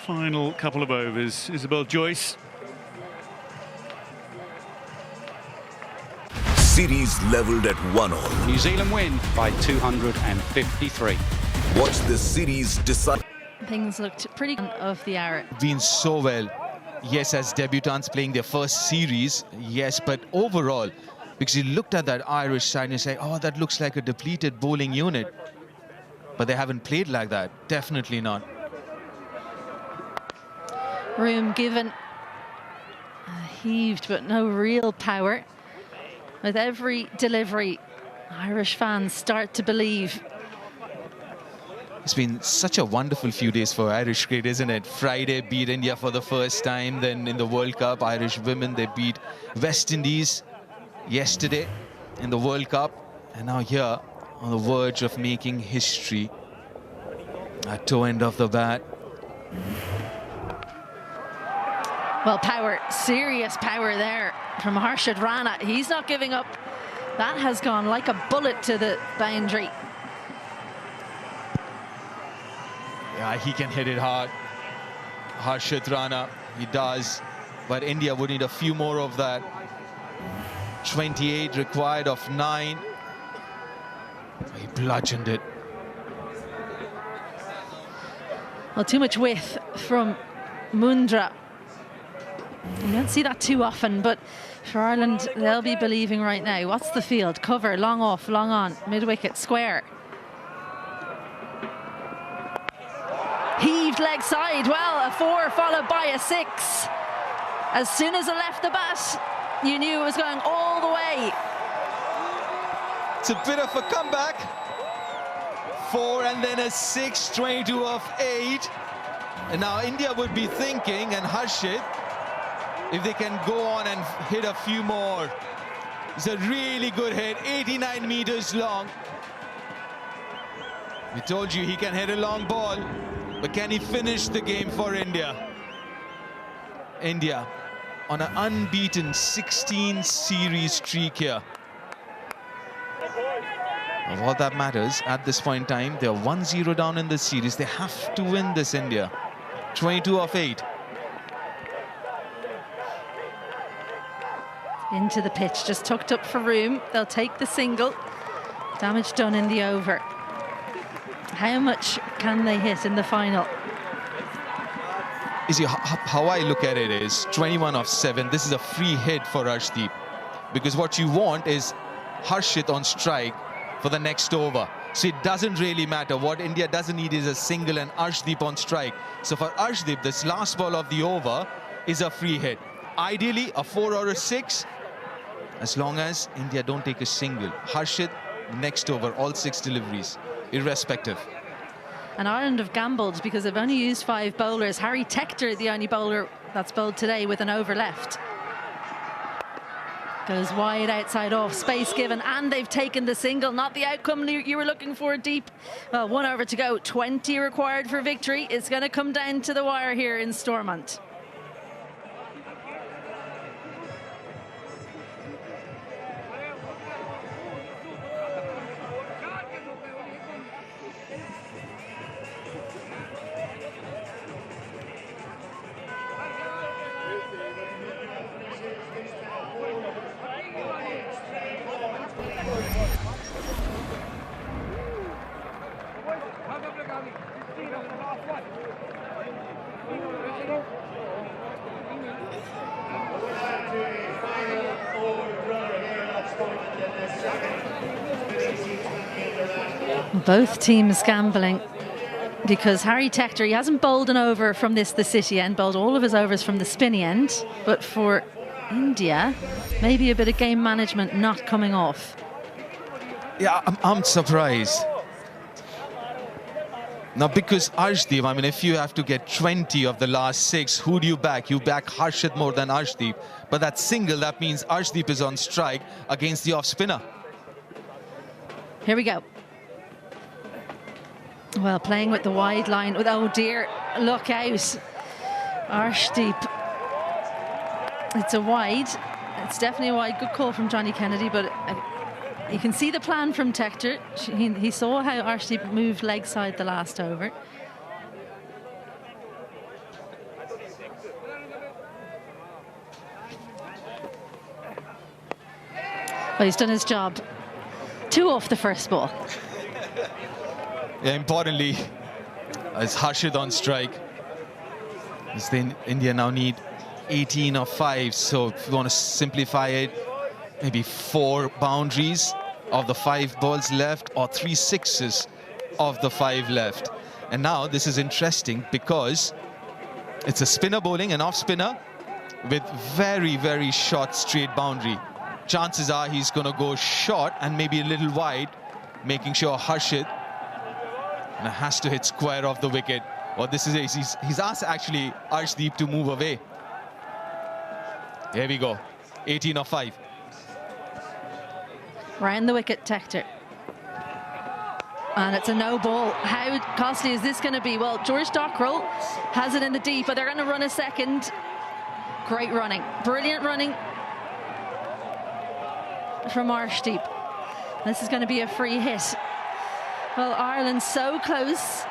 B: Final couple of overs. Isabel Joyce.
P: Series leveled at 1-all.
I: New Zealand win by 253.
P: Watch the series decide.
L: Things looked pretty good of the Ire.
D: Been so well. Yes, as debutants playing their first series, yes, but overall, because you looked at that Irish side and you say, oh, that looks like a depleted bowling unit. but they haven't played like that. Definitely not.
L: Room given, heaved, but no real power. With every delivery, Irish fans start to believe.
D: It's been such a wonderful few days for Irish cricket, isn't it? Friday beat India for the first time. Then in the World Cup, Irish women, they beat West Indies yesterday in the World Cup. And now here on the verge of making history at toe end of the bat.
L: Well, power, serious power there from Harshad Rana. He's not giving up. That has gone like a bullet to the boundary.
D: Yeah, he can hit it hard. Harshad Rana, he does. But India would need a few more of that. 28 required of 9. He bludgeoned it.
L: Well, too much width from Mundra. You don't see that too often, but for Ireland, they'll be believing right now. What's the field? Cover, long off, long on, mid-wicket, square. Heaved leg side. Well, a 4 followed by a 6. As soon as it left the bat, you knew it was going all the way.
D: It's a bit of a comeback. 4 and then a 6, 22 of 8. And now India would be thinking, and Harshad, if they can go on and hit a few more. It's a really good hit, 89 meters long. We told you he can hit a long ball, but can he finish the game for India? India on an unbeaten 16 series streak here. Of all that matters at this point in time, they're 1-0 down in the series. They have to win this, India. 22 of 8.
L: Into the pitch, just tucked up for room. They'll take the single. Damage done in the over. How much can they hit in the final?
D: You see, how I look at it is 21 of 7. This is a free hit for Arshdeep, because what you want is Harshit on strike for the next over. So it doesn't really matter. What India doesn't need is a single and Arshdeep on strike. So for Arshdeep, this last ball of the over is a free hit. Ideally, a 4 or a 6, as long as India don't take a single. Harshit, next over, all 6 deliveries, irrespective.
L: And Ireland have gambled because they've only used 5 bowlers. Harry Tector, the only bowler that's bowled today with an over left. Goes wide outside off, space given, and they've taken the single. Not the outcome you were looking for, Deep. Well, 1 over to go, 20 required for victory. It's going to come down to the wire here in Stormont. Both teams gambling because Harry Tector, he hasn't bowled an over from the city end, bowled all of his overs from the spinny end. But for India, maybe a bit of game management not coming off.
D: Yeah, I'm surprised. Now, because Arshdeep, I mean, if you have to get 20 of the last 6, who do you back? You back Harshit more than Arshdeep. But that single, that means Arshdeep is on strike against the off-spinner.
L: Here we go. Well, playing with the wide line. Oh dear, look out. Arshdeep. It's a wide. It's definitely a wide. Good call from Johnny Kennedy, but you can see the plan from Tector. He saw how Arshdeep moved leg side the last over. Well, he's done his job. 2 off the first ball.
D: Yeah, importantly, as Harshit on strike, as India now need 18 of 5. So if you want to simplify it, maybe 4 boundaries of the 5 balls left, or 3 sixes of the 5 left. And now this is interesting because it's a spinner bowling, an off spinner with very, very short straight boundary. Chances are he's going to go short and maybe a little wide, making sure Harshit has to hit square off the wicket. Well, this is he's asked actually Arshdeep to move away. Here we go, 18 off 5.
L: Round the wicket, Tector. And it's a no ball. How costly is this going to be? Well, George Dockrell has it in the deep, but they're going to run a second. Great running, brilliant running from Arshdeep. This is going to be a free hit. Well, Ireland's so close.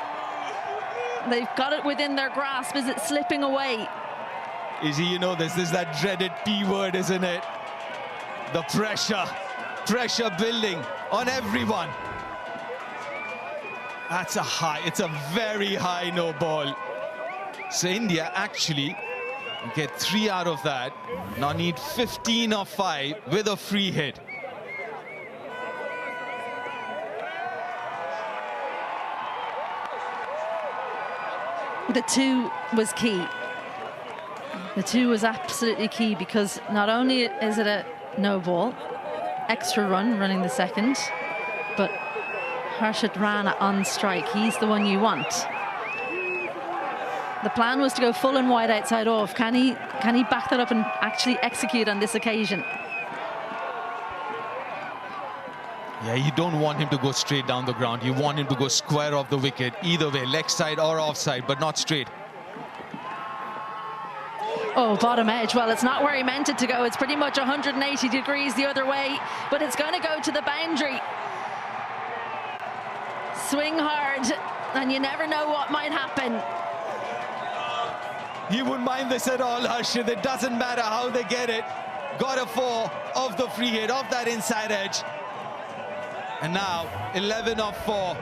L: They've got it within their grasp. Is it slipping away?
D: Izzy, you know this is that dreaded P word, isn't it? The pressure building on everyone. That's it's a very high no ball. So India actually get 3 out of that. Now need 15 of 5 with a free hit.
L: The 2 was key. The 2 was absolutely key because not only is it a no ball, extra run running the second, but Harshit Rana on strike. He's the one you want. The plan was to go full and wide outside off. Can he back that up and actually execute on this occasion?
D: Yeah, you don't want him to go straight down the ground. You want him to go square off the wicket, either way, leg side or offside, but not straight.
L: Oh, bottom edge. Well, it's not where he meant it to go. It's pretty much 180 degrees the other way, but it's going to go to the boundary. Swing hard, and you never know what might happen.
D: He wouldn't mind this at all, Harshit. It doesn't matter how they get it. Got a 4 off the free hit, off that inside edge. And now 11 of 4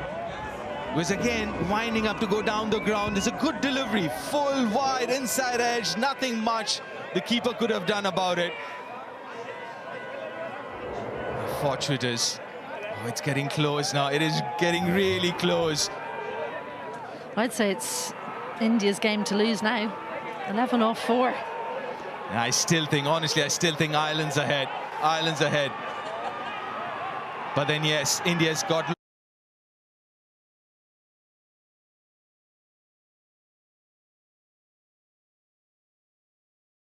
D: was again winding up to go down the ground. It's a good delivery, full wide inside edge, nothing much the keeper could have done about it. Fortuitous. Oh, it's getting close now. It is getting really close.
L: I'd say it's India's game to lose now. 11 off 4.
D: And I still think, honestly, I still think Ireland's ahead. Ireland's ahead. But then, yes, India's got...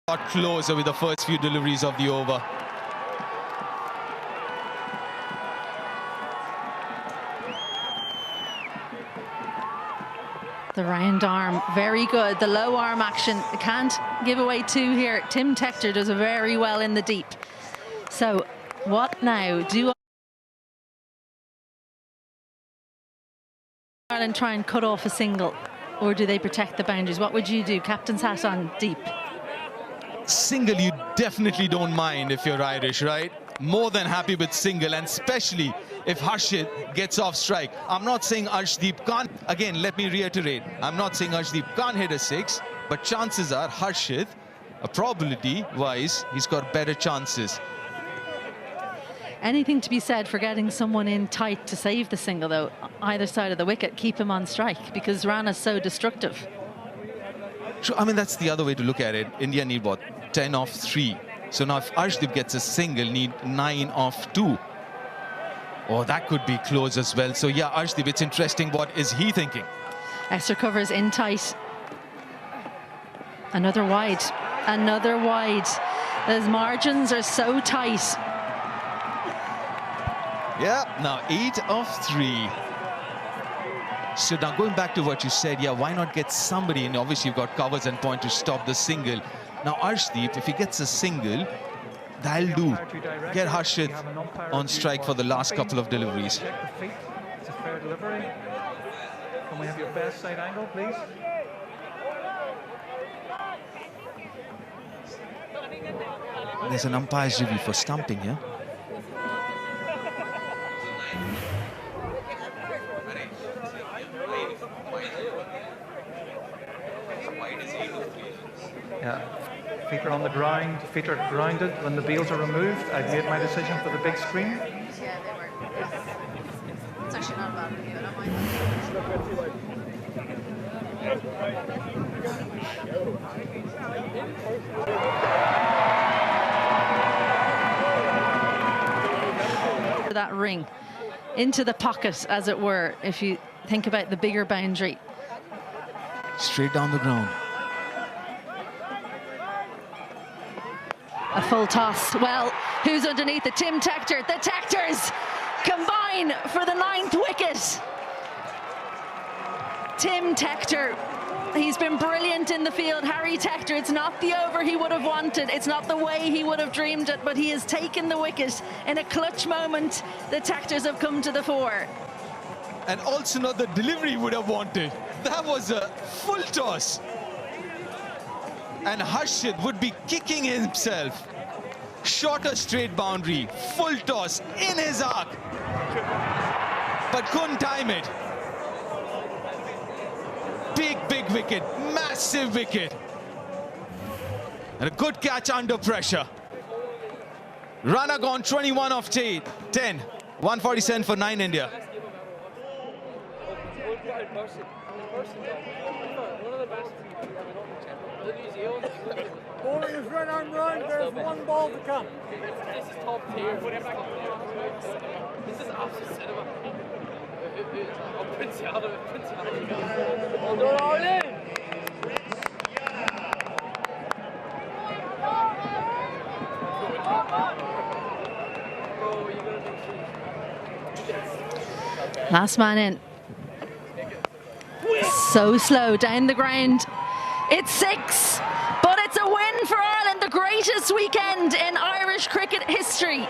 D: got closer with the first few deliveries of the over.
L: The round arm, very good. The low arm action, can't give away 2 here. Tim Tector does very well in the deep. So what now? Do Ireland try and cut off a single, or do they protect the boundaries? What would you do? Captain's hat on, deep.
D: Single you definitely don't mind if you're Irish, right? More than happy with single, and especially if Harshit gets off strike. I'm not saying Arshdeep can't, again, let me reiterate, I'm not saying Arshdeep can't hit a 6, but chances are Harshit, probability-wise, he's got better chances.
L: Anything to be said for getting someone in tight to save the single, though, either side of the wicket, keep him on strike, because Rana's so destructive.
D: True, I mean, that's the other way to look at it. India need, what, 10 off 3. So now if Arshdeep gets a single, need 9 off 2. Oh, that could be close as well. So yeah, Arshdeep, it's interesting. What is he thinking?
L: Extra covers in tight. Another wide. Another wide. Those margins are so tight.
D: Yeah, now 8 of 3. So now going back to what you said, yeah, why not get somebody in? Obviously, you've got covers and point to stop the single. Now, Arshdeep, if he gets a single, that'll do. Get Harshit on strike for the last couple of deliveries.
E: Check the feet. It's a fair delivery. Can we have your best side angle, please?
D: There's an umpire's review for stumping here.
E: Yeah, feet are on the ground, feet are grounded. When the bails are removed, I've made my decision for the big screen.
L: That's actually not a bad review. I don't mind. That ring into the pocket, as it were, if you think about the bigger boundary.
D: Straight down the ground.
L: A full toss. Well, who's underneath it? Tim Tector. The Tectors combine for the 9th wicket. Tim Tector. He's been brilliant in the field. Harry Tector, it's not the over he would have wanted. It's not the way he would have dreamed it, but he has taken the wicket in a clutch moment. The Tectors have come to the fore.
D: And also not the delivery he would have wanted. That was a full toss. And Harshit would be kicking himself. Shorter straight boundary, full toss in his arc. But couldn't time it. Big wicket, massive wicket. And a good catch under pressure. Runner gone 21 off 10. 147 for 9 India.
H: Bowling is run on run, there's one ball to come.
N: This is top tier. This is absolute cinema. Prince Hold on, all in.
L: Last man in. So slow down the ground. It's 6, but it's a win for Ireland, the greatest weekend in Irish cricket history.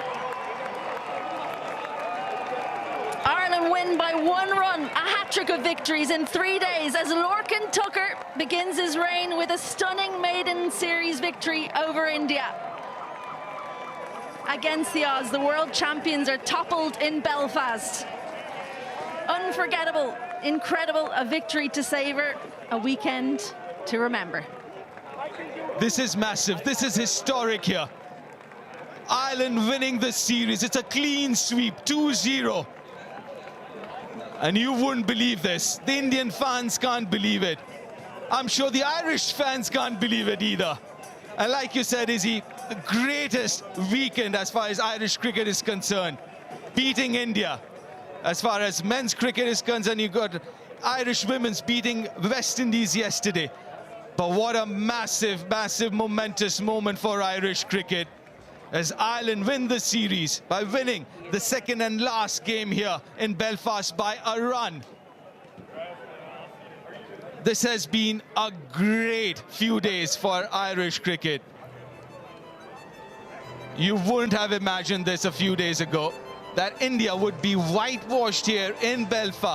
L: Ireland win by 1 run, a hat-trick of victories in 3 days as Lorcan Tucker begins his reign with a stunning maiden series victory over India. Against the odds, the world champions are toppled in Belfast. Unforgettable, incredible, a victory to savour, a weekend to remember.
D: This is massive. This is historic here. Ireland winning the series. It's a clean sweep, 2-0. And you wouldn't believe this. The Indian fans can't believe it. I'm sure the Irish fans can't believe it either. And like you said, Izzy, the greatest weekend as far as Irish cricket is concerned. Beating India. As far as men's cricket is concerned, you got Irish women's beating West Indies yesterday. But what a massive, massive, momentous moment for Irish cricket as Ireland win the series by winning the second and last game here in Belfast by a run. This has been a great few days for Irish cricket. You wouldn't have imagined this a few days ago, that India would be whitewashed here in Belfast.